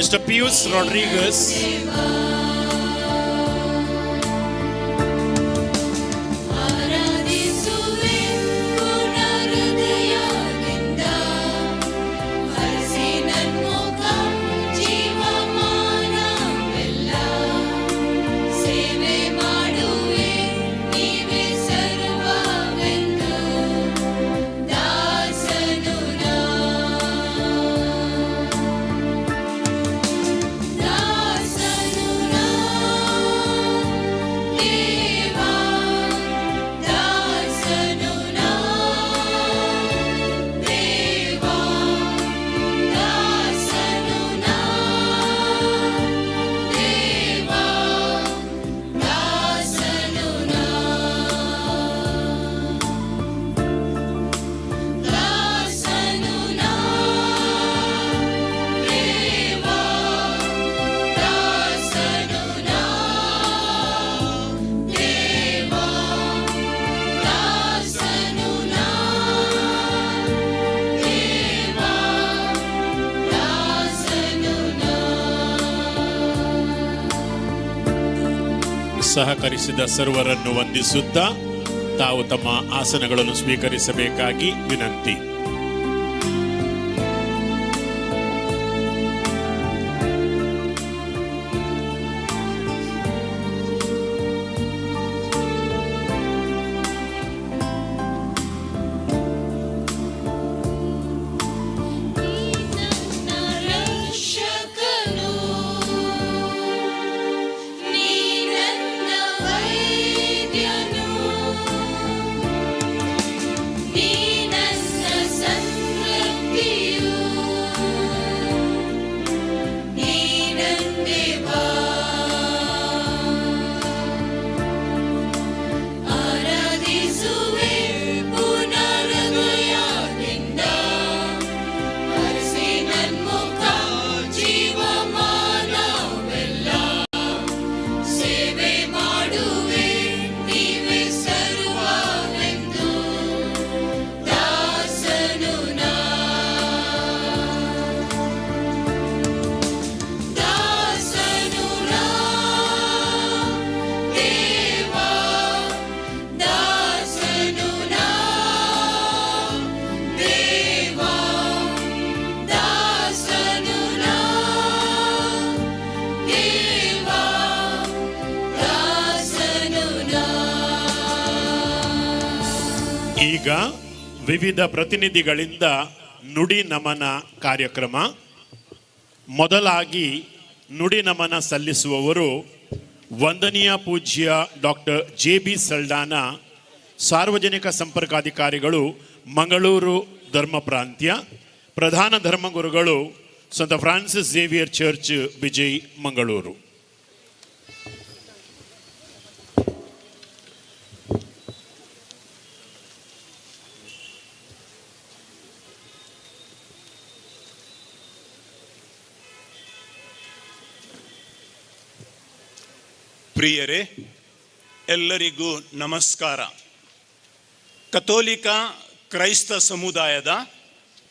Mr. Pius Rodriguez, ಸಹಕರಿಸಿದ ಸರ್ವರನ್ನು ವಂದಿಸುತ್ತಾ ತಾವು ತಮ್ಮ ಆಸನಗಳನ್ನು ಸ್ವೀಕರಿಸಬೇಕಾಗಿ ವಿನಂತಿ. ಈಗ ವಿವಿಧ ಪ್ರತಿನಿಧಿಗಳಿಂದ ನುಡಿ ನಮನ ಕಾರ್ಯಕ್ರಮ. ಮೊದಲಾಗಿ ನುಡಿ ನಮನ ಸಲ್ಲಿಸುವವರು ವಂದನೀಯ ಪೂಜ್ಯ ಡಾಕ್ಟರ್ ಜೆ.ಬಿ. ಸಲ್ಡಾನ, ಸಾರ್ವಜನಿಕ ಸಂಪರ್ಕಾಧಿಕಾರಿಗಳು, ಮಂಗಳೂರು ಧರ್ಮ ಪ್ರಾಂತ್ಯ. ಪ್ರಧಾನ ಧರ್ಮಗುರುಗಳು ಸಂತ Francis Xavier church, Vijay, Mangaluru.
ಪ್ರಿಯರೇ, ಎಲ್ಲರಿಗೂ ನಮಸ್ಕಾರ. ಕಥೋಲಿಕ ಕ್ರೈಸ್ತ ಸಮುದಾಯದ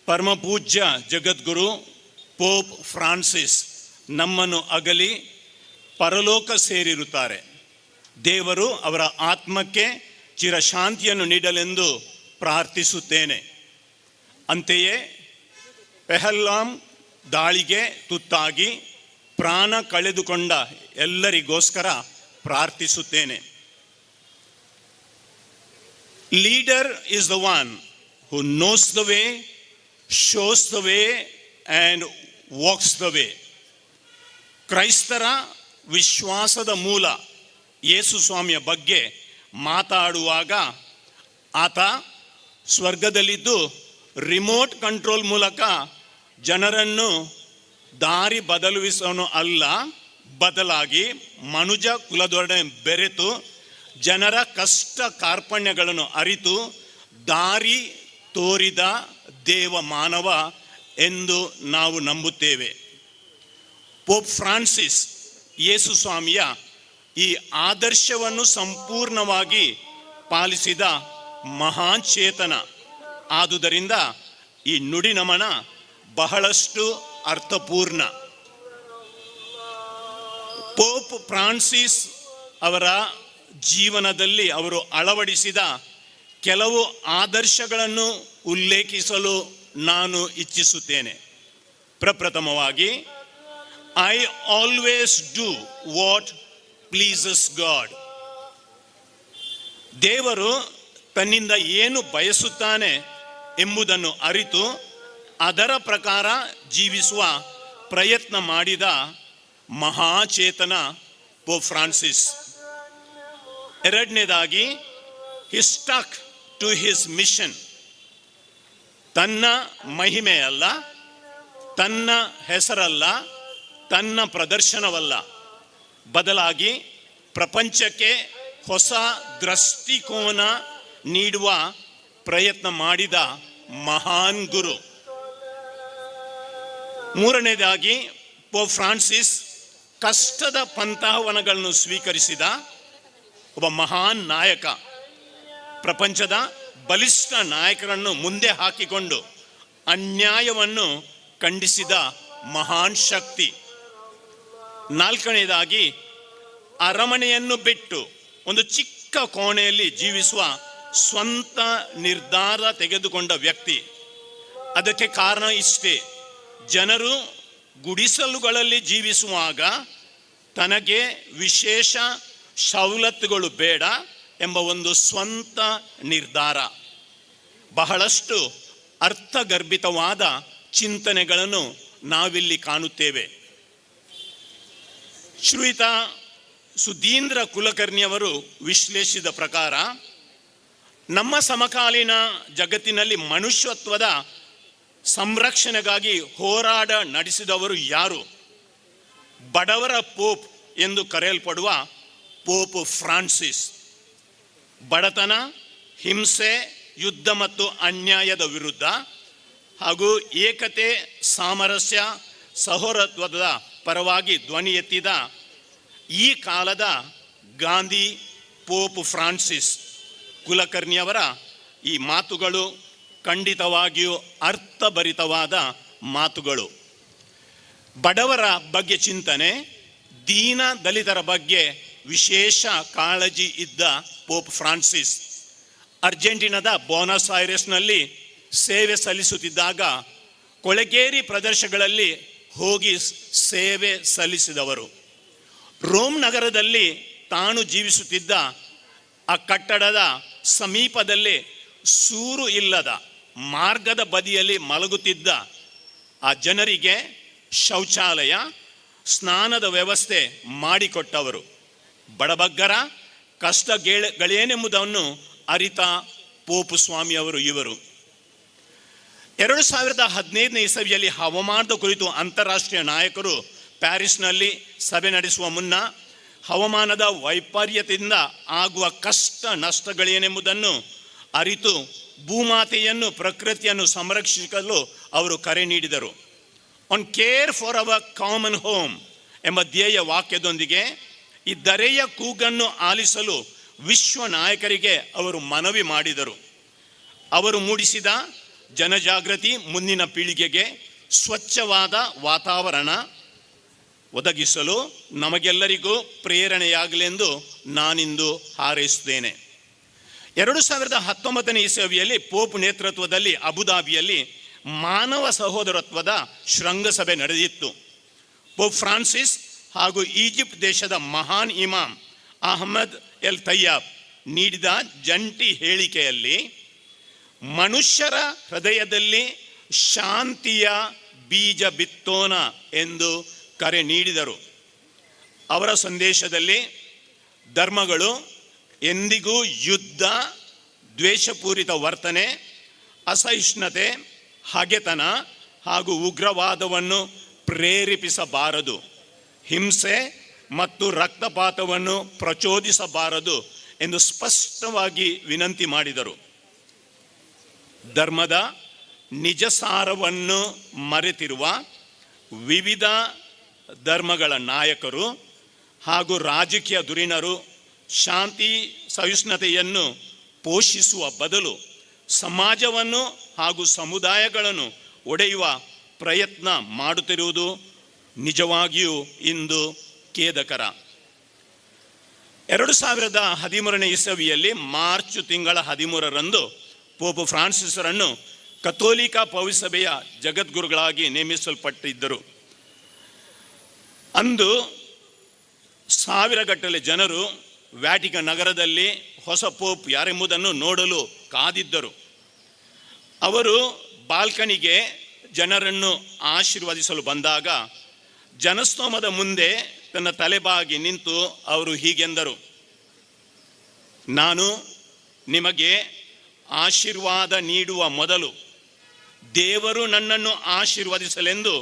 ಪರಮಪೂಜ್ಯ ಜಗದ್ಗುರು ಪೋಪ್ ಫ್ರಾನ್ಸಿಸ್ ನಮ್ಮನ್ನು ಅಗಲಿ ಪರಲೋಕ ಸೇರಿರುತ್ತಾರೆ. ದೇವರು ಅವರ ಆತ್ಮಕ್ಕೆ ಚಿರಶಾಂತಿಯನ್ನು ನೀಡಲೆಂದು ಪ್ರಾರ್ಥಿಸುತ್ತೇನೆ. ಅಂತೆಯೇ ಪೆಹಲ್ಗಾಮ್ ದಾಳಿಗೆ ತುತ್ತಾಗಿ ಪ್ರಾಣ ಕಳೆದುಕೊಂಡ ಎಲ್ಲರಿಗೋಸ್ಕರ ಪ್ರಾರ್ಥಿಸುತ್ತೇನೆ. Leader is the one who knows the way, shows the way and walks the way. ಕ್ರೈಸ್ತರ ವಿಶ್ವಾಸದ ಮೂಲ ಯೇಸು ಸ್ವಾಮಿಯ ಬಗ್ಗೆ ಮಾತಾಡುವಾಗ ಆತ ಸ್ವರ್ಗದಲ್ಲಿದ್ದು ರಿಮೋಟ್ ಕಂಟ್ರೋಲ್ ಮೂಲಕ ಜನರನ್ನು ದಾರಿ ಬದಲಿಸುವನು ಅಲ್ಲ, ಬದಲಾಗಿ ಮನುಜ ಕುಲದೊಡನೆ ಬೆರೆತು ಜನರ ಕಷ್ಟ ಕಾರ್ಪಣ್ಯಗಳನ್ನು ಅರಿತು ದಾರಿ ತೋರಿದ ದೇವ ಮಾನವ ಎಂದು ನಾವು ನಂಬುತ್ತೇವೆ. ಪೋಪ್ ಫ್ರಾನ್ಸಿಸ್ ಯೇಸು ಸ್ವಾಮಿಯ ಈ ಆದರ್ಶವನ್ನು ಸಂಪೂರ್ಣವಾಗಿ ಪಾಲಿಸಿದ ಮಹಾಚೇತನ. ಆದುದರಿಂದ ಈ ನುಡಿ ನಮನ ಬಹಳಷ್ಟು ಅರ್ಥಪೂರ್ಣ. ಪೋಪ್ ಫ್ರಾನ್ಸಿಸ್ ಅವರ ಜೀವನದಲ್ಲಿ ಅವರು ಅಳವಡಿಸಿದ ಕೆಲವು ಆದರ್ಶಗಳನ್ನು ಉಲ್ಲೇಖಿಸಲು ನಾನು ಇಚ್ಛಿಸುತ್ತೇನೆ. ಪ್ರಪ್ರಥಮವಾಗಿ, I always do what pleases god. ದೇವರು ತನ್ನಿಂದ ಏನು ಬಯಸುತ್ತಾನೆ ಎಂಬುದನ್ನು ಅರಿತು ಅದರ ಪ್ರಕಾರ ಜೀವಿಸುವ ಪ್ರಯತ್ನ ಮಾಡಿದ ಮಹಾಚೇತನ ಪೋಪ್ ಫ್ರಾನ್ಸಿಸ್. ಎರಡನೇದಾಗಿ, ಹಿ ಸ್ಟಕ್ ಟು ಹಿಸ್ ಮಿಷನ್. ತನ್ನ ಮಹಿಮೆಯಲ್ಲ, ತನ್ನ ಹೆಸರಲ್ಲ, ತನ್ನ ಪ್ರದರ್ಶನವಲ್ಲ, ಬದಲಾಗಿ ಪ್ರಪಂಚಕ್ಕೆ ಹೊಸ ದೃಷ್ಟಿಕೋನ ನೀಡುವ ಪ್ರಯತ್ನ ಮಾಡಿದ ಮಹಾನ್ ಗುರು. ಮೂರನೇದಾಗಿ, ಪೋಪ್ ಫ್ರಾನ್ಸಿಸ್ ಕಷ್ಟದ ಪಂಥಾವನಗಳನ್ನು ಸ್ವೀಕರಿಸಿದ ಒಬ್ಬ ಮಹಾನ್ ನಾಯಕ. ಪ್ರಪಂಚದ ಬಲಿಷ್ಠ ನಾಯಕರನ್ನು ಮುಂದೆ ಹಾಕಿಕೊಂಡು ಅನ್ಯಾಯವನ್ನು ಖಂಡಿಸಿದ ಮಹಾನ್ ಶಕ್ತಿ. ನಾಲ್ಕನೇದಾಗಿ, ಅರಮನೆಯನ್ನು ಬಿಟ್ಟು ಒಂದು ಚಿಕ್ಕ ಕೋಣೆಯಲ್ಲಿ ಜೀವಿಸುವ ಸ್ವಂತ ನಿರ್ಧಾರ ತೆಗೆದುಕೊಂಡ ವ್ಯಕ್ತಿ. ಅದಕ್ಕೆ ಕಾರಣ ಇಷ್ಟೇ: ಜನರು ಗುಡಿಸಲುಗಳಲ್ಲಿ ಜೀವಿಸುವಾಗ ತನಗೆ ವಿಶೇಷ ಸವಲತ್ತುಗಳು ಬೇಡ ಎಂಬ ಒಂದು ಸ್ವಂತ ನಿರ್ಧಾರ. ಬಹಳಷ್ಟು ಅರ್ಥಗರ್ಭಿತವಾದ ಚಿಂತನೆಗಳನ್ನು ನಾವಿಲ್ಲಿ ಕಾಣುತ್ತೇವೆ. ಶ್ರೀಯುತ ಸುಧೀಂದ್ರ ಕುಲಕರ್ಣಿಯವರು ವಿಶ್ಲೇಷಿಸಿದ ಪ್ರಕಾರ, ನಮ್ಮ ಸಮಕಾಲೀನ ಜಗತ್ತಿನಲ್ಲಿ ಮನುಷ್ಯತ್ವದ ಸಂರಕ್ಷಣೆಗಾಗಿ ಹೋರಾಟ ನಡೆಸಿದವರು ಯಾರು? ಬಡವರ ಪೋಪ್ ಎಂದು ಕರೆಯಲ್ಪಡುವ ಪೋಪ್ ಫ್ರಾನ್ಸಿಸ್. ಬಡತನ, ಹಿಂಸೆ, ಯುದ್ಧ ಮತ್ತು ಅನ್ಯಾಯದ ವಿರುದ್ಧ ಹಾಗೂ ಏಕತೆ, ಸಾಮರಸ್ಯ, ಸಹೋದರತ್ವದ ಪರವಾಗಿ ಧ್ವನಿ ಎತ್ತಿದ ಈ ಕಾಲದ ಗಾಂಧಿ ಪೋಪ್ ಫ್ರಾನ್ಸಿಸ್. ಕುಲಕರ್ಣಿಯವರ ಈ ಮಾತುಗಳು ಖಂಡಿತವಾಗಿಯೂ ಅರ್ಥಭರಿತವಾದ ಮಾತುಗಳು. ಬಡವರ ಬಗ್ಗೆ ಚಿಂತನೆ, ದೀನ ದಲಿತರ ಬಗ್ಗೆ ವಿಶೇಷ ಕಾಳಜಿ ಇದ್ದ ಪೋಪ್ ಫ್ರಾನ್ಸಿಸ್ ಅರ್ಜೆಂಟೀನಾದ ಬೋನಸ್ ಐರೆಸ್ನಲ್ಲಿ ಸೇವೆ ಸಲ್ಲಿಸುತ್ತಿದ್ದಾಗ ಕೊಳೆಗೇರಿ ಪ್ರದೇಶಗಳಲ್ಲಿ ಹೋಗಿ ಸೇವೆ ಸಲ್ಲಿಸಿದವರು. ರೋಮ್ ನಗರದಲ್ಲಿ ತಾನು ಜೀವಿಸುತ್ತಿದ್ದ ಆ ಕಟ್ಟಡದ ಸಮೀಪದಲ್ಲಿ ಸೂರು ಇಲ್ಲದ ಮಾರ್ಗದ ಬದಿಯಲ್ಲಿ ಮಲಗುತ್ತಿದ್ದ ಆ ಜನರಿಗೆ ಶೌಚಾಲಯ, ಸ್ನಾನದ ವ್ಯವಸ್ಥೆ ಮಾಡಿಕೊಟ್ಟವರು. ಬಡಬಗ್ಗರ ಕಷ್ಟಗಳೇನೆಂಬುದನ್ನು ಅರಿತ ಪೋಪು ಸ್ವಾಮಿಯವರು ಇವರು.
2015ನೇ ಇಸವಿಯಲ್ಲಿ ಹವಾಮಾನದ ಕುರಿತು ಅಂತಾರಾಷ್ಟ್ರೀಯ ನಾಯಕರು ಪ್ಯಾರಿಸ್ನಲ್ಲಿ ಸಭೆ ನಡೆಸುವ ಮುನ್ನ ಹವಾಮಾನದ ವೈಪರ್ಯತೆಯಿಂದ ಆಗುವ ಕಷ್ಟ ನಷ್ಟಗಳೇನೆಂಬುದನ್ನು ಅರಿತು ಭೂಮಾತೆಯನ್ನು ಪ್ರಕೃತಿಯನ್ನು ಸಂರಕ್ಷಿಸಲು ಅವರು ಕರೆ ನೀಡಿದರು. On care for our common home ಎಂಬ ಧ್ಯೇಯ ವಾಕ್ಯದೊಂದಿಗೆ ಈ ಧರೆಯ ಕೂಗನ್ನು ಆಲಿಸಲು ವಿಶ್ವ ನಾಯಕರಿಗೆ ಅವರು ಮನವಿ ಮಾಡಿದರು. ಅವರು ಮೂಡಿಸಿದ ಜನಜಾಗೃತಿ ಮುಂದಿನ ಪೀಳಿಗೆಗೆ ಸ್ವಚ್ಛವಾದ ವಾತಾವರಣ ಒದಗಿಸಲು ನಮಗೆಲ್ಲರಿಗೂ ಪ್ರೇರಣೆಯಾಗಲೆಂದು ನಾನಿಂದು ಹಾರೈಸುತ್ತೇನೆ. 2019ನೇ ಇಸವಿಯಲ್ಲಿ ಪೋಪ್ ನೇತೃತ್ವದಲ್ಲಿ ಅಬುದಾಬಿಯಲ್ಲಿ ಮಾನವ ಸಹೋದರತ್ವದ ಶೃಂಗಸಭೆ ನಡೆದಿತ್ತು. ಪೋಪ್ ಫ್ರಾನ್ಸಿಸ್ ಹಾಗೂ ಈಜಿಪ್ಟ್ ದೇಶದ ಮಹಾನ್ ಇಮಾಮ್ ಅಹ್ಮದ್ ಎಲ್ ತಯ್ಯಾಬ್ ನೀಡಿದ ಜಂಟಿ ಹೇಳಿಕೆಯಲ್ಲಿ ಮನುಷ್ಯರ ಹೃದಯದಲ್ಲಿ ಶಾಂತಿಯ ಬೀಜ ಬಿತ್ತೋಣ ಎಂದು ಕರೆ ನೀಡಿದರು. ಅವರ ಸಂದೇಶದಲ್ಲಿ ಧರ್ಮಗಳು ಎಂದಿಗೂ ಯುದ್ಧ, ದ್ವೇಷಪೂರಿತ ವರ್ತನೆ, ಅಸಹಿಷ್ಣುತೆ, ಹಗೆತನ ಹಾಗೂ ಉಗ್ರವಾದವನ್ನು ಪ್ರೇರೇಪಿಸಬಾರದು, ಹಿಂಸೆ ಮತ್ತು ರಕ್ತಪಾತವನ್ನು ಪ್ರಚೋದಿಸಬಾರದು ಎಂದು ಸ್ಪಷ್ಟವಾಗಿ ವಿನಂತಿ ಮಾಡಿದರು. ಧರ್ಮದ ನಿಜ ಸಾರವನ್ನು ಮರೆತಿರುವ ವಿವಿಧ ಧರ್ಮಗಳ ನಾಯಕರು ಹಾಗೂ ರಾಜಕೀಯ ಧುರೀಣರು ಶಾಂತಿ ಸಹಿಷ್ಣುತೆಯನ್ನು ಪೋಷಿಸುವ ಬದಲು ಸಮಾಜವನ್ನು ಹಾಗೂ ಸಮುದಾಯಗಳನ್ನು ಒಡೆಯುವ ಪ್ರಯತ್ನ ಮಾಡುತ್ತಿರುವುದು ನಿಜವಾಗಿಯೂ ಇಂದು ಖೇದಕರ. 2013ನೇ ಇಸವಿಯಲ್ಲಿ ಮಾರ್ಚ್ ತಿಂಗಳ 13ರಂದು ಪೋಪ್ ಫ್ರಾನ್ಸಿಸರನ್ನು ಕಥೋಲಿಕ ಪವಿಸಭೆಯ ಜಗದ್ಗುರುಗಳಾಗಿ ನೇಮಿಸಲ್ಪಟ್ಟಿದ್ದರು. ಅಂದು ಸಾವಿರಗಟ್ಟಲೆ ಜನರು ವ್ಯಾಟಿಕನ್ ನಗರದಲ್ಲಿ ಹೊಸ ಪೋಪ್ ಯಾರೆಂಬುದನ್ನು ನೋಡಲು ಕಾದಿದ್ದರು. ಅವರು ಬಾಲ್ಕನಿಗೆ ಜನರನ್ನು ಆಶೀರ್ವದಿಸಲು ಬಂದಾಗ ಜನಸ್ತೋಮದ ಮುಂದೆ ತನ್ನ ತಲೆಬಾಗಿ ನಿಂತು ಅವರು ಹೀಗೆಂದರು: ನಾನು ನಿಮಗೆ ಆಶೀರ್ವಾದ ನೀಡುವ ಮೊದಲು ದೇವರು ನನ್ನನ್ನು ಆಶೀರ್ವದಿಸಲೆಂದು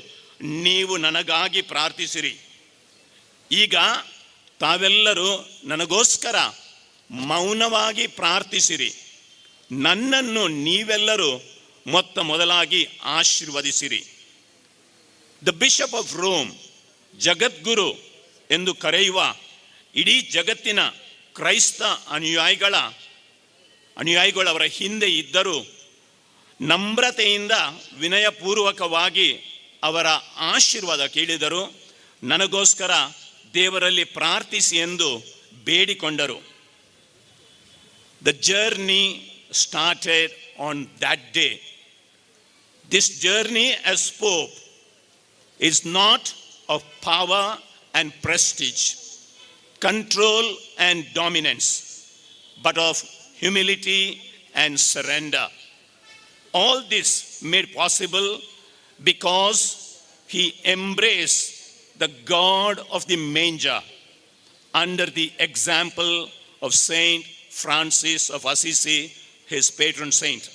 ನೀವು ನನಗಾಗಿ ಪ್ರಾರ್ಥಿಸಿರಿ. ಈಗ ತಾವೆಲ್ಲರೂ ನನಗೋಸ್ಕರ ಮೌನವಾಗಿ ಪ್ರಾರ್ಥಿಸಿರಿ. ನನ್ನನ್ನು ನೀವೆಲ್ಲರೂ ಮೊದಲಾಗಿ ಆಶೀರ್ವದಿಸಿರಿ. ದ ಬಿಷಪ್ ಆಫ್ ರೋಮ್, ಜಗದ್ಗುರು ಎಂದು ಕರೆಯುವ ಇಡೀ ಜಗತ್ತಿನ ಕ್ರೈಸ್ತ ಅನುಯಾಯಿಗಳು ಅವರ ಹಿಂದೆ ಇದ್ದರೂ ನಮ್ರತೆಯಿಂದ ವಿನಯಪೂರ್ವಕವಾಗಿ ಅವರ ಆಶೀರ್ವಾದ ಕೇಳಿದರು. ನನಗೋಸ್ಕರ ದೇವರಲ್ಲಿ ಪ್ರಾರ್ಥಿಸಿ ಎಂದು ಬೇಡಿಕೊಂಡರು. The journey started on that day. This journey as pope is not of power and prestige, control and dominance, but of humility and surrender. All this made possible because he embraced the God of the manger under the example of Saint Francis of Assisi, his patron saint.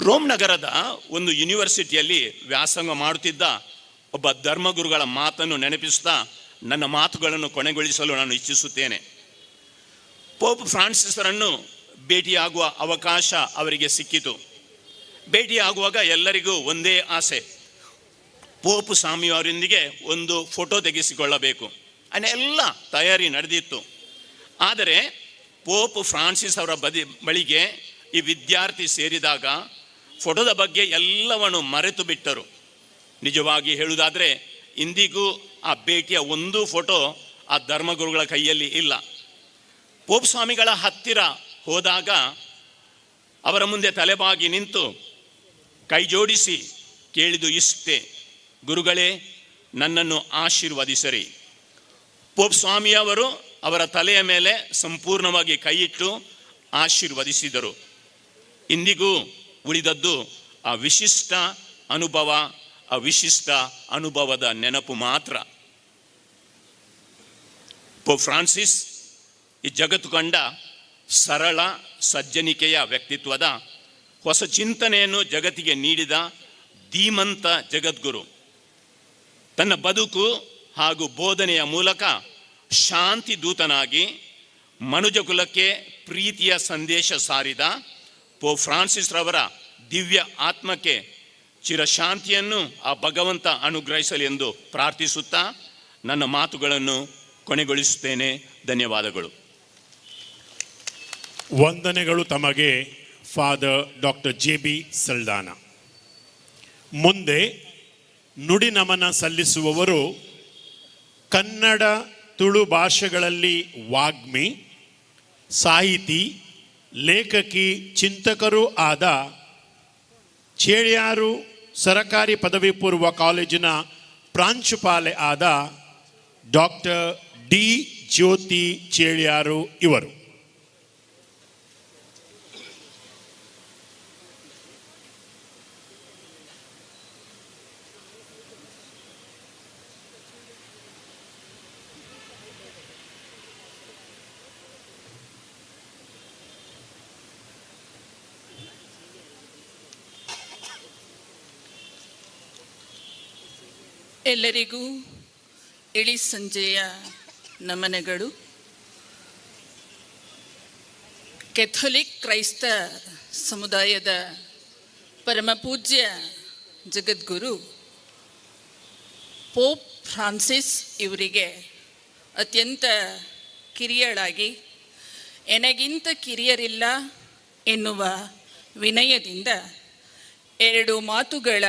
Rome ನಗರದ ಒಂದು ಯೂನಿವರ್ಸಿಟಿಯಲ್ಲಿ ವ್ಯಾಸಂಗ ಮಾಡುತ್ತಿದ್ದ ಒಬ್ಬ ಧರ್ಮಗುರುಗಳ ಮಾತನ್ನು ನೆನಪಿಸುತ್ತಾ ನನ್ನ ಮಾತುಗಳನ್ನು ಕೊನೆಗೊಳಿಸಲು ನಾನು ಇಚ್ಛಿಸುತ್ತೇನೆ. ಪೋಪ್ ಫ್ರಾನ್ಸಿಸರನ್ನು ಭೇಟಿಯಾಗುವ ಅವಕಾಶ ಅವರಿಗೆ ಸಿಕ್ಕಿತು. ಭೇಟಿಯಾಗುವಾಗ ಎಲ್ಲರಿಗೂ ಒಂದೇ ಆಸೆ, ಪೋಪ್ ಸ್ವಾಮಿಯವರೊಂದಿಗೆ ಒಂದು ಫೋಟೋ ತೆಗೆಸಿಕೊಳ್ಳಬೇಕು. ಎಲ್ಲ ತಯಾರಿ ನಡೆದಿತ್ತು. ಆದರೆ ಪೋಪ್ ಫ್ರಾನ್ಸಿಸ್ ಅವರ ಬಳಿಗೆ ಈ ವಿದ್ಯಾರ್ಥಿ ಸೇರಿದಾಗ ಫೋಟೋದ ಬಗ್ಗೆ ಎಲ್ಲವನ್ನು ಮರೆತು ಬಿಟ್ಟರು. ನಿಜವಾಗಿ ಹೇಳುವುದಾದರೆ ಇಂದಿಗೂ ಆ ಭೇಟಿಯ ಒಂದು ಫೋಟೋ ಆ ಧರ್ಮಗುರುಗಳ ಕೈಯಲ್ಲಿ ಇಲ್ಲ. ಪೋಪ್ ಸ್ವಾಮಿಗಳ ಹತ್ತಿರ ಹೋದಾಗ ಅವರ ಮುಂದೆ ತಲೆಬಾಗಿ ನಿಂತು ಕೈ ಜೋಡಿಸಿ ಕೇಳಿದು ಇಷ್ಟೇ: ಗುರುಗಳೇ, ನನ್ನನ್ನು ಆಶೀರ್ವದಿಸಿರಿ. ಪೋಪ್ ಸ್ವಾಮಿಯವರು ಅವರ ತಲೆಯ ಮೇಲೆ ಸಂಪೂರ್ಣವಾಗಿ ಕೈಯಿಟ್ಟು ಆಶೀರ್ವದಿಸಿದರು. ಇಂದಿಗೂ ಉಳಿದದ್ದು ಆ ವಿಶಿಷ್ಟ ಅನುಭವದ ನೆನಪು ಮಾತ್ರ. ಪೋಪ್ ಫ್ರಾನ್ಸಿಸ್ ಈ ಜಗತ್ತು ಕಂಡ ಸರಳ ಸಜ್ಜನಿಕೆಯ ವ್ಯಕ್ತಿತ್ವದ ಹೊಸ ಚಿಂತನೆಯನ್ನು ಜಗತ್ತಿಗೆ ನೀಡಿದ ಧೀಮಂತ ಜಗದ್ಗುರು. ತನ್ನ ಬದುಕು ಹಾಗೂ ಬೋಧನೆಯ ಮೂಲಕ ಶಾಂತಿ ದೂತನಾಗಿ ಮನುಜ ಕುಲಕ್ಕೆ ಪ್ರೀತಿಯ ಸಂದೇಶ ಸಾರಿದ ಪೋಪ್ ಫ್ರಾನ್ಸಿಸ್ ರವರ ದಿವ್ಯ ಆತ್ಮಕ್ಕೆ ಚಿರಶಾಂತಿಯನ್ನು ಆ ಭಗವಂತ ಅನುಗ್ರಹಿಸಲಿ ಎಂದು ಪ್ರಾರ್ಥಿಸುತ್ತಾ ನನ್ನ ಮಾತುಗಳನ್ನು ಕೊನೆಗೊಳಿಸುತ್ತೇನೆ. ಧನ್ಯವಾದಗಳು.
ವಂದನೆಗಳು ತಮಗೆ ಫಾದರ್ ಡಾಕ್ಟರ್ JB ಸಲ್ದಾನ. ಮುಂದೆ ನುಡಿ ನಮನ ಸಲ್ಲಿಸುವವರು ಕನ್ನಡ ತುಳು ಭಾಷೆಗಳಲ್ಲಿ ವಾಗ್ಮಿ, ಸಾಹಿತಿ, ಲೇಖಕಿ, ಚಿಂತಕರೂ ಆದ ಚೇಳ್ಯಾರು ಸರಕಾರಿ ಪದವಿ ಪೂರ್ವ ಕಾಲೇಜಿನ ಪ್ರಾಂಶುಪಾಲೆ ಆದ ಡಾಕ್ಟರ್ D ಜ್ಯೋತಿ ಚೇಳ್ಯಾರು ಇವರು.
ಎಲ್ಲರಿಗೂ ಇಳಿ ಸಂಜೆಯ ನಮನಗಳು. ಕೆಥೋಲಿಕ್ ಕ್ರೈಸ್ತ ಸಮುದಾಯದ ಪರಮಪೂಜ್ಯ ಜಗದ್ಗುರು ಪೋಪ್ ಫ್ರಾನ್ಸಿಸ್ ಇವರಿಗೆ ಅತ್ಯಂತ ಕಿರಿಯಳಾಗಿ ಎನಗಿಂತ ಕಿರಿಯರಿಲ್ಲ ಎನ್ನುವ ವಿನಯದಿಂದ 2 ಮಾತುಗಳ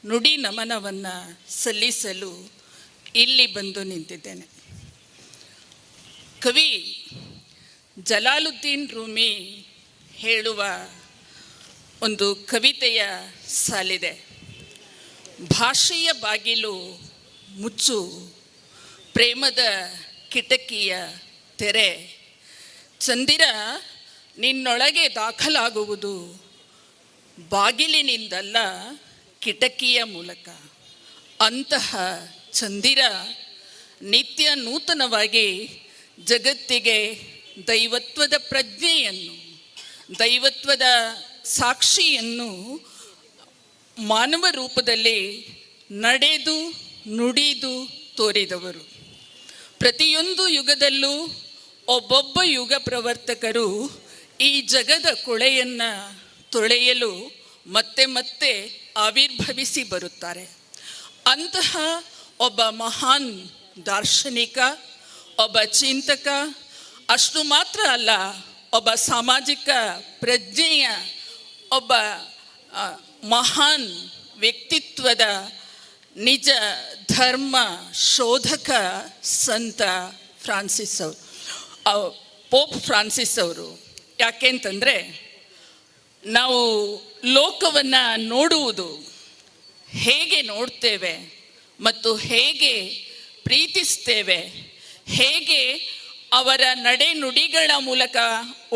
ನುಡಿ ನಮನವನ್ನು ಸಲ್ಲಿಸಲು ಇಲ್ಲಿ ಬಂದು ನಿಂತಿದ್ದೇನೆ. ಕವಿ ಜಲಾಲುದ್ದೀನ್ ರೂಮಿ ಹೇಳುವ ಒಂದು ಕವಿತೆಯ ಸಾಲಿದೆ. ಭಾಷೆಯ ಬಾಗಿಲು ಮುಚ್ಚು, ಪ್ರೇಮದ ಕಿಟಕಿಯ ತೆರೆ, ಚಂದಿರ ನಿನ್ನೊಳಗೆ ದಾಖಲಾಗುವುದು ಬಾಗಿಲಿನಿಂದಲ್ಲ ಕಿಟಕಿಯ ಮೂಲಕ. ಅಂತಹ ಚಂದಿರ ನಿತ್ಯ ನೂತನವಾಗಿ ಜಗತ್ತಿಗೆ ದೈವತ್ವದ ಪ್ರಜ್ಞೆಯನ್ನು, ದೈವತ್ವದ ಸಾಕ್ಷಿಯನ್ನು ಮಾನವ ರೂಪದಲ್ಲಿ ನಡೆದು ನುಡಿದು ತೋರಿದವರು. ಪ್ರತಿಯೊಂದು ಯುಗದಲ್ಲೂ ಒಬ್ಬೊಬ್ಬ ಯುಗ ಪ್ರವರ್ತಕರು ಈ ಜಗದ ಕೊಳೆಯನ್ನು ತೊಳೆಯಲು ಮತ್ತೆ ಮತ್ತೆ ಆವಿರ್ಭವಿಸಿ ಬರುತ್ತಾರೆ. ಅಂತಹ ಒಬ್ಬ ಮಹಾನ್ ದಾರ್ಶನಿಕ, ಒಬ್ಬ ಚಿಂತಕ, ಅಷ್ಟು ಮಾತ್ರ ಅಲ್ಲ, ಒಬ್ಬ ಸಾಮಾಜಿಕ ಪ್ರಜ್ಞೆಯ ಒಬ್ಬ ಮಹಾನ್ ವ್ಯಕ್ತಿತ್ವದ ನಿಜ ಧರ್ಮ ಶೋಧಕ ಸಂತ ಫ್ರಾನ್ಸಿಸ್ ಅವರು, ಪೋಪ್ ಫ್ರಾನ್ಸಿಸ್ ಅವರು. ಯಾಕೆಂತಂದರೆ ನಾವು ಲೋಕವನ್ನು ನೋಡುವುದು ಹೇಗೆ ನೋಡ್ತೇವೆ ಮತ್ತು ಹೇಗೆ ಪ್ರೀತಿಸ್ತೇವೆ, ಹೇಗೆ ಅವರ ನಡೆನುಡಿಗಳ ಮೂಲಕ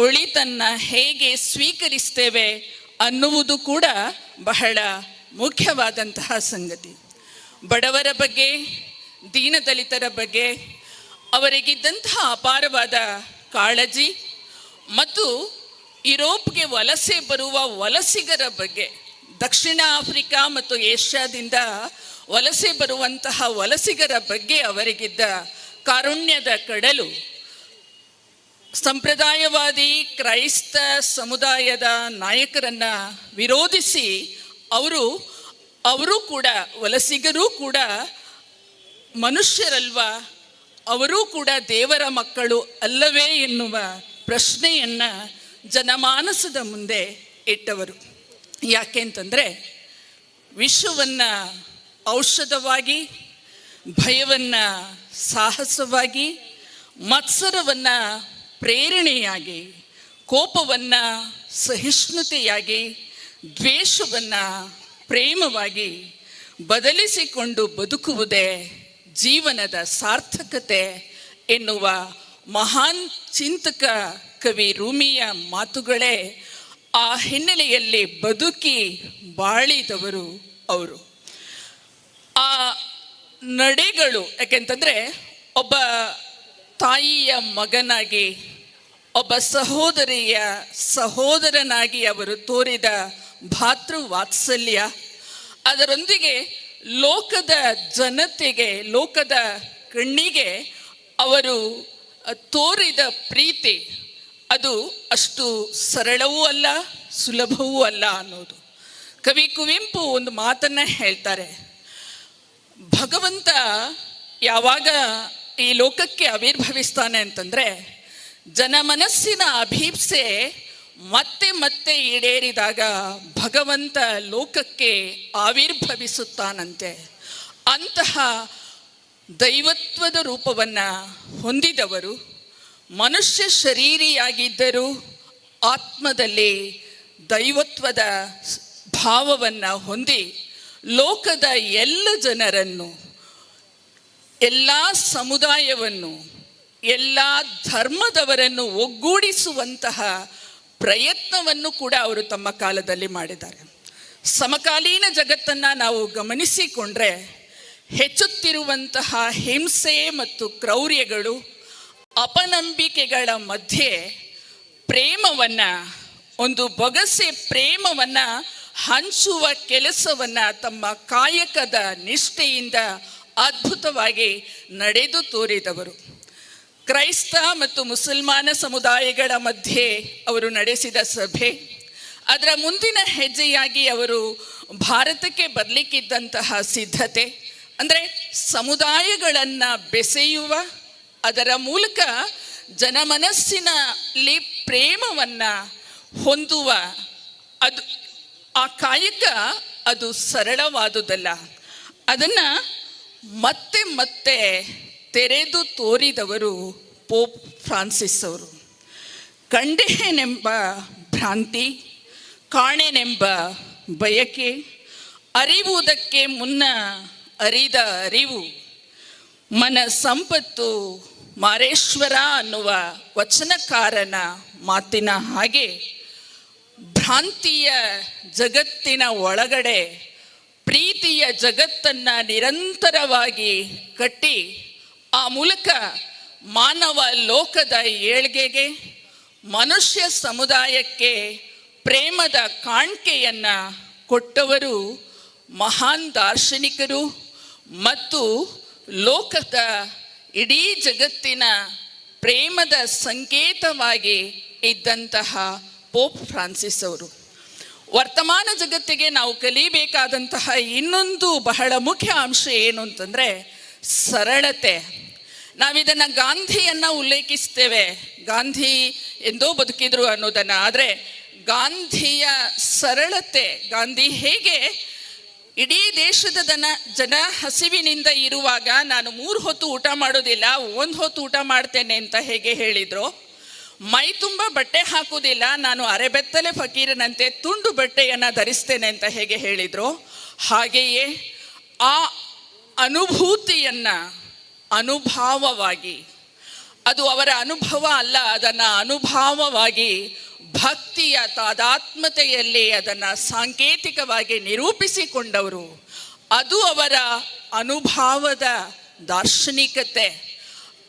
ಒಳಿತನ್ನು ಹೇಗೆ ಸ್ವೀಕರಿಸ್ತೇವೆ ಅನ್ನುವುದು ಕೂಡ ಬಹಳ ಮುಖ್ಯವಾದಂತಹ ಸಂಗತಿ. ಬಡವರ ಬಗ್ಗೆ, ದೀನದಲಿತರ ಬಗ್ಗೆ ಅವರಿಗಿದ್ದಂತಹ ಅಪಾರವಾದ ಕಾಳಜಿ ಮತ್ತು ಯುರೋಪ್ಗೆ ವಲಸೆ ಬರುವ ವಲಸಿಗರ ಬಗ್ಗೆ, ದಕ್ಷಿಣ ಆಫ್ರಿಕಾ ಮತ್ತು ಏಷ್ಯಾದಿಂದ ವಲಸೆ ಬರುವಂತಹ ವಲಸಿಗರ ಬಗ್ಗೆ ಅವರಿಗಿದ್ದ ಕಾರುಣ್ಯದ ಕಡಲು, ಸಂಪ್ರದಾಯವಾದಿ ಕ್ರೈಸ್ತ ಸಮುದಾಯದ ನಾಯಕರನ್ನು ವಿರೋಧಿಸಿ ಅವರು ಕೂಡ ವಲಸಿಗರೂ ಕೂಡ ಮನುಷ್ಯರಲ್ವಾ, ಅವರೂ ಕೂಡ ದೇವರ ಮಕ್ಕಳು ಅಲ್ಲವೇ ಎನ್ನುವ ಪ್ರಶ್ನೆಯನ್ನು ಜನಮಾನಸದ ಮುಂದೆ ಇಟ್ಟವರು. ಯಾಕೆಂತಂದರೆ ವಿಶ್ವವನ್ನು ಔಷಧವಾಗಿ, ಭಯವನ್ನು ಸಾಹಸವಾಗಿ, ಮತ್ಸರವನ್ನು ಪ್ರೇರಣೆಯಾಗಿ, ಕೋಪವನ್ನು ಸಹಿಷ್ಣುತೆಯಾಗಿ, ದ್ವೇಷವನ್ನು ಪ್ರೇಮವಾಗಿ ಬದಲಿಸಿಕೊಂಡು ಬದುಕುವುದೇ ಜೀವನದ ಸಾರ್ಥಕತೆ ಎನ್ನುವ ಮಹಾನ್ ಚಿಂತಕ ಕವಿ ರೂಮಿಯ ಮಾತುಗಳೇ ಆ ಹಿನ್ನೆಲೆಯಲ್ಲಿ ಬದುಕಿ ಬಾಳಿದವರು ಅವರು. ಆ ನಡೆಗಳು, ಯಾಕೆಂತಂದರೆ ಒಬ್ಬ ತಾಯಿಯ ಮಗನಾಗಿ, ಒಬ್ಬ ಸಹೋದರಿಯ ಸಹೋದರನಾಗಿ ಅವರು ತೋರಿದ ಭಾತೃ ವಾತ್ಸಲ್ಯ, ಅದರೊಂದಿಗೆ ಲೋಕದ ಜನತೆಗೆ, ಲೋಕದ ಕಣ್ಣಿಗೆ ಅವರು ತೋರಿದ ಪ್ರೀತಿ, ಅದು ಅಷ್ಟು ಸರಳವೂ ಅಲ್ಲ, ಸುಲಭವೂ ಅಲ್ಲ ಅನ್ನೋದು. ಕವಿ ಕುವೆಂಪು ಒಂದು ಮಾತನ್ನು ಹೇಳ್ತಾರೆ, ಭಗವಂತ ಯಾವಾಗ ಈ ಲೋಕಕ್ಕೆ ಆವಿರ್ಭವಿಸ್ತಾನೆ ಅಂತಂದರೆ, ಜನಮನಸ್ಸಿನ ಅಭೀಪ್ಸೆ ಮತ್ತೆ ಮತ್ತೆ ಈಡೇರಿದಾಗ ಭಗವಂತ ಲೋಕಕ್ಕೆ ಆವಿರ್ಭವಿಸುತ್ತಾನಂತೆ. ಅಂತಹ ದೈವತ್ವದ ರೂಪವನ್ನು ಹೊಂದಿದವರು, ಮನುಷ್ಯ ಶರೀರಿಯಾಗಿದ್ದರೂ ಆತ್ಮದಲ್ಲಿ ದೈವತ್ವದ ಭಾವವನ್ನು ಹೊಂದಿ ಲೋಕದ ಎಲ್ಲ ಜನರನ್ನು, ಎಲ್ಲ ಸಮುದಾಯವನ್ನು, ಎಲ್ಲ ಧರ್ಮದವರನ್ನು ಒಗ್ಗೂಡಿಸುವಂತಹ ಪ್ರಯತ್ನವನ್ನು ಕೂಡ ಅವರು ತಮ್ಮ ಕಾಲದಲ್ಲಿ ಮಾಡಿದ್ದಾರೆ. ಸಮಕಾಲೀನ ಜಗತ್ತನ್ನು ನಾವು ಗಮನಿಸಿಕೊಂಡ್ರೆ ಹೆಚ್ಚುತ್ತಿರುವಂತಹ ಹಿಂಸೆ ಮತ್ತು ಕ್ರೌರ್ಯಗಳು, ಅಪನಂಬಿಕೆಗಳ ಮಧ್ಯೆ ಪ್ರೇಮವನ್ನು, ಒಂದು ಬೊಗಸೆ ಪ್ರೇಮವನ್ನು ಹಂಚುವ ಕೆಲಸವನ್ನು ತಮ್ಮ ಕಾಯಕದ ನಿಷ್ಠೆಯಿಂದ ಅದ್ಭುತವಾಗಿ ನಡೆದು ತೋರಿದವರು. ಕ್ರೈಸ್ತ ಮತ್ತು ಮುಸಲ್ಮಾನ ಸಮುದಾಯಗಳ ಮಧ್ಯೆ ಅವರು ನಡೆಸಿದ ಸಭೆ, ಅದರ ಮುಂದಿನ ಹೆಜ್ಜೆಯಾಗಿ ಅವರು ಭಾರತಕ್ಕೆ ಬರಲಿಕ್ಕಿದ್ದಂತಹ ಸಿದ್ಧತೆ, ಅಂದರೆ ಸಮುದಾಯಗಳನ್ನು ಬೆಸೆಯುವ, ಅದರ ಮೂಲಕ ಜನಮನಸ್ಸಿನಲ್ಲಿ ಪ್ರೇಮವನ್ನು ಹೊಂದುವ ಅದು ಆ ಕಾಯಕ ಅದು ಸರಳವಾದುದಲ್ಲ. ಅದನ್ನು ಮತ್ತೆ ಮತ್ತೆ ತೆರೆದು ತೋರಿದವರು ಪೋಪ್ ಫ್ರಾನ್ಸಿಸ್ ಅವರು. ಕಂಡೆನೆಂಬ ಭ್ರಾಂತಿ, ಕಾಣೆನೆಂಬ ಬಯಕೆ, ಅರಿವುದಕ್ಕೆ ಮುನ್ನ ಅರಿದ ಅರಿವು, ಮನ ಸಂಪತ್ತು ಮಾರೇಶ್ವರ ಅನ್ನುವ ವಚನಕಾರನ ಮಾತಿನ ಹಾಗೆ ಭ್ರಾಂತಿಯ ಜಗತ್ತಿನ ಒಳಗಡೆ ಪ್ರೀತಿಯ ಜಗತ್ತನ್ನು ನಿರಂತರವಾಗಿ ಕಟ್ಟಿ ಆ ಮೂಲಕ ಮಾನವ ಲೋಕದ ಏಳ್ಗೆಗೆ, ಮನುಷ್ಯ ಸಮುದಾಯಕ್ಕೆ ಪ್ರೇಮದ ಕಾಣಿಕೆಯನ್ನು ಕೊಟ್ಟವರು ಮಹಾನ್ ದಾರ್ಶನಿಕರು ಮತ್ತು ಲೋಕದ ಇಡೀ ಜಗತ್ತಿನ ಪ್ರೇಮದ ಸಂಕೇತವಾಗಿ ಇದ್ದಂತಹ ಪೋಪ್ ಫ್ರಾನ್ಸಿಸ್ ಅವರು. ವರ್ತಮಾನ ಜಗತ್ತಿಗೆ ನಾವು ಕಲಿಬೇಕಾದಂತಹ ಇನ್ನೊಂದು ಬಹಳ ಮುಖ್ಯ ಅಂಶ ಏನು ಅಂತಂದರೆ ಸರಳತೆ. ನಾವಿದನ್ನು ಗಾಂಧಿಯನ್ನು ಉಲ್ಲೇಖಿಸ್ತೇವೆ, ಗಾಂಧಿ ಎಂದೋ ಬದುಕಿದ್ರು ಅನ್ನೋದನ್ನು. ಆದರೆ ಗಾಂಧಿಯ ಸರಳತೆ, ಗಾಂಧಿ ಹೇಗೆ ಇಡೀ ದೇಶದ ಜನ ಹಸಿವಿನಿಂದ ಇರುವಾಗ ನಾನು 3 ಹೊತ್ತು ಊಟ ಮಾಡೋದಿಲ್ಲ, 1 ಹೊತ್ತು ಊಟ ಮಾಡ್ತೇನೆ ಅಂತ ಹೇಗೆ ಹೇಳಿದ್ರು, ಮೈ ತುಂಬ ಬಟ್ಟೆ ಹಾಕೋದಿಲ್ಲ, ನಾನು ಅರೆಬೆತ್ತಲೆ ಫಕೀರನಂತೆ ತುಂಡು ಬಟ್ಟೆಯನ್ನು ಧರಿಸ್ತೇನೆ ಅಂತ ಹೇಗೆ ಹೇಳಿದ್ರು, ಹಾಗೆಯೇ ಆ ಅನುಭೂತಿಯನ್ನು ಅನುಭಾವವಾಗಿ, ಅದು ಅವರ ಅನುಭವ ಅಲ್ಲ, ಅದನ್ನು ಅನುಭಾವವಾಗಿ ಭಕ್ತಿಯ ತಾದಾತ್ಮತೆಯಲ್ಲಿ ಅದನ್ನು ಸಾಂಕೇತಿಕವಾಗಿ ನಿರೂಪಿಸಿಕೊಂಡವರು. ಅದು ಅವರ ಅನುಭವದ ದಾರ್ಶನಿಕತೆ.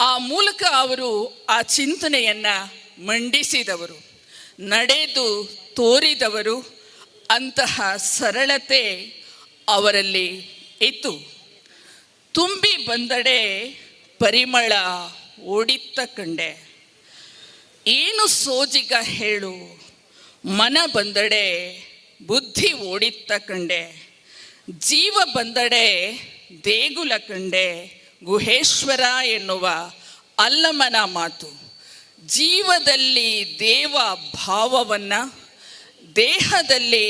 ಆ ಮೂಲಕ ಅವರು ಆ ಚಿಂತನೆಯನ್ನು ಮಂಡಿಸಿದವರು, ನಡೆದು ತೋರಿದವರು. ಅಂತಹ ಸರಳತೆ ಅವರಲ್ಲಿ ಇತ್ತು. ತುಂಬಿ ಬಂದಡೆ ಪರಿಮಳ ಓಡಿತ್ತ ಕಂಡೆ, ಏನು ಸೋಜಿಗ ಹೇಳು ಮನ ಬಂದಡೆ ಬುದ್ಧಿ ಓಡಿತ್ತ ಕಂಡೆ, ಜೀವ ಬಂದಡೆ ದೇಗುಲ ಕಂಡೆ ಗುಹೇಶ್ವರ ಎನ್ನುವ ಅಲ್ಲಮನ ಮಾತು. ಜೀವದಲ್ಲಿ ದೇವ ಭಾವವನ್ನು, ದೇಹದಲ್ಲಿ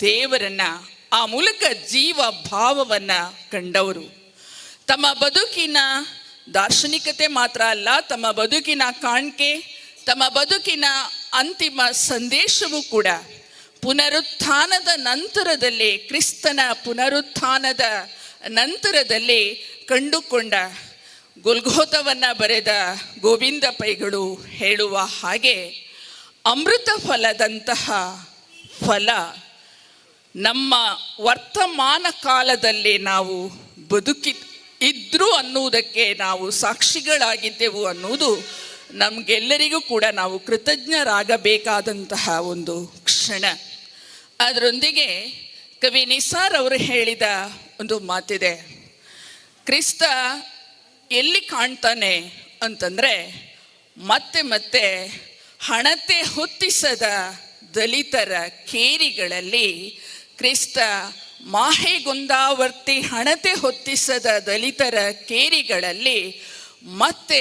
ದೇವರನ್ನು, ಆ ಮೂಲಕ ಜೀವ ಭಾವವನ್ನು ಕಂಡವರು. ತಮ್ಮ ಬದುಕಿನ ದಾರ್ಶನಿಕತೆ ಮಾತ್ರ ಅಲ್ಲ, ತಮ್ಮ ಬದುಕಿನ ಕಾಣಿಕೆ, ತಮ್ಮ ಬದುಕಿನ ಅಂತಿಮ ಸಂದೇಶವೂ ಕೂಡ ಪುನರುತ್ಥಾನದ ನಂತರದಲ್ಲಿ, ಕ್ರಿಸ್ತನ ಪುನರುತ್ಥಾನದ ನಂತರದಲ್ಲಿ ಕಂಡುಕೊಂಡ ಗೊಲ್ಗೊಥಾವನ್ನು ಬರೆದ ಗೋವಿಂದ ಪೈಗಳು ಹೇಳುವ ಹಾಗೆ ಅಮೃತ ಫಲದಂತಹ ಫಲ ನಮ್ಮ ವರ್ತಮಾನ ಕಾಲದಲ್ಲಿ ನಾವು ಇದ್ರು ಅನ್ನುವುದಕ್ಕೆ ನಾವು ಸಾಕ್ಷಿಗಳಾಗಿದ್ದೆವು ಅನ್ನುವುದು ನಮಗೆಲ್ಲರಿಗೂ ಕೂಡ ನಾವು ಕೃತಜ್ಞರಾಗಬೇಕಾದಂತಹ ಒಂದು ಕ್ಷಣ. ಅದರೊಂದಿಗೆ ಕವಿ ನಿಸಾರ್ ಅವರು ಹೇಳಿದ ಒಂದು ಮಾತಿದೆ, ಕ್ರಿಸ್ತ ಎಲ್ಲಿ ಕಾಣ್ತಾನೆ ಅಂತಂದರೆ ಮತ್ತೆ ಮತ್ತೆ ಹಣತೆ ಹೊತ್ತಿಸದ ದಲಿತರ ಕೇರಿಗಳಲ್ಲಿ ಕ್ರಿಸ್ತ ಮಾಹೆಗೊಂದಾವರ್ತಿ ಹಣತೆ ಹೊತ್ತಿಸದ ದಲಿತರ ಕೇರಿಗಳಲ್ಲಿ ಮತ್ತೆ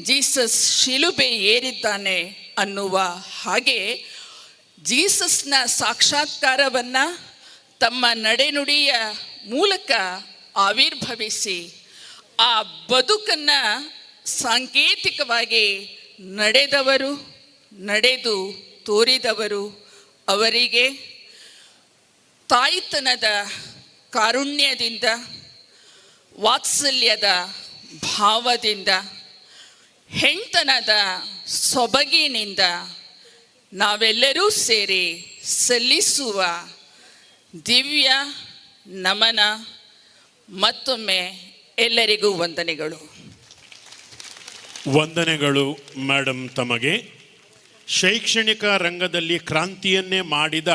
ಜೀಸಸ್ ಶಿಲುಬೆ ಏರಿದ್ದಾನೆ ಅನ್ನುವ ಹಾಗೆ ಜೀಸಸ್ನ ಸಾಕ್ಷಾತ್ಕಾರವನ್ನು ತಮ್ಮ ನಡೆನುಡಿಯ ಮೂಲಕ ಆವಿರ್ಭವಿಸಿ ಆ ಬದುಕನ್ನು ಸಾಂಕೇತಿಕವಾಗಿ ನಡೆದು ತೋರಿದವರು ಅವರಿಗೆ ತಾಯ್ತನದ ಕಾರುಣ್ಯದಿಂದ, ವಾತ್ಸಲ್ಯದ ಭಾವದಿಂದ, ಹೆಣ್ತನದ ಸೊಬಗಿನಿಂದ ನಾವೆಲ್ಲರೂ ಸೇರಿ ಸಲ್ಲಿಸುವ ದಿವ್ಯ ನಮನ. ಮತ್ತೊಮ್ಮೆ ಎಲ್ಲರಿಗೂ ವಂದನೆಗಳು.
ವಂದನೆಗಳು ಮೇಡಮ್ ತಮಗೆ. ಶೈಕ್ಷಣಿಕ ರಂಗದಲ್ಲಿ ಕ್ರಾಂತಿಯನ್ನೇ ಮಾಡಿದ,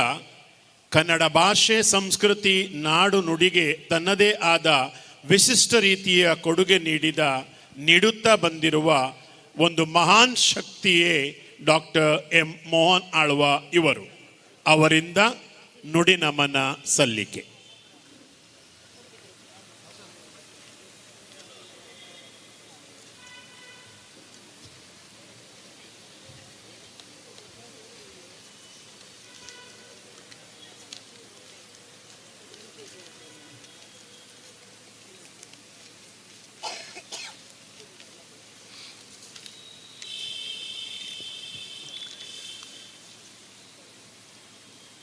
ಕನ್ನಡ ಭಾಷೆ, ಸಂಸ್ಕೃತಿ, ನಾಡು ನುಡಿಗೆ ತನ್ನದೇ ಆದ ವಿಶಿಷ್ಟ ರೀತಿಯ ಕೊಡುಗೆ ನೀಡುತ್ತಾ ಬಂದಿರುವ ಒಂದು ಮಹಾನ್ ಶಕ್ತಿಯೇ ಡಾಕ್ಟರ್ ಎಂ ಮೋಹನ್ ಆಳ್ವ ಇವರು. ಅವರಿಂದ ನುಡಿ ನಮನ ಸಲ್ಲಿಕೆ.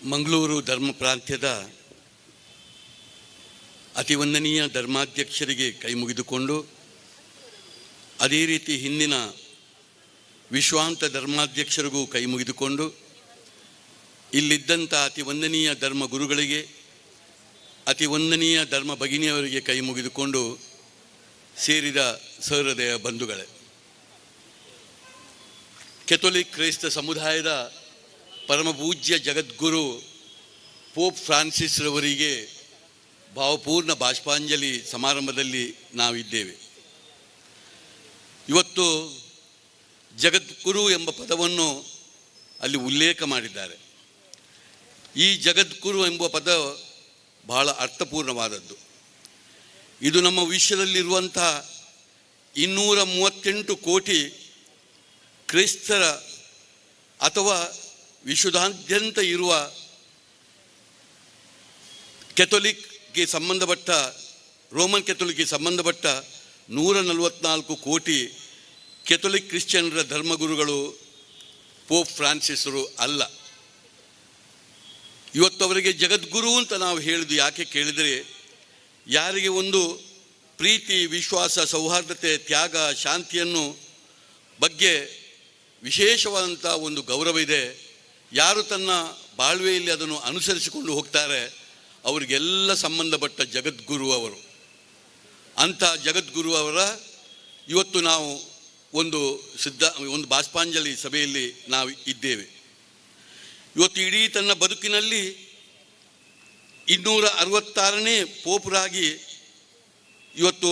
ಮಂಗಳೂರು ಧರ್ಮ ಪ್ರಾಂತ್ಯದ ಅತಿವಂದನೀಯ ಧರ್ಮಾಧ್ಯಕ್ಷರಿಗೆ ಕೈ ಮುಗಿದುಕೊಂಡು, ಅದೇ ರೀತಿ ಹಿಂದಿನ ವಿಶ್ವಾಂತ ಧರ್ಮಾಧ್ಯಕ್ಷರಿಗೂ ಕೈ ಮುಗಿದುಕೊಂಡು, ಇಲ್ಲಿದ್ದಂಥ ಅತಿವಂದನೀಯ ಧರ್ಮ ಗುರುಗಳಿಗೆ, ಅತಿವಂದನೀಯ ಧರ್ಮ ಭಗಿನಿಯವರಿಗೆ ಕೈ ಮುಗಿದುಕೊಂಡು ಸೇರಿದ ಸಹೃದಯ ಬಂಧುಗಳೇ, ಕೆಥೋಲಿಕ್ ಕ್ರೈಸ್ತ ಸಮುದಾಯದ ಪರಮಪೂಜ್ಯ ಜಗದ್ಗುರು ಪೋಪ್ ಫ್ರಾನ್ಸಿಸ್ ರವರಿಗೆ ಭಾವಪೂರ್ಣ ಬಾಷ್ಪಾಂಜಲಿ ಸಮಾರಂಭದಲ್ಲಿ ನಾವಿದ್ದೇವೆ. ಇವತ್ತು ಜಗದ್ಗುರು ಎಂಬ ಪದವನ್ನು ಅಲ್ಲಿ ಉಲ್ಲೇಖ ಮಾಡಿದ್ದಾರೆ. ಈ ಜಗದ್ಗುರು ಎಂಬ ಪದ ಬಹಳ ಅರ್ಥಪೂರ್ಣವಾದದ್ದು. ಇದು ನಮ್ಮ ವಿಶ್ವದಲ್ಲಿರುವಂಥ 238 ಕೋಟಿ ಕ್ರೈಸ್ತರ ಅಥವಾ ವಿಶ್ವದಾದ್ಯಂತ ಇರುವ ಕೆಥೋಲಿಕ್ಗೆ ಸಂಬಂಧಪಟ್ಟ, ರೋಮನ್ ಕೆಥೋಲಿಕ್ಗೆ ಸಂಬಂಧಪಟ್ಟ 144 ಕೋಟಿ ಕೆಥೋಲಿಕ್ ಕ್ರಿಶ್ಚಿಯನ್ರ ಧರ್ಮಗುರುಗಳು ಪೋಪ್ ಫ್ರಾನ್ಸಿಸರು ಅಲ್ಲ. ಇವತ್ತು ಅವರಿಗೆ ಜಗದ್ಗುರು ಅಂತ ನಾವು ಹೇಳಿದ್ದು ಯಾಕೆ ಕೇಳಿದರೆ, ಯಾರಿಗೆ ಒಂದು ಪ್ರೀತಿ, ವಿಶ್ವಾಸ, ಸೌಹಾರ್ದತೆ, ತ್ಯಾಗ, ಶಾಂತಿಯನ್ನು ಬಗ್ಗೆ ವಿಶೇಷವಾದಂಥ ಒಂದು ಗೌರವ ಇದೆ, ಯಾರು ತನ್ನ ಬಾಳ್ವೆಯಲ್ಲಿ ಅದನ್ನು ಅನುಸರಿಸಿಕೊಂಡು ಹೋಗ್ತಾರೆ, ಅವರಿಗೆಲ್ಲ ಸಂಬಂಧಪಟ್ಟ ಜಗದ್ಗುರು ಅವರು. ಅಂಥ ಜಗದ್ಗುರು ಅವರ ಇವತ್ತು ನಾವು ಒಂದು ಬಾಷ್ಪಾಂಜಲಿ ಸಭೆಯಲ್ಲಿ ನಾವು ಇದ್ದೇವೆ. ಇವತ್ತು ಇಡೀ ತನ್ನ ಬದುಕಿನಲ್ಲಿ 266ನೇ ಪೋಪರಾಗಿ ಇವತ್ತು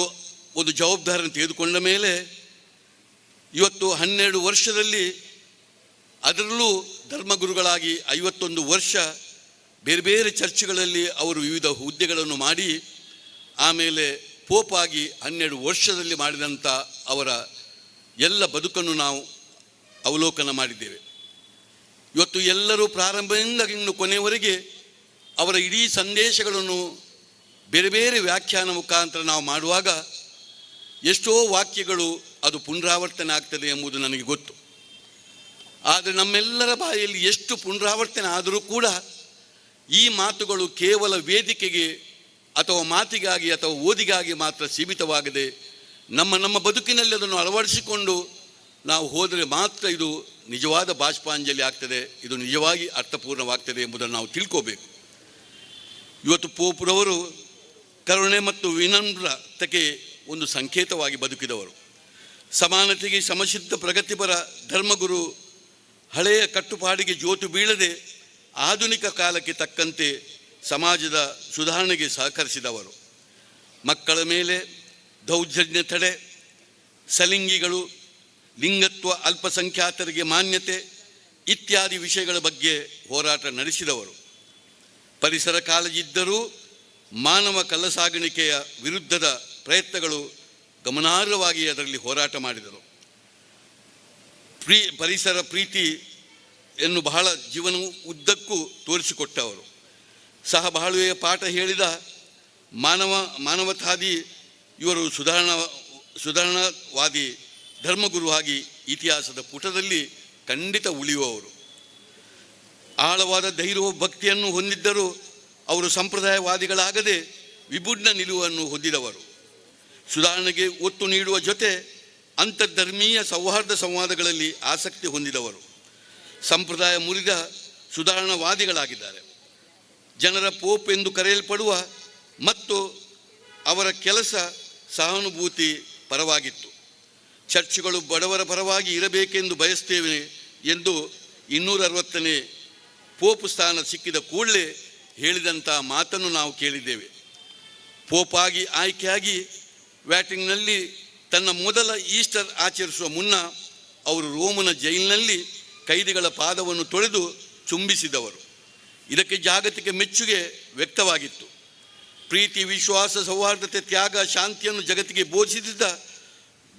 ಒಂದು ಜವಾಬ್ದಾರಿಯನ್ನು ತೆಗೆದುಕೊಂಡ ಮೇಲೆ ಇವತ್ತು 12 ವರ್ಷದಲ್ಲಿ, ಅದರಲ್ಲೂ ಧರ್ಮಗುರುಗಳಾಗಿ 51 ವರ್ಷ ಬೇರೆ ಬೇರೆ ಚರ್ಚ್ಗಳಲ್ಲಿ ಅವರು ವಿವಿಧ ಹುದ್ದೆಗಳನ್ನು ಮಾಡಿ, ಆಮೇಲೆ ಪೋಪ್ ಆಗಿ 12 ವರ್ಷದಲ್ಲಿ ಮಾಡಿದಂಥ ಅವರ ಎಲ್ಲ ಬದುಕನ್ನು ನಾವು ಅವಲೋಕನ ಮಾಡಿದ್ದೇವೆ. ಇವತ್ತು ಎಲ್ಲರೂ ಪ್ರಾರಂಭದಿಂದ ಇನ್ನು ಕೊನೆಯವರೆಗೆ ಅವರ ಇಡೀ ಸಂದೇಶಗಳನ್ನು ಬೇರೆ ಬೇರೆ ವ್ಯಾಖ್ಯಾನ ಮುಖಾಂತರ ನಾವು ಮಾಡುವಾಗ ಎಷ್ಟೋ ವಾಕ್ಯಗಳು ಅದು ಪುನರಾವರ್ತನೆ ಆಗ್ತದೆ ಎಂಬುದು ನನಗೆ ಗೊತ್ತು. ಆದರೆ ನಮ್ಮೆಲ್ಲರ ಬಾಯಲ್ಲಿ ಎಷ್ಟು ಪುನರಾವರ್ತನೆ ಆದರೂ ಕೂಡ ಈ ಮಾತುಗಳು ಕೇವಲ ವೇದಿಕೆಗೆ ಅಥವಾ ಮಾತಿಗಾಗಿ ಅಥವಾ ಓದಿಗಾಗಿ ಮಾತ್ರ ಸೀಮಿತವಾಗದೆ ನಮ್ಮ ಬದುಕಿನಲ್ಲಿ ಅದನ್ನು ಅಳವಡಿಸಿಕೊಂಡು ನಾವು ಹೋದರೆ ಮಾತ್ರ ಇದು ನಿಜವಾದ ಬಾಷ್ಪಾಂಜಲಿ ಆಗ್ತದೆ, ಇದು ನಿಜವಾಗಿ ಅರ್ಥಪೂರ್ಣವಾಗ್ತದೆ ಎಂಬುದನ್ನು ನಾವು ತಿಳ್ಕೋಬೇಕು. ಇವತ್ತು ಪೋಪ್ರವರು ಕರುಣೆ ಮತ್ತು ವಿನಮ್ರತೆಗೆ ಒಂದು ಸಂಕೇತವಾಗಿ ಬದುಕಿದವರು. ಸಮಾನತೆಗೆ ಸಮಸಿದ್ಧ ಪ್ರಗತಿಪರ ಧರ್ಮಗುರು ಹಳೆಯ ಕಟ್ಟುಪಾಡಿಗೆ ಜೋತು ಬೀಳದೆ ಆಧುನಿಕ ಕಾಲಕ್ಕೆ ತಕ್ಕಂತೆ ಸಮಾಜದ ಸುಧಾರಣೆಗೆ ಸಹಕರಿಸಿದವರು. ಮಕ್ಕಳ ಮೇಲೆ ದೌರ್ಜನ್ಯ ತಡೆ, ಸಲಿಂಗಿಗಳು, ಲಿಂಗತ್ವ, ಅಲ್ಪಸಂಖ್ಯಾತರಿಗೆ ಮಾನ್ಯತೆ ಇತ್ಯಾದಿ ವಿಷಯಗಳ ಬಗ್ಗೆ ಹೋರಾಟ ನಡೆಸಿದವರು. ಪರಿಸರ ಕಾಳಜಿ ಇದ್ದರೂ ಮಾನವ ಕಳ್ಳಸಾಗಣಿಕೆಯ ವಿರುದ್ಧದ ಪ್ರಯತ್ನಗಳು ಗಮನಾರ್ಹವಾಗಿ ಅದರಲ್ಲಿ ಹೋರಾಟ ಮಾಡಿದರು. ಪರಿಸರ ಪ್ರೀತಿಯನ್ನು ಬಹಳ ಜೀವನ ಉದ್ದಕ್ಕೂ ತೋರಿಸಿಕೊಟ್ಟವರು. ಸಹಬಾಳ್ವೆಯ ಪಾಠ ಹೇಳಿದ ಮಾನವತಾದಿ ಇವರು ಸುಧಾರಣಾವಾದಿ ಧರ್ಮಗುರುವಾಗಿ ಇತಿಹಾಸದ ಪುಟದಲ್ಲಿ ಖಂಡಿತ ಉಳಿಯುವವರು. ಆಳವಾದ ಧೈರ್ಯ ಭಕ್ತಿಯನ್ನು ಹೊಂದಿದ್ದರೂ ಅವರು ಸಂಪ್ರದಾಯವಾದಿಗಳಾಗದೆ ವಿಭಿನ್ನ ನಿಲುವನ್ನು ಹೊಂದಿದವರು. ಸುಧಾರಣೆಗೆ ಒತ್ತು ನೀಡುವ ಜೊತೆ ಅಂತರ್ಧರ್ಮೀಯ ಸೌಹಾರ್ದ ಸಂವಾದಗಳಲ್ಲಿ ಆಸಕ್ತಿ ಹೊಂದಿದವರು. ಸಂಪ್ರದಾಯ ಮುರಿದ ಸುಧಾರಣಾವಾದಿಗಳಾಗಿದ್ದಾರೆ. ಜನರ ಪೋಪ್ ಎಂದು ಕರೆಯಲ್ಪಡುವ ಮತ್ತು ಅವರ ಕೆಲಸ ಸಹಾನುಭೂತಿ ಪರವಾಗಿತ್ತು. ಚರ್ಚ್ಗಳು ಬಡವರ ಪರವಾಗಿ ಇರಬೇಕೆಂದು ಬಯಸ್ತೇವೆ ಎಂದು 260ನೇ ಪೋಪ್ ಸ್ಥಾನ ಸಿಕ್ಕಿದ ಕೂಡಲೇ ಹೇಳಿದಂಥ ಮಾತನ್ನು ನಾವು ಕೇಳಿದ್ದೇವೆ. ಪೋಪಾಗಿ ಆಯ್ಕೆಯಾಗಿ ವ್ಯಾಟಿಕನ್ನಲ್ಲಿ ತನ್ನ ಮೊದಲ ಈಸ್ಟರ್ ಆಚರಿಸುವ ಮುನ್ನ ಅವರು ರೋಮನ ಜೈಲಿನಲ್ಲಿ ಕೈದಿಗಳ ಪಾದವನ್ನು ತೊಳೆದು ಚುಂಬಿಸಿದವರು. ಇದಕ್ಕೆ ಜಾಗತಿಕ ಮೆಚ್ಚುಗೆ ವ್ಯಕ್ತವಾಗಿತ್ತು. ಪ್ರೀತಿ, ವಿಶ್ವಾಸ, ಸೌಹಾರ್ದತೆ, ತ್ಯಾಗ, ಶಾಂತಿಯನ್ನು ಜಗತ್ತಿಗೆ ಬೋಧಿಸಿದ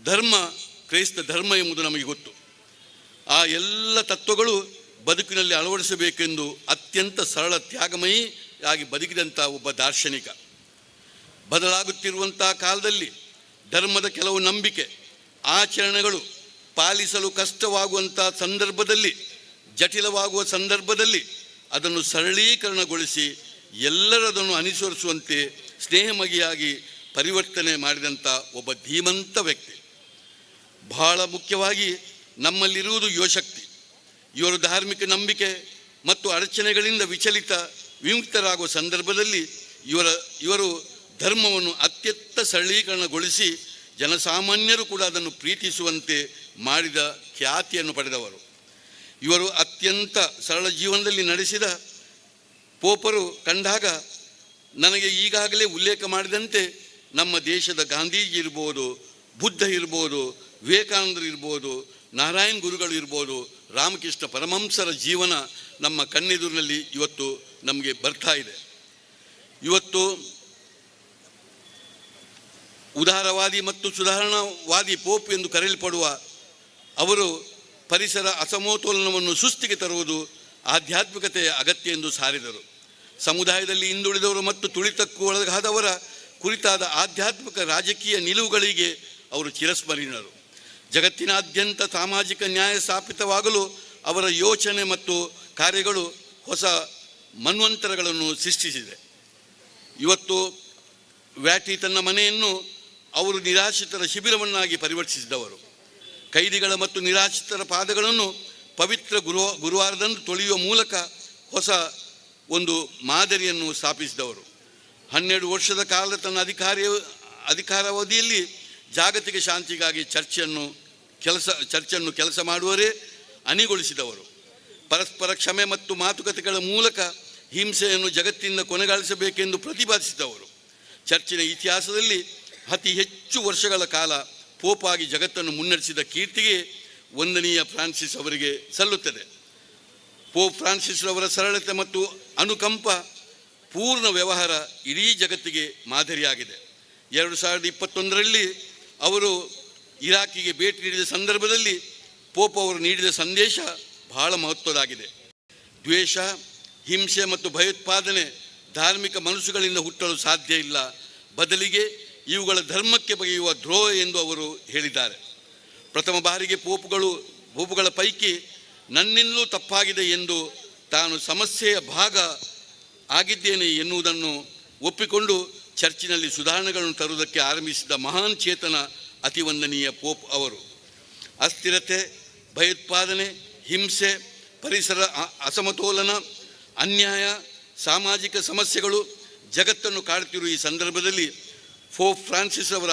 ಧರ್ಮ ಕ್ರೈಸ್ತ ಧರ್ಮ ಎಂಬುದು ನಮಗೆ ಗೊತ್ತು. ಆ ಎಲ್ಲ ತತ್ವಗಳು ಬದುಕಿನಲ್ಲಿ ಅಳವಡಿಸಬೇಕೆಂದು ಅತ್ಯಂತ ಸರಳ ತ್ಯಾಗಮಯಿಯಾಗಿ ಬದುಕಿದಂಥ ಒಬ್ಬ ದಾರ್ಶನಿಕ. ಬದಲಾಗುತ್ತಿರುವಂಥ ಕಾಲದಲ್ಲಿ ಧರ್ಮದ ಕೆಲವು ನಂಬಿಕೆ ಆಚರಣೆಗಳು ಪಾಲಿಸಲು ಕಷ್ಟವಾಗುವಂಥ ಸಂದರ್ಭದಲ್ಲಿ, ಜಟಿಲವಾಗುವ ಸಂದರ್ಭದಲ್ಲಿ ಅದನ್ನು ಸರಳೀಕರಣಗೊಳಿಸಿ ಎಲ್ಲರದನ್ನು ಅನುಸರಿಸುವಂತೆ ಸ್ನೇಹಮಗಿಯಾಗಿ ಪರಿವರ್ತನೆ ಮಾಡಿದಂಥ ಒಬ್ಬ ಧೀಮಂತ ವ್ಯಕ್ತಿ. ಬಹಳ ಮುಖ್ಯವಾಗಿ ನಮ್ಮಲ್ಲಿರುವುದು ಯುವಶಕ್ತಿ. ಇವರು ಧಾರ್ಮಿಕ ನಂಬಿಕೆ ಮತ್ತು ಅಡಚಣೆಗಳಿಂದ ವಿಮುಕ್ತರಾಗುವ ಸಂದರ್ಭದಲ್ಲಿ ಇವರು ಧರ್ಮವನ್ನು ಅತ್ಯಂತ ಸರಳೀಕರಣಗೊಳಿಸಿ ಜನಸಾಮಾನ್ಯರು ಕೂಡ ಅದನ್ನು ಪ್ರೀತಿಸುವಂತೆ ಮಾಡಿದ ಖ್ಯಾತಿಯನ್ನು ಪಡೆದವರು. ಇವರು ಅತ್ಯಂತ ಸರಳ ಜೀವನದಲ್ಲಿ ನಡೆಸಿದ ಪೋಪರು ಕಂಡಾಗ ನನಗೆ ಈಗಾಗಲೇ ಉಲ್ಲೇಖ ಮಾಡಿದಂತೆ ನಮ್ಮ ದೇಶದ ಗಾಂಧೀಜಿ ಇರ್ಬೋದು, ಬುದ್ಧ ಇರ್ಬೋದು, ವಿವೇಕಾನಂದರು ಇರ್ಬೋದು, ನಾರಾಯಣ್ ಗುರುಗಳು ಇರ್ಬೋದು, ರಾಮಕೃಷ್ಣ ಪರಮಹಂಸರ ಜೀವನ ನಮ್ಮ ಕಣ್ಣೆದುರಿನಲ್ಲಿ ಇವತ್ತು ನಮಗೆ ಬರ್ತಾ ಇದೆ. ಇವತ್ತು ಉದಾರವಾದಿ ಮತ್ತು ಸುಧಾರಣಾವಾದಿ ಪೋಪ್ ಎಂದು ಕರೆಯಲ್ಪಡುವ ಅವರು ಪರಿಸರ ಅಸಮತೋಲನವನ್ನು ಸುಸ್ಥಿಗೆ ತರುವುದು ಆಧ್ಯಾತ್ಮಿಕತೆಯ ಅಗತ್ಯ ಎಂದು ಸಾರಿದರು. ಸಮುದಾಯದಲ್ಲಿ ಹಿಂದುಳಿದವರು ಮತ್ತು ತುಳಿತಕ್ಕೂ ಒಳಗಾದವರ ಕುರಿತಾದ ಆಧ್ಯಾತ್ಮಿಕ ರಾಜಕೀಯ ನಿಲುವುಗಳಿಗೆ ಅವರು ಚಿರಸ್ಮರಣೀಯರು. ಜಗತ್ತಿನಾದ್ಯಂತ ಸಾಮಾಜಿಕ ನ್ಯಾಯ ಸ್ಥಾಪಿತವಾಗಲು ಅವರ ಯೋಚನೆ ಮತ್ತು ಕಾರ್ಯಗಳು ಹೊಸ ಮನ್ವಂತರಗಳನ್ನು ಸೃಷ್ಟಿಸಿದೆ. ಇವತ್ತು ವ್ಯಾಟಿ ತನ್ನ ಮನೆಯನ್ನು ಅವರು ನಿರಾಶ್ರಿತರ ಶಿಬಿರವನ್ನಾಗಿ ಪರಿವರ್ತಿಸಿದವರು. ಕೈದಿಗಳ ಮತ್ತು ನಿರಾಶ್ರಿತರ ಪಾದಗಳನ್ನು ಪವಿತ್ರ ಗುರುವಾರದಂದು ತೊಳೆಯುವ ಮೂಲಕ ಹೊಸ ಒಂದು ಮಾದರಿಯನ್ನು ಸ್ಥಾಪಿಸಿದವರು. 12 ವರ್ಷದ ಕಾಲದ ತನ್ನ ಅಧಿಕಾರಾವಧಿಯಲ್ಲಿ ಜಾಗತಿಕ ಶಾಂತಿಗಾಗಿ ಚರ್ಚನ್ನು ಕೆಲಸ ಮಾಡುವರೇ ಅಣಿಗೊಳಿಸಿದವರು. ಪರಸ್ಪರ ಕ್ಷಮೆ ಮತ್ತು ಮಾತುಕತೆಗಳ ಮೂಲಕ ಹಿಂಸೆಯನ್ನು ಜಗತ್ತಿನಿಂದ ಕೊನೆಗಾಣಿಸಬೇಕೆಂದು ಪ್ರತಿಪಾದಿಸಿದವರು. ಚರ್ಚಿನ ಇತಿಹಾಸದಲ್ಲಿ ಅತಿ ಹೆಚ್ಚು ವರ್ಷಗಳ ಕಾಲ ಪೋಪಾಗಿ ಜಗತ್ತನ್ನು ಮುನ್ನಡೆಸಿದ ಕೀರ್ತಿಗೆ ವಂದನೀಯ ಫ್ರಾನ್ಸಿಸ್ ಅವರಿಗೆ ಸಲ್ಲುತ್ತದೆ. ಪೋಪ್ ಫ್ರಾನ್ಸಿಸ್ ಅವರ ಸರಳತೆ ಮತ್ತು ಅನುಕಂಪ ಪೂರ್ಣ ವ್ಯವಹಾರ ಇಡೀ ಜಗತ್ತಿಗೆ ಮಾದರಿಯಾಗಿದೆ. 2021ರಲ್ಲಿ ಅವರು ಇರಾಕಿಗೆ ಭೇಟಿ ನೀಡಿದ ಸಂದರ್ಭದಲ್ಲಿ ಪೋಪ್ ಅವರು ನೀಡಿದ ಸಂದೇಶ ಬಹಳ ಮಹತ್ವದಾಗಿದೆ. ದ್ವೇಷ, ಹಿಂಸೆ ಮತ್ತು ಭಯೋತ್ಪಾದನೆ ಧಾರ್ಮಿಕ ಮನಸ್ಸುಗಳಿಂದ ಹುಟ್ಟಲು ಸಾಧ್ಯ ಇಲ್ಲ, ಬದಲಿಗೆ ಇವುಗಳ ಧರ್ಮಕ್ಕೆ ಬಗೆಯುವ ದ್ರೋಹ ಎಂದು ಅವರು ಹೇಳಿದ್ದಾರೆ. ಪ್ರಥಮ ಬಾರಿಗೆ ಪೋಪುಗಳ ಪೈಕಿ ನನ್ನಿಂದಲೂ ತಪ್ಪಾಗಿದೆ ಎಂದು ತಾನು ಸಮಸ್ಯೆಯ ಭಾಗ ಆಗಿದ್ದೇನೆ ಎನ್ನುವುದನ್ನು ಒಪ್ಪಿಕೊಂಡು ಚರ್ಚಿನಲ್ಲಿ ಸುಧಾರಣೆಗಳನ್ನು ತರುವುದಕ್ಕೆ ಆರಂಭಿಸಿದ ಮಹಾನ್ ಚೇತನ ಅತಿವಂದನೀಯ ಪೋಪ್ ಅವರು. ಅಸ್ಥಿರತೆ, ಭಯೋತ್ಪಾದನೆ, ಹಿಂಸೆ, ಪರಿಸರ ಅಸಮತೋಲನ, ಅನ್ಯಾಯ, ಸಾಮಾಜಿಕ ಸಮಸ್ಯೆಗಳು ಜಗತ್ತನ್ನು ಕಾಡುತ್ತಿರುವ ಈ ಸಂದರ್ಭದಲ್ಲಿ ಪೋಪ್ ಫ್ರಾನ್ಸಿಸ್ ಅವರ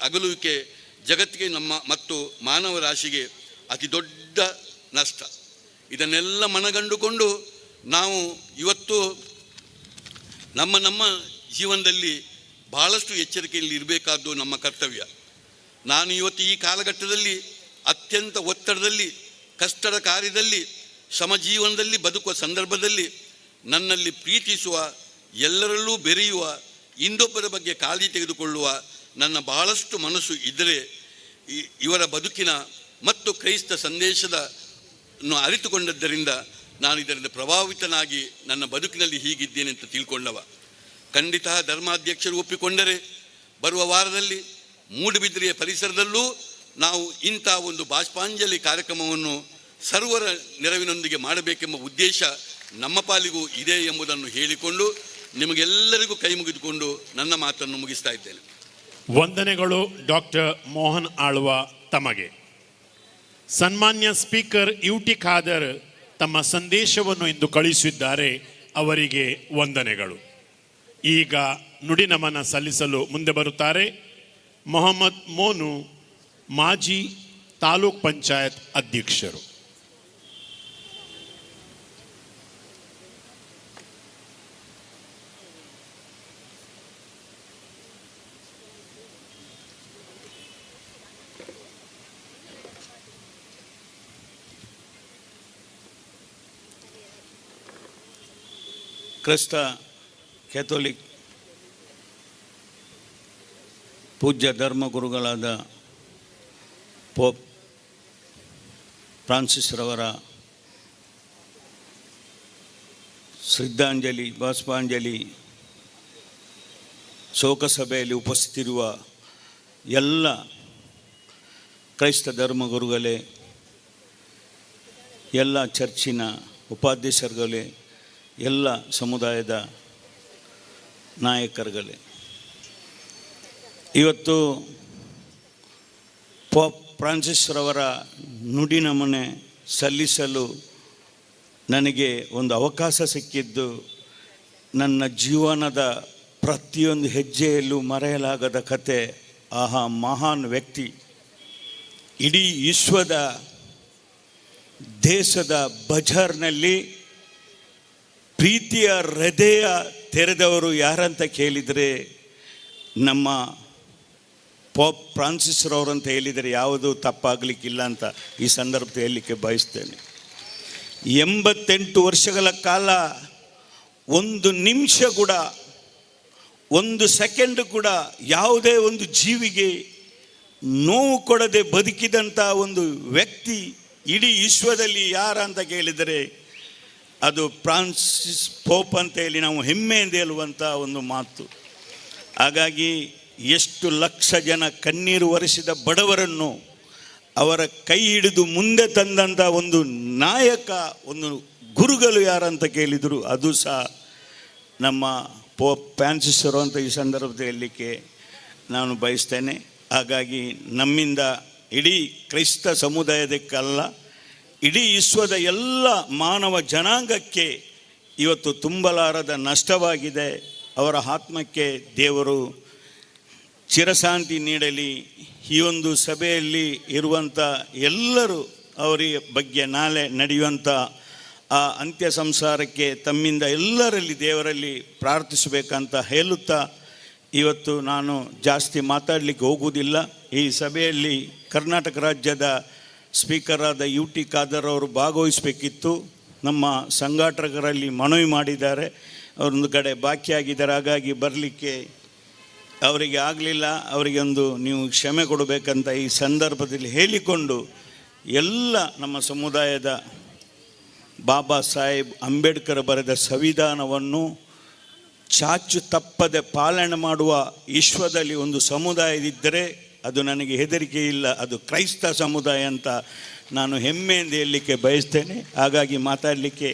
ಅಗಲುವಿಕೆ ಜಗತ್ತಿಗೆ ಮತ್ತು ಮಾನವ ರಾಶಿಗೆ ಅತಿ ದೊಡ್ಡ ನಷ್ಟ. ಇದನ್ನೆಲ್ಲ ಮನಗಂಡುಕೊಂಡು ನಾವು ಇವತ್ತು ನಮ್ಮ ಜೀವನದಲ್ಲಿ ಬಹಳಷ್ಟು ಎಚ್ಚರಿಕೆಯಲ್ಲಿ ಇರಬೇಕಾದ್ದು ನಮ್ಮ ಕರ್ತವ್ಯ. ನಾನು ಇವತ್ತು ಈ ಕಾಲಘಟ್ಟದಲ್ಲಿ ಅತ್ಯಂತ ಒತ್ತಡದಲ್ಲಿ, ಕಷ್ಟದ ಕಾರ್ಯದಲ್ಲಿ, ಶ್ರಮಜೀವನದಲ್ಲಿ ಬದುಕುವ ಸಂದರ್ಭದಲ್ಲಿ ನನ್ನಲ್ಲಿ ಪ್ರೀತಿಸುವ, ಎಲ್ಲರಲ್ಲೂ ಬೆರೆಯುವ, ಇನ್ನೊಬ್ಬರ ಬಗ್ಗೆ ಕಾಳಜಿ ತೆಗೆದುಕೊಳ್ಳುವ ನನ್ನ ಬಹಳಷ್ಟು ಮನಸ್ಸು ಇದ್ದರೆ ಇವರ ಬದುಕಿನ ಮತ್ತು ಕ್ರೈಸ್ತ ಸಂದೇಶದ ಅರಿತುಕೊಂಡದ್ದರಿಂದ ನಾನು ಇದರಿಂದ ಪ್ರಭಾವಿತನಾಗಿ ನನ್ನ ಬದುಕಿನಲ್ಲಿ ಹೀಗಿದ್ದೇನೆ ಅಂತ ತಿಳ್ಕೊಂಡವ. ಖಂಡಿತ ಧರ್ಮಾಧ್ಯಕ್ಷರು ಒಪ್ಪಿಕೊಂಡರೆ ಬರುವ ವಾರದಲ್ಲಿ ಮೂಡುಬಿದಿರೆಯ ಪರಿಸರದಲ್ಲೂ ನಾವು ಇಂಥ ಒಂದು ಬಾಷ್ಪಾಂಜಲಿ ಕಾರ್ಯಕ್ರಮವನ್ನು ಸರ್ವರ ನೆರವಿನೊಂದಿಗೆ ಮಾಡಬೇಕೆಂಬ ಉದ್ದೇಶ ನಮ್ಮ ಪಾಲಿಗೂ ಇದೆ ಎಂಬುದನ್ನು ಹೇಳಿಕೊಂಡು ನಿಮಗೆಲ್ಲರಿಗೂ ಕೈ ಮುಗಿದುಕೊಂಡು ನನ್ನ ಮಾತನ್ನು ಮುಗಿಸ್ತಾ ಇದ್ದೇನೆ.
ವಂದನೆಗಳು ಡಾಕ್ಟರ್ ಮೋಹನ್ ಆಳ್ವ ತಮಗೆ. ಸನ್ಮಾನ್ಯ ಸ್ಪೀಕರ್ ಯುಟಿ ಖಾದರ್ ತಮ್ಮ ಸಂದೇಶವನ್ನು ಇಂದು ಕಳುಹಿಸಿದ್ದಾರೆ. ಅವರಿಗೆ ವಂದನೆಗಳು. ಈಗ ನುಡಿ ನಮನ ಸಲ್ಲಿಸಲು ಮುಂದೆ ಬರುತ್ತಾರೆ ಮೊಹಮ್ಮದ್ ಮೋನು, ಮಾಜಿ ತಾಲೂಕ್ ಪಂಚಾಯತ್ ಅಧ್ಯಕ್ಷರು.
ಕ್ರೈಸ್ತ ಕ್ಯಾಥೋಲಿಕ್ ಪೂಜ್ಯ ಧರ್ಮಗುರುಗಳಾದ ಪೋಪ್ ಫ್ರಾನ್ಸಿಸ್ ರವರ ಶ್ರದ್ಧಾಂಜಲಿ ಬಾಷ್ಪಾಂಜಲಿ ಶೋಕ ಸಭೆಯಲ್ಲಿ ಉಪಸ್ಥಿತಿರುವ ಎಲ್ಲ ಕ್ರೈಸ್ತ ಧರ್ಮಗುರುಗಳೇ, ಎಲ್ಲ ಚರ್ಚಿನ ಉಪಾಧ್ಯಕ್ಷರುಗಳೇ, ಎಲ್ಲ ಸಮುದಾಯದ ನಾಯಕರುಗಳೇ, ಇವತ್ತು ಪೋಪ್ ಫ್ರಾನ್ಸಿಸ್ ರವರ ನುಡಿ ನಮನೆ ಸಲ್ಲಿಸಲು ನನಗೆ ಒಂದು ಅವಕಾಶ ಸಿಕ್ಕಿದ್ದು ನನ್ನ ಜೀವನದ ಪ್ರತಿಯೊಂದು ಹೆಜ್ಜೆಯಲ್ಲೂ ಮರೆಯಲಾಗದ ಕತೆ. ಆಹಾ ಮಹಾನ್ ವ್ಯಕ್ತಿ, ಇಡೀ ವಿಶ್ವದ ದೇಶದ ಬಜಾರ್ನಲ್ಲಿ ಪ್ರೀತಿಯ ಹೃದಯ ತೆರೆದವರು ಯಾರಂತ ಕೇಳಿದರೆ ನಮ್ಮ ಪೋಪ್ ಫ್ರಾನ್ಸಿಸ್ ರವರಂತ ಹೇಳಿದರೆ ಯಾವುದೂ ತಪ್ಪಾಗಲಿಕ್ಕಿಲ್ಲ ಅಂತ ಈ ಸಂದರ್ಭದಲ್ಲಿ ಹೇಳಲಿಕ್ಕೆ ಬಯಸ್ತೇನೆ. 88 ವರ್ಷಗಳ ಕಾಲ ಒಂದು ನಿಮಿಷ ಕೂಡ, ಒಂದು ಸೆಕೆಂಡ್ ಕೂಡ ಯಾವುದೇ ಒಂದು ಜೀವಿಗೆ ನೋವು ಕೊಡದೆ ಬದುಕಿದಂಥ ಒಂದು ವ್ಯಕ್ತಿ ಇಡೀ ವಿಶ್ವದಲ್ಲಿ ಯಾರಂತ ಕೇಳಿದರೆ ಅದು ಫ್ರಾನ್ಸಿಸ್ ಪೋಪ್ ಅಂತ ಹೇಳಿ ನಾವು ಹೆಮ್ಮೆಯಿಂದ ಹೇಳುವಂಥ ಒಂದು ಮಾತು. ಹಾಗಾಗಿ ಎಷ್ಟು ಲಕ್ಷ ಜನ ಕಣ್ಣೀರು ಒರೆಸಿದ ಬಡವರನ್ನು ಅವರ ಕೈ ಹಿಡಿದು ಮುಂದೆ ತಂದಂಥ ಒಂದು ನಾಯಕ, ಒಂದು ಗುರುಗಳು ಯಾರಂತ ಕೇಳಿದರು ಅದು ಸಹ ನಮ್ಮ ಪೋಪ್ ಫ್ರಾನ್ಸಿಸ್ ಅಂತ ಈ ಸಂದರ್ಭದಲ್ಲಿ ಹೇಳಲಿಕ್ಕೆ ನಾನು ಬಯಸ್ತೇನೆ. ಹಾಗಾಗಿ ನಮ್ಮಿಂದ ಇಡೀ ಕ್ರೈಸ್ತ ಸಮುದಾಯದಕ್ಕಲ್ಲ, ಇಡೀ ವಿಶ್ವದ ಎಲ್ಲ ಮಾನವ ಜನಾಂಗಕ್ಕೆ ಇವತ್ತು ತುಂಬಲಾರದ ನಷ್ಟವಾಗಿದೆ. ಅವರ ಆತ್ಮಕ್ಕೆ ದೇವರು ಚಿರಶಾಂತಿ ನೀಡಲಿ. ಈ ಒಂದು ಸಭೆಯಲ್ಲಿ ಇರುವಂಥ ಎಲ್ಲರೂ ಅವರ ಬಗ್ಗೆ ನಾಳೆ ನಡೆಯುವಂಥ ಆ ಅಂತ್ಯ ಸಂಸಾರಕ್ಕೆ ತಮ್ಮಿಂದ ಎಲ್ಲರಲ್ಲಿ ದೇವರಲ್ಲಿ ಪ್ರಾರ್ಥಿಸಬೇಕಂತ ಹೇಳುತ್ತಾ ಇವತ್ತು ನಾನು ಜಾಸ್ತಿ ಮಾತಾಡಲಿಕ್ಕೆ ಹೋಗುವುದಿಲ್ಲ. ಈ ಸಭೆಯಲ್ಲಿ ಕರ್ನಾಟಕ ರಾಜ್ಯದ ಸ್ಪೀಕರ್ ಆದ ಯುಟಿ ಖಾದರ್ ಅವರು ಭಾಗವಹಿಸಬೇಕಿತ್ತು. ನಮ್ಮ ಸಂಘಟಕರಲ್ಲಿ ಮನವಿ ಮಾಡಿದ್ದಾರೆ, ಅವರೊಂದು ಕಡೆ ಬಾಕಿಯಾಗಿದ್ದಾರೆ, ಹಾಗಾಗಿ ಬರಲಿಕ್ಕೆ ಅವರಿಗೆ ಆಗಲಿಲ್ಲ. ಅವರಿಗೆ ಒಂದು ನೀವು ಕ್ಷಮೆ ಕೊಡಬೇಕಂತ ಈ ಸಂದರ್ಭದಲ್ಲಿ ಹೇಳಿಕೊಂಡು ಎಲ್ಲ ನಮ್ಮ ಸಮುದಾಯದ ಬಾಬಾ ಸಾಹೇಬ್ ಅಂಬೇಡ್ಕರ್ ಬರೆದ ಸಂವಿಧಾನವನ್ನು ಚಾಚು ತಪ್ಪದೆ ಪಾಲನೆ ಮಾಡುವ ವಿಶ್ವದಲ್ಲಿ ಒಂದು ಸಮುದಾಯದಿದ್ದರೆ ಅದು ನನಗೆ ಹೆದರಿಕೆ ಇಲ್ಲ, ಅದು ಕ್ರೈಸ್ತ ಸಮುದಾಯ ಅಂತ ನಾನು ಹೆಮ್ಮೆಯಿಂದ ಹೇಳಲಿಕ್ಕೆ ಬಯಸ್ತೇನೆ. ಹಾಗಾಗಿ ಮಾತಾಡಲಿಕ್ಕೆ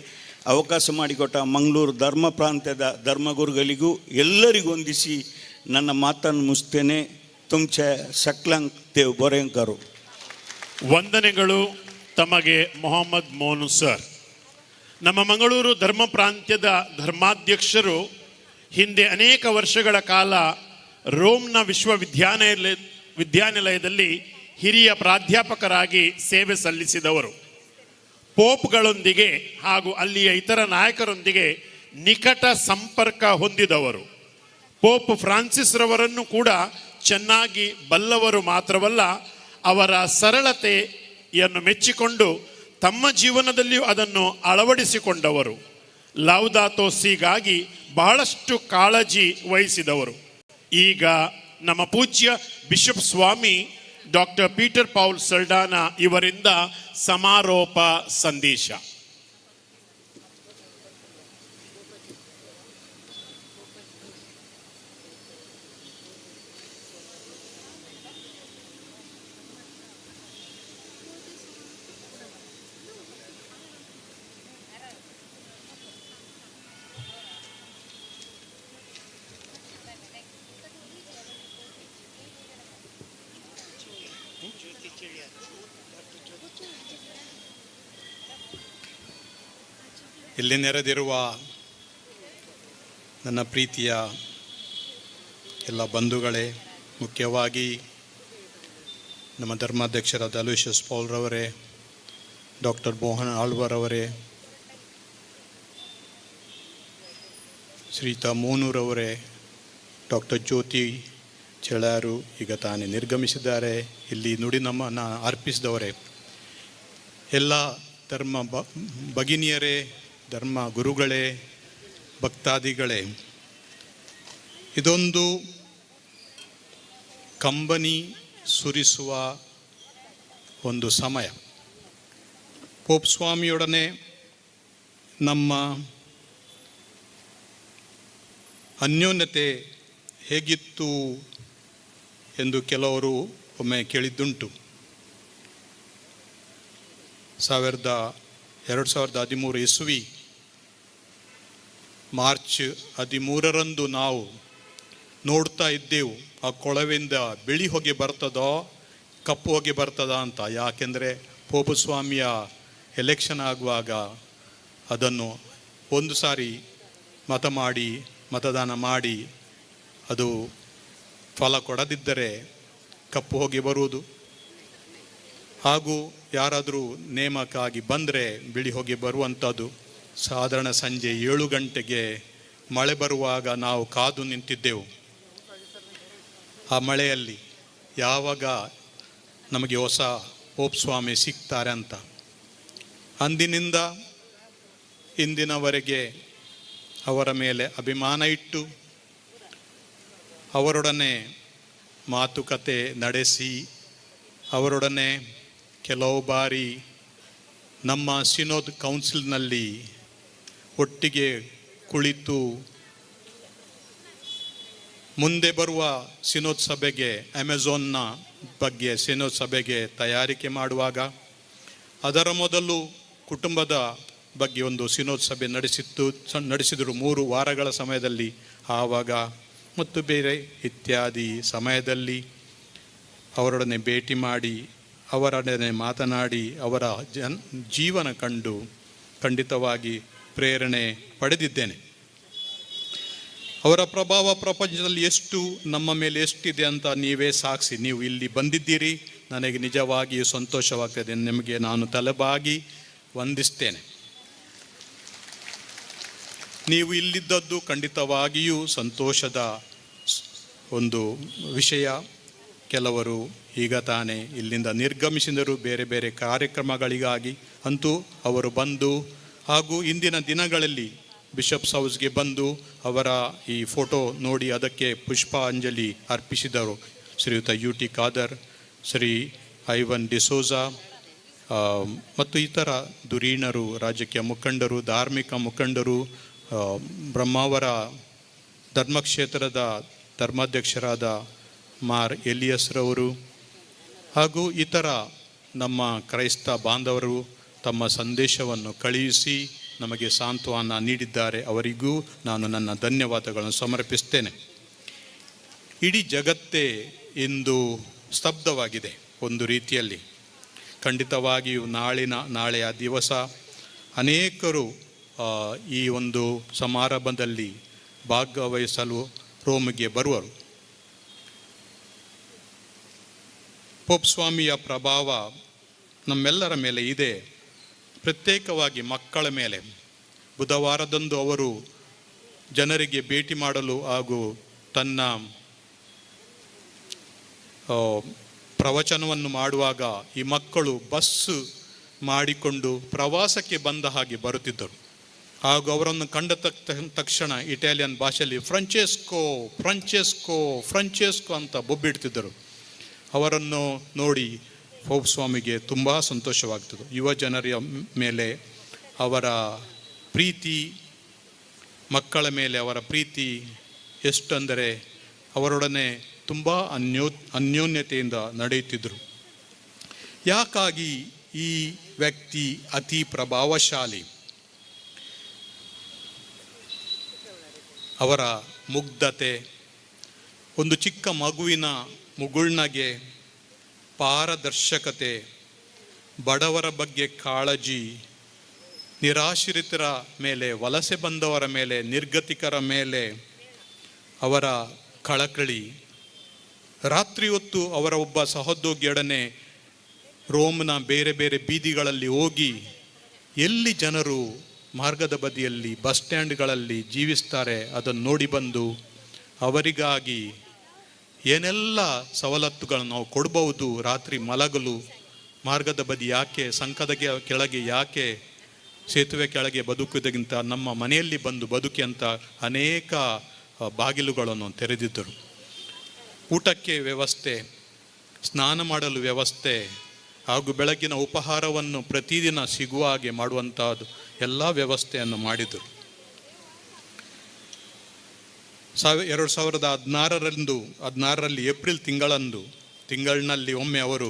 ಅವಕಾಶ ಮಾಡಿಕೊಟ್ಟ ಮಂಗಳೂರು ಧರ್ಮ ಪ್ರಾಂತ್ಯದ ಧರ್ಮಗುರುಗಳಿಗೂ ಎಲ್ಲರಿಗೂ ಹೊಂದಿಸಿ ನನ್ನ ಮಾತನ್ನು ಮುಗಿಸ್ತೇನೆ. ತುಮ್ಚೆ ಸಕ್ಲಂಗ್ ದೇವ್ ಬೋರೆಂಕರು.
ವಂದನೆಗಳು ತಮಗೆ ಮೊಹಮ್ಮದ್ ಮೋನು ಸರ್. ನಮ್ಮ ಮಂಗಳೂರು ಧರ್ಮ ಪ್ರಾಂತ್ಯದ ಧರ್ಮಾಧ್ಯಕ್ಷರು ಹಿಂದೆ ಅನೇಕ ವರ್ಷಗಳ ಕಾಲ ರೋಮ್ನ ವಿದ್ಯಾನಿಲಯದಲ್ಲಿ ಹಿರಿಯ ಪ್ರಾಧ್ಯಾಪಕರಾಗಿ ಸೇವೆ ಸಲ್ಲಿಸಿದವರು. ಪೋಪ್ಗಳೊಂದಿಗೆ ಹಾಗೂ ಅಲ್ಲಿಯ ಇತರ ನಾಯಕರೊಂದಿಗೆ ನಿಕಟ ಸಂಪರ್ಕ ಹೊಂದಿದವರು. ಪೋಪ್ ಫ್ರಾನ್ಸಿಸ್ ರವರನ್ನು ಕೂಡ ಚೆನ್ನಾಗಿ ಬಲ್ಲವರು ಮಾತ್ರವಲ್ಲ, ಅವರ ಸರಳತೆಯನ್ನು ಮೆಚ್ಚಿಕೊಂಡು ತಮ್ಮ ಜೀವನದಲ್ಲಿಯೂ ಅದನ್ನು ಅಳವಡಿಸಿಕೊಂಡವರು. ಲೌದಾತೋ ಸಿಗಾಗಿ ಬಹಳಷ್ಟು ಕಾಳಜಿ ವಹಿಸಿದವರು. ಈಗ ನಮ್ಮ ಪೂಜ್ಯ ಬಿಷಪ್ ಸ್ವಾಮಿ ಡಾಕ್ಟರ್ ಪೀಟರ್ ಪೌಲ್ ಸಲ್ಡಾನಾ ಇವರಿಂದ ಸಮಾರೋಪ ಸಂದೇಶ.
ಇಲ್ಲಿ ನೆರೆದಿರುವ ನನ್ನ ಪ್ರೀತಿಯ ಎಲ್ಲ ಬಂಧುಗಳೇ, ಮುಖ್ಯವಾಗಿ ನಮ್ಮ ಧರ್ಮಾಧ್ಯಕ್ಷರಾದ ಅಲೋಷಿಯಸ್ ಪೌಲ್ರವರೇ, ಡಾಕ್ಟರ್ ಮೋಹನ್ ಆಳ್ವರವರೇ, ಶ್ರೀಯುತ ಮೋನೂರವರೇ, ಡಾಕ್ಟರ್ ಜ್ಯೋತಿ ಚೆಳಾರು ಈಗ ತಾನೇ ನಿರ್ಗಮಿಸಿದ್ದಾರೆ, ಇಲ್ಲಿ ನುಡಿ ನಮ್ಮನ್ನು ಅರ್ಪಿಸಿದವರೇ, ಎಲ್ಲ ಧರ್ಮ ಭಗಿನಿಯರೇ, ಧರ್ಮ ಗುರುಗಳೇ, ಭಕ್ತಾದಿಗಳೇ, ಇದೊಂದು ಕಂಬನಿ ಸುರಿಸುವ ಒಂದು ಸಮಯ. ಪೋಪ್ ಸ್ವಾಮಿಯೊಡನೆ ನಮ್ಮ ಅನ್ಯೋನ್ಯತೆ ಹೇಗಿತ್ತು ಎಂದು ಕೆಲವರು ಒಮ್ಮೆ ಕೇಳಿದ್ದುಂಟು. 2013 ಇಸ್ವಿ ಮಾರ್ಚ್ 13ರಂದು ನಾವು ನೋಡ್ತಾ ಇದ್ದೆವು ಆ ಕೊಳವೆಯಿಂದ ಬಿಳಿ ಹೊಗೆ ಬರ್ತದೋ ಕಪ್ಪು ಹೊಗೆ ಬರ್ತದ ಅಂತ. ಯಾಕೆಂದರೆ ಪೋಪ ಸ್ವಾಮಿಯ ಎಲೆಕ್ಷನ್ ಆಗುವಾಗ ಅದನ್ನು ಒಂದು ಸಾರಿ ಮತದಾನ ಮಾಡಿ ಅದು ಫಲ ಕೊಡದಿದ್ದರೆ ಕಪ್ಪು ಹೊಗೆ ಬರುವುದು, ಹಾಗೂ ಯಾರಾದರೂ ನೇಮಕ್ಕಾಗಿ ಬಂದರೆ ಬಿಳಿ ಹೊಗೆ ಬರುವಂಥದ್ದು. ಸಾಧಾರಣ ಸಂಜೆ 7 ಗಂಟೆಗೆ ಮಳೆ ಬರುವಾಗ ನಾವು ಕಾದು ನಿಂತಿದ್ದೆವು. ಆ ಮಳೆಯಲ್ಲಿ ಯಾವಾಗ ನಮಗೆ ಹೊಸ ಪೋಪ್ ಸ್ವಾಮಿ ಸಿಗ್ತಾರೆ ಅಂತ. ಅಂದಿನಿಂದ ಇಂದಿನವರೆಗೆ ಅವರ ಮೇಲೆ ಅಭಿಮಾನ ಇಟ್ಟು ಅವರೊಡನೆ ಮಾತುಕತೆ ನಡೆಸಿ ಅವರೊಡನೆ ಕೆಲವು ಬಾರಿ ನಮ್ಮ ಸಿನೋದ್ ಕೌನ್ಸಿಲ್ನಲ್ಲಿ ಒಟ್ಟಿಗೆ ಕುಳಿತು ಮುಂದೆ ಬರುವ ಸಿನೋದ್ ಸಭೆಗೆ ಅಮೆಝಾನ್ನ ಬಗ್ಗೆ ಸಿನೋದ್ ಸಭೆಗೆ ತಯಾರಿಕೆ ಮಾಡುವಾಗ ಅದರ ಮೊದಲು ಕುಟುಂಬದ ಬಗ್ಗೆ ಒಂದು ಸಿನೋದ್ ಸಭೆ ನಡೆಸಿದರು 3 ವಾರಗಳ ಸಮಯದಲ್ಲಿ. ಆವಾಗ ಮತ್ತು ಬೇರೆ ಇತ್ಯಾದಿ ಸಮಯದಲ್ಲಿ ಅವರೊಡನೆ ಭೇಟಿ ಮಾಡಿ ಅವರೊಡನೆ ಮಾತನಾಡಿ ಅವರ ಜೀವನ ಕಂಡು ಖಂಡಿತವಾಗಿ ಪ್ರೇರಣೆ ಪಡೆದಿದ್ದೇನೆ. ಅವರ ಪ್ರಭಾವ ಪ್ರಪಂಚದಲ್ಲಿ ಎಷ್ಟು ನಮ್ಮ ಮೇಲೆ ಎಷ್ಟಿದೆ ಅಂತ ನೀವೇ ಸಾಕ್ಷಿ. ನೀವು ಇಲ್ಲಿ ಬಂದಿದ್ದೀರಿ, ನನಗೆ ನಿಜವಾಗಿಯೂ ಸಂತೋಷವಾಗ್ತದೆ. ನಿಮಗೆ ನಾನು ತಲೆಬಾಗಿ ವಂದಿಸ್ತೇನೆ. ನೀವು ಇಲ್ಲಿದ್ದದ್ದು ಖಂಡಿತವಾಗಿಯೂ ಸಂತೋಷದ ಒಂದು ವಿಷಯ. ಕೆಲವರು ಈಗ ತಾನೇ ಇಲ್ಲಿಂದ ನಿರ್ಗಮಿಸಿದರು ಬೇರೆ ಬೇರೆ ಕಾರ್ಯಕ್ರಮಗಳಿಗಾಗಿ. ಅಂತೂ ಅವರು ಬಂದು ಹಾಗೂ ಇಂದಿನ ದಿನಗಳಲ್ಲಿ ಬಿಷಪ್ಸ್ ಹೌಸ್ಗೆ ಬಂದು ಅವರ ಈ ಫೋಟೋ ನೋಡಿ ಅದಕ್ಕೆ ಪುಷ್ಪಾಂಜಲಿ ಅರ್ಪಿಸಿದರು. ಶ್ರೀಯುತ UT ಖಾದರ್, ಶ್ರೀ ಐವನ್ ಡಿಸೋಜಾ ಮತ್ತು ಇತರ ಧುರೀಣರು, ರಾಜಕೀಯ ಮುಖಂಡರು, ಧಾರ್ಮಿಕ ಮುಖಂಡರು, ಬ್ರಹ್ಮಾವರ ಧರ್ಮಕ್ಷೇತ್ರದ ಧರ್ಮಾಧ್ಯಕ್ಷರಾದ ಮಾರ್ ಎಲಿಯಸ್ರವರು ಹಾಗೂ ಇತರ ನಮ್ಮ ಕ್ರೈಸ್ತ ಬಾಂಧವರು ತಮ್ಮ ಸಂದೇಶವನ್ನು ಕಳುಹಿಸಿ ನಮಗೆ ಸಾಂತ್ವನ ನೀಡಿದ್ದಾರೆ. ಅವರಿಗೂ ನಾನು ನನ್ನ ಧನ್ಯವಾದಗಳನ್ನು ಸಮರ್ಪಿಸ್ತೇನೆ. ಇಡೀ ಜಗತ್ತೇ ಇಂದು ಸ್ತಬ್ಧವಾಗಿದೆ ಒಂದು ರೀತಿಯಲ್ಲಿ. ಖಂಡಿತವಾಗಿಯೂ ನಾಳೆಯ ದಿವಸ ಅನೇಕರು ಈ ಒಂದು ಸಮಾರಂಭದಲ್ಲಿ ಭಾಗವಹಿಸಲು ರೋಮಿಗೆ ಬರುವರು. ಪೋಪ್ ಸ್ವಾಮಿಯ ಪ್ರಭಾವ ನಮ್ಮೆಲ್ಲರ ಮೇಲೆ ಇದೆ, ಪ್ರತ್ಯೇಕವಾಗಿ ಮಕ್ಕಳ ಮೇಲೆ. ಬುಧವಾರದಂದು ಅವರು ಜನರಿಗೆ ಭೇಟಿ ಮಾಡಲು ಹಾಗೂ ತನ್ನ ಪ್ರವಚನವನ್ನು ಮಾಡುವಾಗ ಈ ಮಕ್ಕಳು ಬಸ್ಸು ಮಾಡಿಕೊಂಡು ಪ್ರವಾಸಕ್ಕೆ ಬಂದ ಹಾಗೆ ಬರುತ್ತಿದ್ದರು. ಹಾಗೂ ಅವರನ್ನು ಕಂಡ ತಕ್ಷಣ ಇಟಾಲಿಯನ್ ಭಾಷೆಯಲ್ಲಿ ಫ್ರಾಂಚೆಸ್ಕೋ ಫ್ರಾಂಚೆಸ್ಕೋ ಫ್ರಾಂಚೆಸ್ಕೋ ಅಂತ ಬೊಬ್ಬಿಡ್ತಿದ್ದರು. ಅವರನ್ನು ನೋಡಿ ಪೋಪ್ ಸ್ವಾಮಿಗೆ ತುಂಬ ಸಂತೋಷವಾಗ್ತದೆ. ಯುವ ಜನರ ಮೇಲೆ ಅವರ ಪ್ರೀತಿ, ಮಕ್ಕಳ ಮೇಲೆ ಅವರ ಪ್ರೀತಿ ಎಷ್ಟೆಂದರೆ ಅವರೊಡನೆ ತುಂಬ ಅನ್ಯೋನ್ಯತೆಯಿಂದ ನಡೆಯುತ್ತಿದ್ದರು. ಯಾಕಾಗಿ ಈ ವ್ಯಕ್ತಿ ಅತಿ ಪ್ರಭಾವಶಾಲಿ? ಅವರ ಮುಗ್ಧತೆ, ಒಂದು ಚಿಕ್ಕ ಮಗುವಿನ ಮುಗುಳ್ನಗೆ, ಪಾರದರ್ಶಕತೆ, ಬಡವರ ಬಗ್ಗೆ ಕಾಳಜಿ, ನಿರಾಶ್ರಿತರ ಮೇಲೆ, ವಲಸೆ ಬಂದವರ ಮೇಲೆ, ನಿರ್ಗತಿಕರ ಮೇಲೆ ಅವರ ಕಳಕಳಿ. ರಾತ್ರಿ ಹೊತ್ತು ಅವರ ಒಬ್ಬ ಸಹೋದ್ಯೋಗಿಯೊಡನೆ ರೋಮ್ನ ಬೇರೆ ಬೇರೆ ಬೀದಿಗಳಲ್ಲಿ ಹೋಗಿ ಎಲ್ಲಿ ಜನರು ಮಾರ್ಗದ ಬದಿಯಲ್ಲಿ ಬಸ್ ಸ್ಟ್ಯಾಂಡ್ಗಳಲ್ಲಿ ಜೀವಿಸ್ತಾರೆ ಅದನ್ನು ನೋಡಿ ಬಂದು ಅವರಿಗಾಗಿ ಏನೆಲ್ಲ ಸವಲತ್ತುಗಳನ್ನು ನಾವು ಕೊಡಬಹುದು, ರಾತ್ರಿ ಮಲಗಲು ಮಾರ್ಗದ ಬದಿ ಯಾಕೆ, ಸಂಕದ ಕೆಳಗೆ ಯಾಕೆ, ಸೇತುವೆ ಕೆಳಗೆ ಬದುಕುವುದಕ್ಕಿಂತ ನಮ್ಮ ಮನೆಯಲ್ಲಿ ಬಂದು ಬದುಕಿ ಅಂತ ಅನೇಕ ಬಾಗಿಲುಗಳನ್ನು ತೆರೆದಿದ್ದರು. ಊಟಕ್ಕೆ ವ್ಯವಸ್ಥೆ, ಸ್ನಾನ ಮಾಡಲು ವ್ಯವಸ್ಥೆ ಹಾಗೂ ಬೆಳಗಿನ ಉಪಹಾರವನ್ನು ಪ್ರತಿದಿನ ಸಿಗುವ ಹಾಗೆ ಮಾಡುವಂತಹದ್ದು ಎಲ್ಲ ವ್ಯವಸ್ಥೆಯನ್ನು ಮಾಡಿದರು. 2016ರಲ್ಲಿ ಏಪ್ರಿಲ್ ತಿಂಗಳಿನಲ್ಲಿ ಒಮ್ಮೆ ಅವರು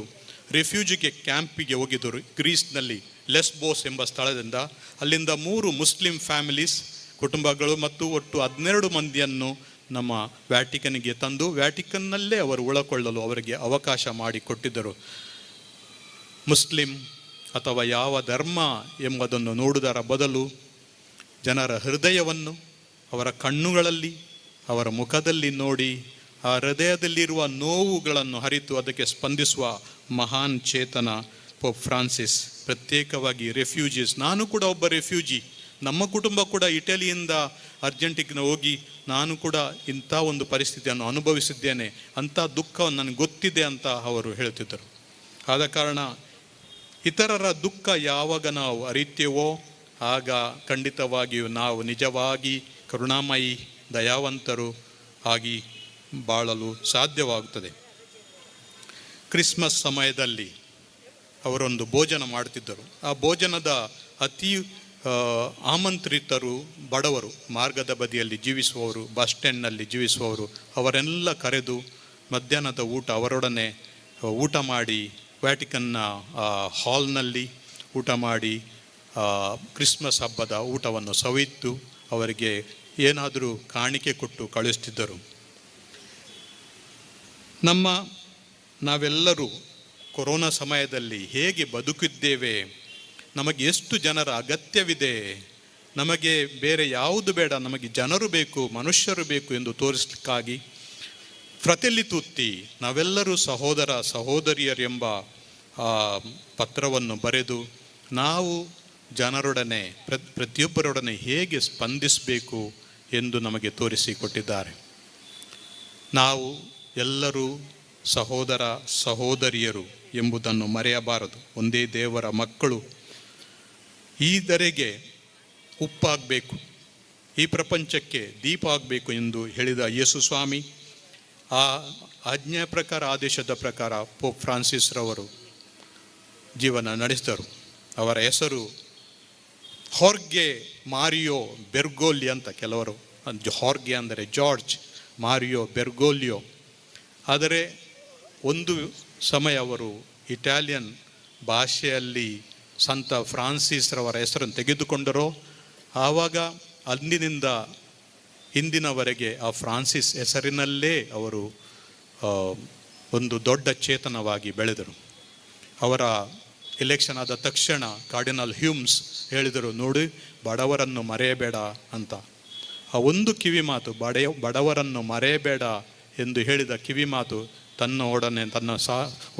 ರೆಫ್ಯೂಜಿಗೆ ಕ್ಯಾಂಪಿಗೆ ಹೋಗಿದ್ದರು. ಗ್ರೀಸ್ನಲ್ಲಿ ಲೆಸ್ಬೋಸ್ ಎಂಬ ಸ್ಥಳದಿಂದ. ಅಲ್ಲಿಂದ 3 ಮುಸ್ಲಿಂ ಫ್ಯಾಮಿಲೀಸ್ ಕುಟುಂಬಗಳು ಮತ್ತು ಒಟ್ಟು 12 ಮಂದಿಯನ್ನು ನಮ್ಮ ವ್ಯಾಟಿಕನ್ಗೆ ತಂದು ವ್ಯಾಟಿಕನ್ನಲ್ಲೇ ಅವರು ಉಳಕೊಳ್ಳಲು ಅವರಿಗೆ ಅವಕಾಶ ಮಾಡಿಕೊಟ್ಟಿದ್ದರು. ಮುಸ್ಲಿಂ ಅಥವಾ ಯಾವ ಧರ್ಮ ಎಂಬುದನ್ನು ನೋಡುವುದರ ಬದಲು ಜನರ ಹೃದಯವನ್ನು ಅವರ ಕಣ್ಣುಗಳಲ್ಲಿ, ಅವರ ಮುಖದಲ್ಲಿ ನೋಡಿ ಆ ಹೃದಯದಲ್ಲಿರುವ ನೋವುಗಳನ್ನು ಅರಿತು ಅದಕ್ಕೆ ಸ್ಪಂದಿಸುವ ಮಹಾನ್ ಚೇತನ ಪೋಪ್ ಫ್ರಾನ್ಸಿಸ್. ಪ್ರತ್ಯೇಕವಾಗಿ ರೆಫ್ಯೂಜೀಸ್, ನಾನು ಕೂಡ ಒಬ್ಬ ರೆಫ್ಯೂಜಿ, ನಮ್ಮ ಕುಟುಂಬ ಕೂಡ ಇಟಲಿಯಿಂದ ಅರ್ಜೆಂಟಿಕ್ನ ಹೋಗಿ ನಾನು ಕೂಡ ಇಂಥ ಒಂದು ಪರಿಸ್ಥಿತಿಯನ್ನು ಅನುಭವಿಸಿದ್ದೇನೆ, ಅಂಥ ದುಃಖವನ್ನು ನನಗೆ ಗೊತ್ತಿದೆ ಅಂತ ಅವರು ಹೇಳ್ತಿದ್ದರು. ಆದ ಕಾರಣ ಇತರರ ದುಃಖ ಯಾವಾಗ ನಾವು ಅರಿತೇವೋ ಆಗ ಖಂಡಿತವಾಗಿಯೂ ನಾವು ನಿಜವಾಗಿ ಕರುಣಾಮಯಿ, ದಯಾವಂತರು ಆಗಿ ಬಾಳಲು ಸಾಧ್ಯವಾಗುತ್ತದೆ. ಕ್ರಿಸ್ಮಸ್ ಸಮಯದಲ್ಲಿ ಅವರೊಂದು ಭೋಜನ ಮಾಡ್ತಿದ್ದರು. ಆ ಭೋಜನದ ಅತಿ ಆಮಂತ್ರಿತರು ಬಡವರು, ಮಾರ್ಗದ ಬದಿಯಲ್ಲಿ ಜೀವಿಸುವವರು, ಬಸ್ ಸ್ಟ್ಯಾಂಡ್ನಲ್ಲಿ ಜೀವಿಸುವವರು, ಅವರೆಲ್ಲ ಕರೆದು ಮಧ್ಯಾಹ್ನದ ಊಟ ಅವರೊಡನೆ ಊಟ ಮಾಡಿ ವ್ಯಾಟಿಕನ್ನ ಹಾಲ್ನಲ್ಲಿ ಊಟ ಮಾಡಿ ಕ್ರಿಸ್ಮಸ್ ಹಬ್ಬದ ಊಟವನ್ನು ಸವಿತ್ತು ಅವರಿಗೆ ಏನಾದರೂ ಕಾಣಿಕೆ ಕೊಟ್ಟು ಕಳಿಸ್ತಿದ್ದರು. ನಾವೆಲ್ಲರೂ ಕೊರೋನಾ ಸಮಯದಲ್ಲಿ ಹೇಗೆ ಬದುಕಿದ್ದೇವೆ, ನಮಗೆ ಎಷ್ಟು ಜನರ ಅಗತ್ಯವಿದೆ, ನಮಗೆ ಬೇರೆ ಯಾವುದು ಬೇಡ, ನಮಗೆ ಜನರು ಬೇಕು, ಮನುಷ್ಯರು ಬೇಕು ಎಂದು ತೋರಿಸಲಿಕ್ಕಾಗಿ ಫ್ರತೆಲ್ಲಿ ತುತ್ತಿ, ನಾವೆಲ್ಲರೂ ಸಹೋದರ ಸಹೋದರಿಯರೆಂಬ ಪತ್ರವನ್ನು ಬರೆದು ನಾವು ಜನರೊಡನೆ ಪ್ರತಿಯೊಬ್ಬರೊಡನೆ ಹೇಗೆ ಸ್ಪಂದಿಸಬೇಕು ಎಂದು ನಮಗೆ ತೋರಿಸಿಕೊಟ್ಟಿದ್ದಾರೆ. ನಾವು ಎಲ್ಲರೂ ಸಹೋದರ ಸಹೋದರಿಯರು ಎಂಬುದನ್ನು ಮರೆಯಬಾರದು. ಒಂದೇ ದೇವರ ಮಕ್ಕಳು. ಈ ಧರೆಗೆ ಉಪ್ಪಾಗಬೇಕು, ಈ ಪ್ರಪಂಚಕ್ಕೆ ದೀಪ ಆಗಬೇಕು ಎಂದು ಹೇಳಿದ ಯೇಸು ಸ್ವಾಮಿ ಆ ಆಜ್ಞೆಯ ಪ್ರಕಾರ, ಆದೇಶದ ಪ್ರಕಾರ ಪೋಪ್ ಫ್ರಾನ್ಸಿಸ್ ರವರು ಜೀವನ ನಡೆಸಿದರು. ಅವರ ಹೆಸರು ಹಾರ್ಗೆ ಮಾರಿಯೋ ಬೆರ್ಗೋಲಿ ಅಂತ. ಕೆಲವರು ಹಾರ್ಗೆ ಅಂದರೆ ಜಾರ್ಜ್, ಮಾರಿಯೋ ಬೆರ್ಗೋಲಿಯೋ. ಆದರೆ ಒಂದು ಸಮಯ ಅವರು ಇಟಾಲಿಯನ್ ಭಾಷೆಯಲ್ಲಿ ಸಂತ ಫ್ರಾನ್ಸಿಸ್ ರವರ ಹೆಸರನ್ನು ತೆಗೆದುಕೊಂಡರೋ ಆವಾಗ ಅಂದಿನಿಂದ ಇಂದಿನವರೆಗೆ ಆ ಫ್ರಾನ್ಸಿಸ್ ಹೆಸರಿನಲ್ಲೇ ಅವರು ಒಂದು ದೊಡ್ಡ ಚೇತನವಾಗಿ ಬೆಳೆದರು. ಅವರ ಎಲೆಕ್ಷನ್ ಆದ ತಕ್ಷಣ ಕಾರ್ಡಿನಲ್ ಹ್ಯೂಮ್ಸ್ ಹೇಳಿದರು, ನೋಡಿ ಬಡವರನ್ನು ಮರೆಯಬೇಡ ಅಂತ. ಆ ಒಂದು ಕಿವಿ ಮಾತು, ಬಡವರನ್ನು ಮರೆಯಬೇಡ ಎಂದು ಹೇಳಿದ ಕಿವಿ ಮಾತು ತನ್ನೊಡನೆ ತನ್ನ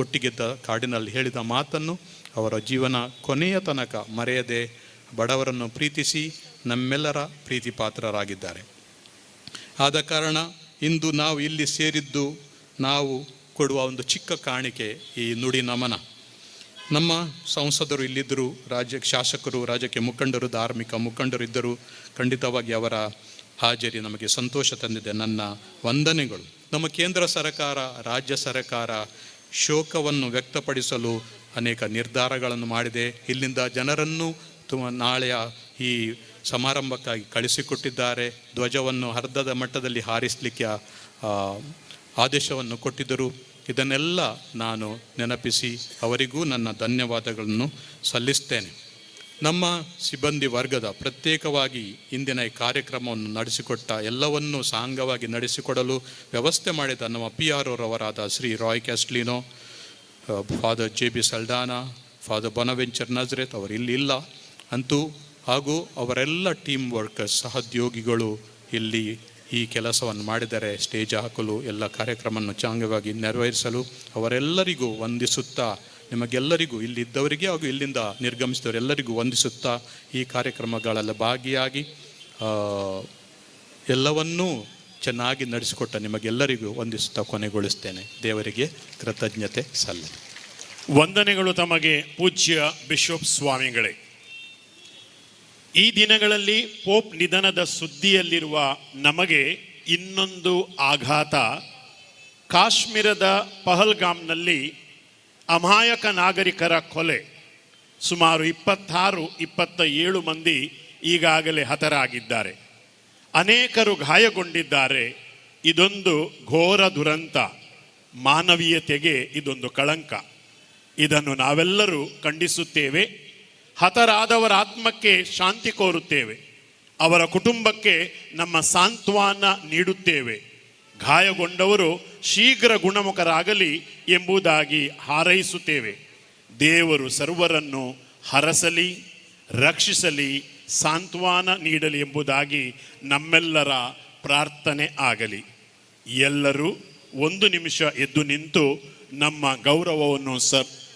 ಒಟ್ಟಿಗಿದ್ದ ಕಾರ್ಡಿನಲ್ ಹೇಳಿದ ಮಾತನ್ನು ಅವರ ಜೀವನ ಕೊನೆಯ ತನಕ ಮರೆಯದೆ ಬಡವರನ್ನು ಪ್ರೀತಿಸಿ ನಮ್ಮೆಲ್ಲರ ಪ್ರೀತಿ ಪಾತ್ರರಾಗಿದ್ದಾರೆ. ಆದ ಕಾರಣ ಇಂದು ನಾವು ಇಲ್ಲಿ ಸೇರಿದ್ದು ನಾವು ಕೊಡುವ ಒಂದು ಚಿಕ್ಕ ಕಾಣಿಕೆ ಈ ನುಡಿ ನಮನ. ನಮ್ಮ ಸಂಸದರು ಇಲ್ಲಿದ್ದರು, ಶಾಸಕರು, ರಾಜಕೀಯ ಮುಖಂಡರು, ಧಾರ್ಮಿಕ ಮುಖಂಡರು ಇದ್ದರು. ಖಂಡಿತವಾಗಿ ಅವರ ಹಾಜರಿ ನಮಗೆ ಸಂತೋಷ ತಂದಿದೆ. ನನ್ನ ವಂದನೆಗಳು. ನಮ್ಮ ಕೇಂದ್ರ ಸರ್ಕಾರ, ರಾಜ್ಯ ಸರ್ಕಾರ ಶೋಕವನ್ನು ವ್ಯಕ್ತಪಡಿಸಲು ಅನೇಕ ನಿರ್ಧಾರಗಳನ್ನು ಮಾಡಿದೆ. ಇಲ್ಲಿಂದ ಜನರನ್ನು ನಾಳೆಯ ಈ ಸಮಾರಂಭಕ್ಕಾಗಿ ಕಳಿಸಿಕೊಟ್ಟಿದ್ದಾರೆ. ಧ್ವಜವನ್ನು ಅರ್ಧದ ಮಟ್ಟದಲ್ಲಿ ಹಾರಿಸಲಿಕ್ಕೆ ಆದೇಶವನ್ನು ಕೊಟ್ಟಿದ್ದರು. ಇದನ್ನೆಲ್ಲ ನಾನು ನೆನಪಿಸಿ ಅವರಿಗೂ ನನ್ನ ಧನ್ಯವಾದಗಳನ್ನು ಸಲ್ಲಿಸ್ತೇನೆ. ನಮ್ಮ ಸಿಬ್ಬಂದಿ ವರ್ಗದ ಪ್ರತ್ಯೇಕವಾಗಿ ಇಂದಿನ ಈ ಕಾರ್ಯಕ್ರಮವನ್ನು ನಡೆಸಿಕೊಟ್ಟ ಎಲ್ಲವನ್ನೂ ಸಾಂಗವಾಗಿ ನಡೆಸಿಕೊಡಲು ವ್ಯವಸ್ಥೆ ಮಾಡಿದ ನಮ್ಮ PRO ರವರಾದ Shri Roy Castelino, father JB Saldanha, father Bonaventure Nazareth ಅವರು ಇಲ್ಲಿ ಇಲ್ಲ ಅಂತೂ, ಹಾಗೂ ಅವರೆಲ್ಲ ಟೀಮ್ ವರ್ಕರ್ಸ್, ಸಹೋದ್ಯೋಗಿಗಳು ಇಲ್ಲಿ ಈ ಕೆಲಸವನ್ನು ಮಾಡಿದರೆ ಸ್ಟೇಜ್ ಹಾಕಲು ಎಲ್ಲ ಕಾರ್ಯಕ್ರಮವನ್ನು ಚಾಂಗವಾಗಿ ನೆರವೇರಿಸಲು ಅವರೆಲ್ಲರಿಗೂ ವಂದಿಸುತ್ತಾ, ನಿಮಗೆಲ್ಲರಿಗೂ ಇಲ್ಲಿದ್ದವರಿಗೆ ಹಾಗೂ ಇಲ್ಲಿಂದ ನಿರ್ಗಮಿಸಿದವರೆಲ್ಲರಿಗೂ ವಂದಿಸುತ್ತಾ ಈ ಕಾರ್ಯಕ್ರಮಗಳಲ್ಲಿ ಭಾಗಿಯಾಗಿ ಎಲ್ಲವನ್ನೂ ಚೆನ್ನಾಗಿ ನಡೆಸಿಕೊಟ್ಟ ನಿಮಗೆಲ್ಲರಿಗೂ ವಂದಿಸುತ್ತಾ ಕೊನೆಗೊಳಿಸ್ತೇನೆ. ದೇವರಿಗೆ ಕೃತಜ್ಞತೆ ಸಲ್ಲ.
ವಂದನೆಗಳು ತಮಗೆ ಪೂಜ್ಯ ಬಿಷಪ್ ಸ್ವಾಮಿಗಳೇ. ಈ ದಿನಗಳಲ್ಲಿ ಪೋಪ್ ನಿಧನದ ಸುದ್ದಿಯಲ್ಲಿರುವ ನಮಗೆ ಇನ್ನೊಂದು ಆಘಾತ. ಕಾಶ್ಮೀರದ ಪಹಲ್ಗಾಮ್ನಲ್ಲಿ ಅಮಾಯಕ ನಾಗರಿಕರ ಕೊಲೆ. ಸುಮಾರು 26-27 ಮಂದಿ ಈಗಾಗಲೇ ಹತರಾಗಿದ್ದಾರೆ. ಅನೇಕರು ಗಾಯಗೊಂಡಿದ್ದಾರೆ. ಇದೊಂದು ಘೋರ ದುರಂತ. ಮಾನವೀಯತೆಗೆ ಇದೊಂದು ಕಳಂಕ. ಇದನ್ನು ನಾವೆಲ್ಲರೂ ಖಂಡಿಸುತ್ತೇವೆ. ಹತರಾದವರ ಆತ್ಮಕ್ಕೆ ಶಾಂತಿ ಕೋರುತ್ತೇವೆ. ಅವರ ಕುಟುಂಬಕ್ಕೆ ನಮ್ಮ ಸಾಂತ್ವನ ನೀಡುತ್ತೇವೆ. ಗಾಯಗೊಂಡವರು ಶೀಘ್ರ ಗುಣಮುಖರಾಗಲಿ ಎಂಬುದಾಗಿ ಹಾರೈಸುತ್ತೇವೆ. ದೇವರು ಸರ್ವರನ್ನು ಹರಸಲಿ, ರಕ್ಷಿಸಲಿ, ಸಾಂತ್ವನ ನೀಡಲಿ ಎಂಬುದಾಗಿ ನಮ್ಮೆಲ್ಲರ ಪ್ರಾರ್ಥನೆ ಆಗಲಿ. ಎಲ್ಲರೂ ಒಂದು ನಿಮಿಷ ಎದ್ದು ನಿಂತು ನಮ್ಮ ಗೌರವವನ್ನು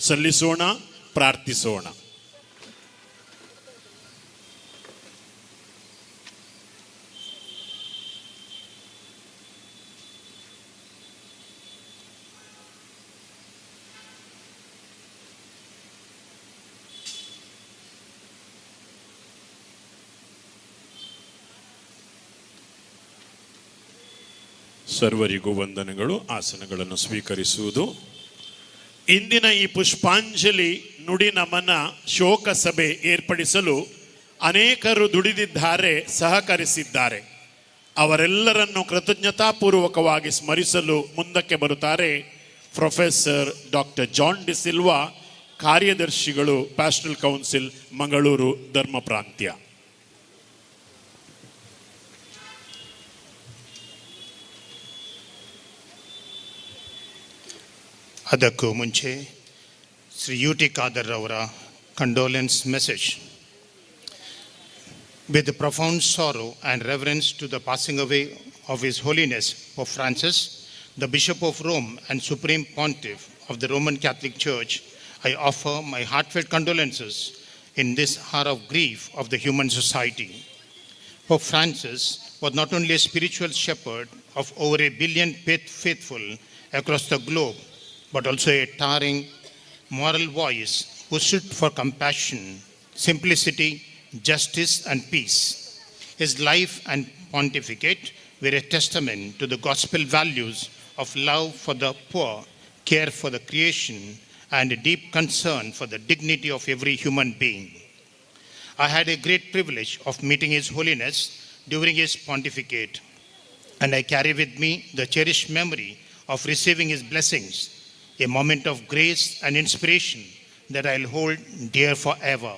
ಸಲ್ಲಿಸೋಣ, ಪ್ರಾರ್ಥಿಸೋಣ. ಸರ್ವರಿಗೂ ವಂದನೆಗಳು. ಆಸನಗಳನ್ನು ಸ್ವೀಕರಿಸುವುದು. ಇಂದಿನ ಈ ಪುಷ್ಪಾಂಜಲಿ ನುಡಿ ನಮನ ಶೋಕ ಸಭೆ ಏರ್ಪಡಿಸಲು ಅನೇಕರು ದುಡಿದಿದ್ದಾರೆ, ಸಹಕರಿಸಿದ್ದಾರೆ. ಅವರೆಲ್ಲರನ್ನು ಕೃತಜ್ಞತಾಪೂರ್ವಕವಾಗಿ ಸ್ಮರಿಸಲು ಮುಂದಕ್ಕೆ ಬರುತ್ತಾರೆ professor doctor John de Silva, ಕಾರ್ಯದರ್ಶಿಗಳು, ಪ್ಯಾಸ್ಟರಲ್ ಕೌನ್ಸಿಲ್, ಮಂಗಳೂರು ಧರ್ಮ ಪ್ರಾಂತ್ಯ.
ಅದಕ್ಕೂ ಮುಂಚೆ ಶ್ರೀ UT ಖಾದರ್ ಅವರ condolence message. With profound sorrow and reverence to the passing away of His Holiness Pope Francis, the Bishop of Rome and Supreme Pontiff of the Roman Catholic Church, I offer my heartfelt condolences in this hour of grief of the human society. Pope Francis was not only a spiritual shepherd of over 1 billion faithful across the globe, but also a towering moral voice who stood for compassion, simplicity, justice, and peace. His life and pontificate were a testament to the gospel values of love for the poor, care for the creation, and a deep concern for the dignity of every human being. I had a great privilege of meeting His Holiness during his pontificate, and I carry with me the cherished memory of receiving his blessings, a moment of grace and inspiration that I'll hold dear forever.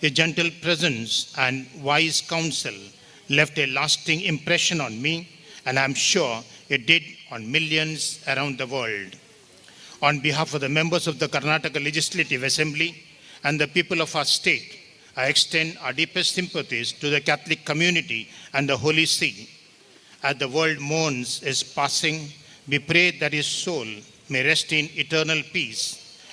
His gentle presence and wise counsel left a lasting impression on me, and I'm sure it did on millions around the world. On behalf of the members of the Karnataka Legislative Assembly and the people of our state, I extend our deepest sympathies to the Catholic community and the Holy See. As the world mourns his passing, We pray that his soul may rest in eternal peace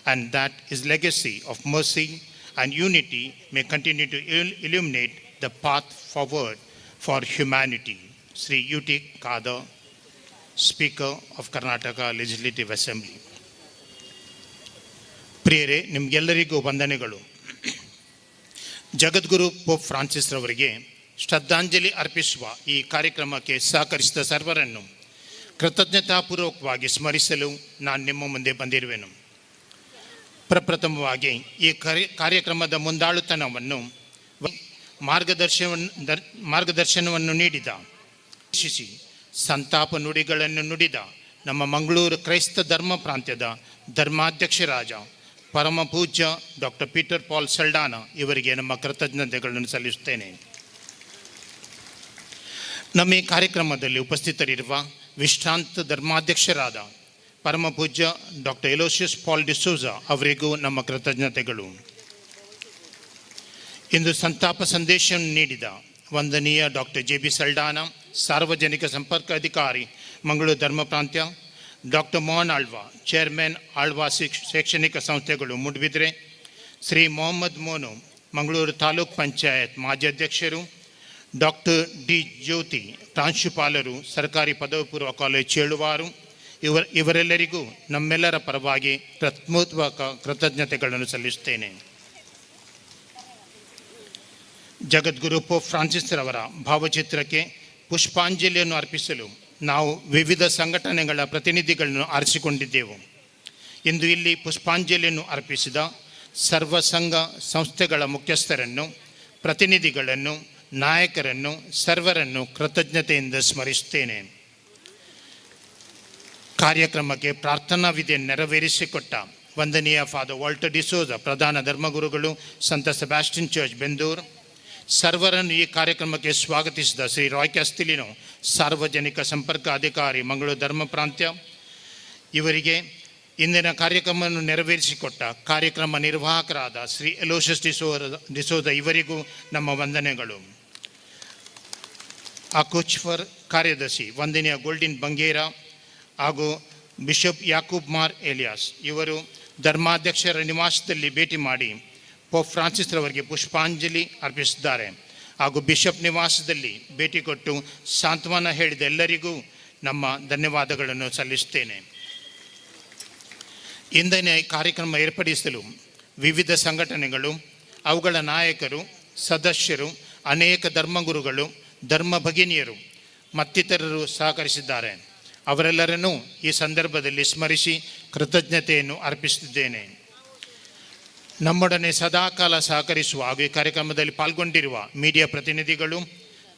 and that his legacy of mercy and unity may continue to illuminate the path forward for humanity. Sri U.T. Kadar, Speaker of Karnataka Legislative Assembly. ಪ್ರಿಯರೇ, ನಿಮಗೆಲ್ಲರಿಗೂ ವಂದನೆಗಳು. ಜಗದ್ಗುರು pop Francis ರವರಿಗೆ ಶ್ರದ್ಧಾಂಜಲಿ ಅರ್ಪಿಸುವ ಈ ಕಾರ್ಯಕ್ರಮಕ್ಕೆ ಸಹಕರಿಸಿದ ಸರ್ವರನ್ನು ಕೃತಜ್ಞತಾಪೂರ್ವಕವಾಗಿ ಸ್ಮರಿಸಲು ನಾನು ನಿಮ್ಮ ಮುಂದೆ ಬಂದಿರುವೆನು. ಪ್ರಪ್ರಥಮವಾಗಿ ಈ ಕಾರ್ಯಕ್ರಮದ ಮುಂದಾಳುತನವನ್ನು ಮಾರ್ಗದರ್ಶನವನ್ನು ನೀಡಿದ, ಸಂತಾಪ ನುಡಿಗಳನ್ನು ನುಡಿದ ನಮ್ಮ ಮಂಗಳೂರು ಕ್ರೈಸ್ತ ಧರ್ಮ ಪ್ರಾಂತ್ಯದ ಧರ್ಮಾಧ್ಯಕ್ಷರಾದ ಪರಮ ಪೂಜ್ಯ ಡಾಕ್ಟರ್ ಪೀಟರ್ ಪಾಲ್ ಸಲ್ಡಾನ ಇವರಿಗೆ ನಮ್ಮ ಕೃತಜ್ಞತೆಗಳನ್ನು ಸಲ್ಲಿಸುತ್ತೇನೆ. ನಮ್ಮ ಈ ಕಾರ್ಯಕ್ರಮದಲ್ಲಿ ಉಪಸ್ಥಿತರಿರುವ ವಿಶ್ರಾಂತ ಧರ್ಮಾಧ್ಯಕ್ಷರಾದ ಪರಮ ಪೂಜ್ಯ ಡಾಕ್ಟರ್ ಎಲೋಸಿಯಸ್ ಪಾಲ್ ಡಿಸೋಜಾ ಅವರಿಗೂ ನಮ್ಮ ಕೃತಜ್ಞತೆಗಳು. ಇಂದು ಸಂತಾಪ ಸಂದೇಶವನ್ನು ನೀಡಿದ ವಂದನೀಯ ಡಾಕ್ಟರ್ ಜೆ ಬಿ ಸಲ್ಡಾನ, ಸಾರ್ವಜನಿಕ ಸಂಪರ್ಕ ಅಧಿಕಾರಿ ಮಂಗಳೂರು ಧರ್ಮ ಪ್ರಾಂತ್ಯ, ಡಾಕ್ಟರ್ ಮೋಹನ್ ಆಳ್ವಾ, ಚೇರ್ಮನ್ ಆಳ್ವಾ ಶೈಕ್ಷಣಿಕ ಸಂಸ್ಥೆಗಳು ಮೂಡುಬಿದ್ರೆ, ಶ್ರೀ ಮೊಹಮ್ಮದ್ ಮೋನು, ಮಂಗಳೂರು ತಾಲೂಕ್ ಪಂಚಾಯತ್ ಮಾಜಿ ಅಧ್ಯಕ್ಷರು, ಡಾಕ್ಟರ್ ಡಿ ಜ್ಯೋತಿ, ಪ್ರಾಂಶುಪಾಲರು, ಸರ್ಕಾರಿ ಪದವಿ ಪೂರ್ವ ಕಾಲೇಜು ಚೇಳುವಾರು, ಇವರೆಲ್ಲರಿಗೂ ನಮ್ಮೆಲ್ಲರ ಪರವಾಗಿ ಹೃತ್ಪೂರ್ವಕ ಕೃತಜ್ಞತೆಗಳನ್ನು ಸಲ್ಲಿಸುತ್ತೇನೆ. ಜಗದ್ಗುರು ಪೋಪ್ ಫ್ರಾನ್ಸಿಸ್ ರವರ ಭಾವಚಿತ್ರಕ್ಕೆ ಪುಷ್ಪಾಂಜಲಿಯನ್ನು ಅರ್ಪಿಸಲು ನಾವು ವಿವಿಧ ಸಂಘಟನೆಗಳ ಪ್ರತಿನಿಧಿಗಳನ್ನು ಆರಿಸಿಕೊಂಡಿದ್ದೆವು. ಇಂದು ಇಲ್ಲಿ ಪುಷ್ಪಾಂಜಲಿಯನ್ನು ಅರ್ಪಿಸಿದ ಸರ್ವ ಸಂಘ ಸಂಸ್ಥೆಗಳ ಮುಖ್ಯಸ್ಥರನ್ನು, ಪ್ರತಿನಿಧಿಗಳನ್ನು, ನಾಯಕರನ್ನು, ಸರ್ವರನ್ನು ಕೃತಜ್ಞತೆಯಿಂದ ಸ್ಮರಿಸುತ್ತೇನೆ. ಕಾರ್ಯಕ್ರಮಕ್ಕೆ ಪ್ರಾರ್ಥನಾ ವಿಧಿ ನೆರವೇರಿಸಿಕೊಟ್ಟ ವಂದನೀಯ ಫಾದರ್ ವಾಲ್ಟರ್ ಡಿಸೋಜ, ಪ್ರಧಾನ ಧರ್ಮಗುರುಗಳು, ಸಂತ ಸೆಬಾಸ್ಟಿನ್ ಚರ್ಚ್ ಬೆಂದೂರು, ಸರ್ವರನ್ನು ಈ ಕಾರ್ಯಕ್ರಮಕ್ಕೆ ಸ್ವಾಗತಿಸಿದ ಶ್ರೀ ರಾಯ್ ಕ್ಯಾಸ್ತಿಲಿನೋ, ಸಾರ್ವಜನಿಕ ಸಂಪರ್ಕ ಅಧಿಕಾರಿ ಮಂಗಳೂರು ಧರ್ಮ ಪ್ರಾಂತ್ಯ, ಇವರಿಗೆ ಇಂದಿನ ಕಾರ್ಯಕ್ರಮವನ್ನು ನೆರವೇರಿಸಿಕೊಟ್ಟ ಕಾರ್ಯಕ್ರಮ ನಿರ್ವಾಹಕರಾದ ಶ್ರೀ ಎಲೋಸಿಯಸ್ ಡಿಸೋಜ ಇವರಿಗೂ ನಮ್ಮ ವಂದನೆಗಳು. ಅಕುಚ್ಫರ್ ಕಾರ್ಯದರ್ಶಿ ವಂದನೀಯ ಗೋಲ್ಡಿನ್ ಬಂಗೇರ ಹಾಗೂ ಬಿಷಪ್ ಯಾಕೂಬ್ ಮಾರ್ ಎಲಿಯಾಸ್ ಇವರು ಧರ್ಮಾಧ್ಯಕ್ಷರ ನಿವಾಸದಲ್ಲಿ ಭೇಟಿ ಮಾಡಿ ಪೋಪ್ ಫ್ರಾನ್ಸಿಸ್ ರವರಿಗೆ ಪುಷ್ಪಾಂಜಲಿ ಅರ್ಪಿಸಿದ್ದಾರೆ. ಹಾಗೂ ಬಿಷಪ್ ನಿವಾಸದಲ್ಲಿ ಭೇಟಿ ಕೊಟ್ಟು ಸಾಂತ್ವನ ಹೇಳಿದ ಎಲ್ಲರಿಗೂ ನಮ್ಮ ಧನ್ಯವಾದಗಳನ್ನು ಸಲ್ಲಿಸುತ್ತೇನೆ. ಇಂದಿನ ಕಾರ್ಯಕ್ರಮ ಏರ್ಪಡಿಸಲು ವಿವಿಧ ಸಂಘಟನೆಗಳು, ಅವುಗಳ ನಾಯಕರು, ಸದಸ್ಯರು, ಅನೇಕ ಧರ್ಮಗುರುಗಳು, ಧರ್ಮ ಭಗಿನಿಯರು ಮತ್ತಿತರರು ಸಹಕರಿಸಿದ್ದಾರೆ. ಅವರೆಲ್ಲರನ್ನೂ ಈ ಸಂದರ್ಭದಲ್ಲಿ ಸ್ಮರಿಸಿ ಕೃತಜ್ಞತೆಯನ್ನು ಅರ್ಪಿಸುತ್ತಿದ್ದೇನೆ. ನಮ್ಮೊಡನೆ ಸದಾಕಾಲ ಸಹಕರಿಸುವ ಹಾಗೂ ಈ ಕಾರ್ಯಕ್ರಮದಲ್ಲಿ ಪಾಲ್ಗೊಂಡಿರುವ ಮೀಡಿಯಾ ಪ್ರತಿನಿಧಿಗಳು,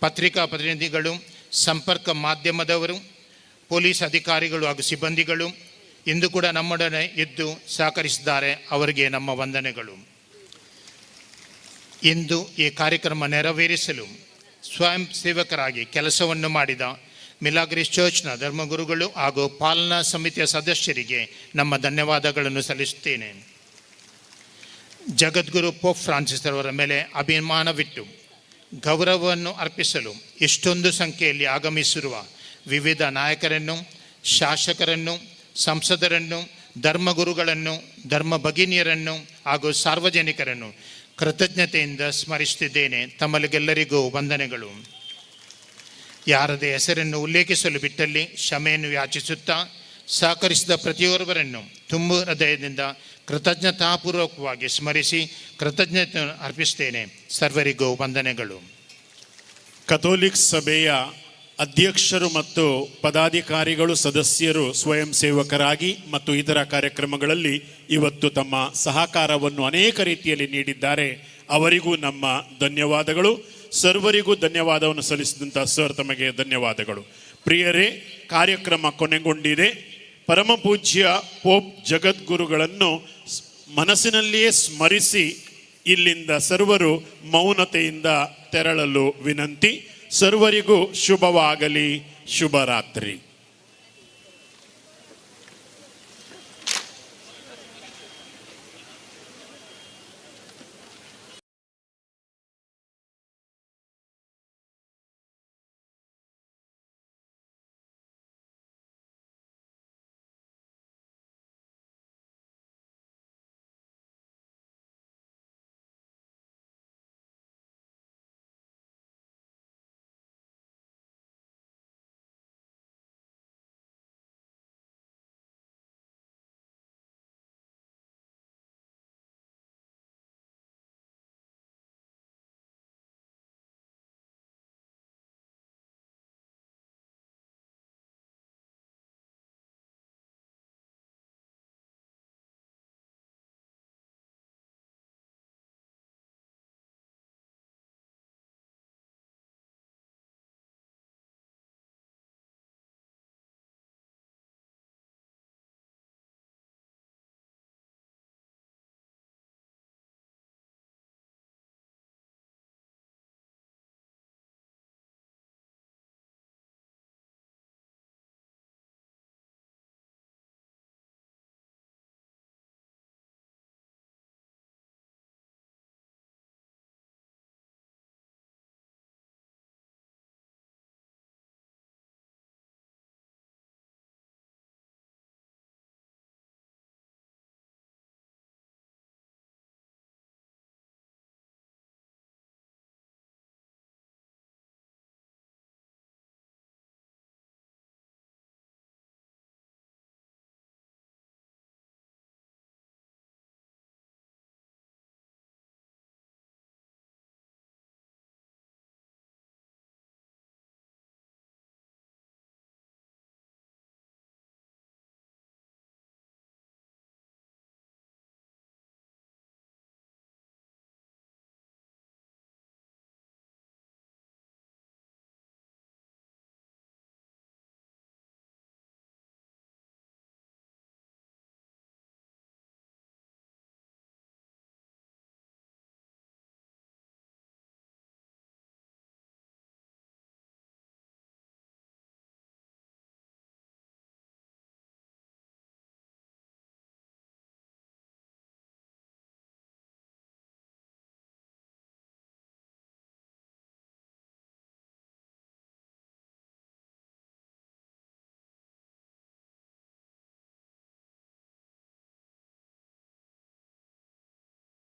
ಪತ್ರಿಕಾ ಪ್ರತಿನಿಧಿಗಳು, ಸಂಪರ್ಕ ಮಾಧ್ಯಮದವರು, ಪೊಲೀಸ್ ಅಧಿಕಾರಿಗಳು ಹಾಗೂ ಸಿಬ್ಬಂದಿಗಳು ಇಂದು ಕೂಡ ನಮ್ಮೊಡನೆ ಇದ್ದು ಸಹಕರಿಸಿದ್ದಾರೆ. ಅವರಿಗೆ ನಮ್ಮ ವಂದನೆಗಳು. ಇಂದು ಈ ಕಾರ್ಯಕ್ರಮ ನೆರವೇರಿಸಲು ಸ್ವಯಂ ಸೇವಕರಾಗಿ ಕೆಲಸವನ್ನು ಮಾಡಿದ ಮಿಲಾಗ್ರಿಸ್ ಚರ್ಚ್ನ ಧರ್ಮಗುರುಗಳು ಹಾಗೂ ಪಾಲನಾ ಸಮಿತಿಯ ಸದಸ್ಯರಿಗೆ ನಮ್ಮ ಧನ್ಯವಾದಗಳನ್ನು ಸಲ್ಲಿಸುತ್ತೇನೆ. ಜಗದ್ಗುರು ಪೋಪ್ ಫ್ರಾನ್ಸಿಸ್ ಅವರ ಮೇಲೆ ಅಭಿಮಾನವಿಟ್ಟು ಗೌರವವನ್ನು ಅರ್ಪಿಸಲು ಇಷ್ಟೊಂದು ಸಂಖ್ಯೆಯಲ್ಲಿ ಆಗಮಿಸಿರುವ ವಿವಿಧ ನಾಯಕರನ್ನು, ಶಾಸಕರನ್ನು, ಸಂಸದರನ್ನು, ಧರ್ಮಗುರುಗಳನ್ನು, ಧರ್ಮ ಭಗಿನಿಯರನ್ನು ಹಾಗೂ ಸಾರ್ವಜನಿಕರನ್ನು ಕೃತಜ್ಞತೆಯಿಂದ ಸ್ಮರಿಸುತ್ತಿದ್ದೇನೆ. ತಮ್ಮಲ್ಲಿಗೆಲ್ಲರಿಗೂ ವಂದನೆಗಳು. ಯಾರದೇ ಹೆಸರನ್ನು ಉಲ್ಲೇಖಿಸಲು ಬಿಟ್ಟಲ್ಲಿ ಕ್ಷಮೆಯನ್ನು ಯಾಚಿಸುತ್ತಾ ಸಹಕರಿಸಿದ ಪ್ರತಿಯೊಬ್ಬರನ್ನು ತುಂಬ ಹೃದಯದಿಂದ ಕೃತಜ್ಞತಾಪೂರ್ವಕವಾಗಿ ಸ್ಮರಿಸಿ ಕೃತಜ್ಞತೆಯನ್ನು ಅರ್ಪಿಸುತ್ತೇನೆ. ಸರ್ವರಿಗೂ ವಂದನೆಗಳು.
ಕಥೋಲಿಕ್ ಸಭೆಯ ಅಧ್ಯಕ್ಷರು ಮತ್ತು ಪದಾಧಿಕಾರಿಗಳು, ಸದಸ್ಯರು, ಸ್ವಯಂ ಸೇವಕರಾಗಿ ಮತ್ತು ಇತರ ಕಾರ್ಯಕ್ರಮಗಳಲ್ಲಿ ಇವತ್ತು ತಮ್ಮ ಸಹಕಾರವನ್ನು ಅನೇಕ ರೀತಿಯಲ್ಲಿ ನೀಡಿದ್ದಾರೆ. ಅವರಿಗೂ ನಮ್ಮ ಧನ್ಯವಾದಗಳು. ಸರ್ವರಿಗೂ ಧನ್ಯವಾದವನ್ನು ಸಲ್ಲಿಸಿದಂಥ ಸರ್, ತಮಗೆ ಧನ್ಯವಾದಗಳು. ಪ್ರಿಯರೇ, ಕಾರ್ಯಕ್ರಮ ಕೊನೆಗೊಂಡಿದೆ. ಪರಮ ಪೂಜ್ಯ ಪೋಪ್ ಜಗದ್ಗುರುಗಳನ್ನು ಮನಸ್ಸಿನಲ್ಲಿಯೇ ಸ್ಮರಿಸಿ ಇಲ್ಲಿಂದ ಸರ್ವರು ಮೌನತೆಯಿಂದ ತೆರಳಲು ವಿನಂತಿ. ಸರ್ವರಿಗೂ ಶುಭವಾಗಲಿ. ಶುಭರಾತ್ರಿ.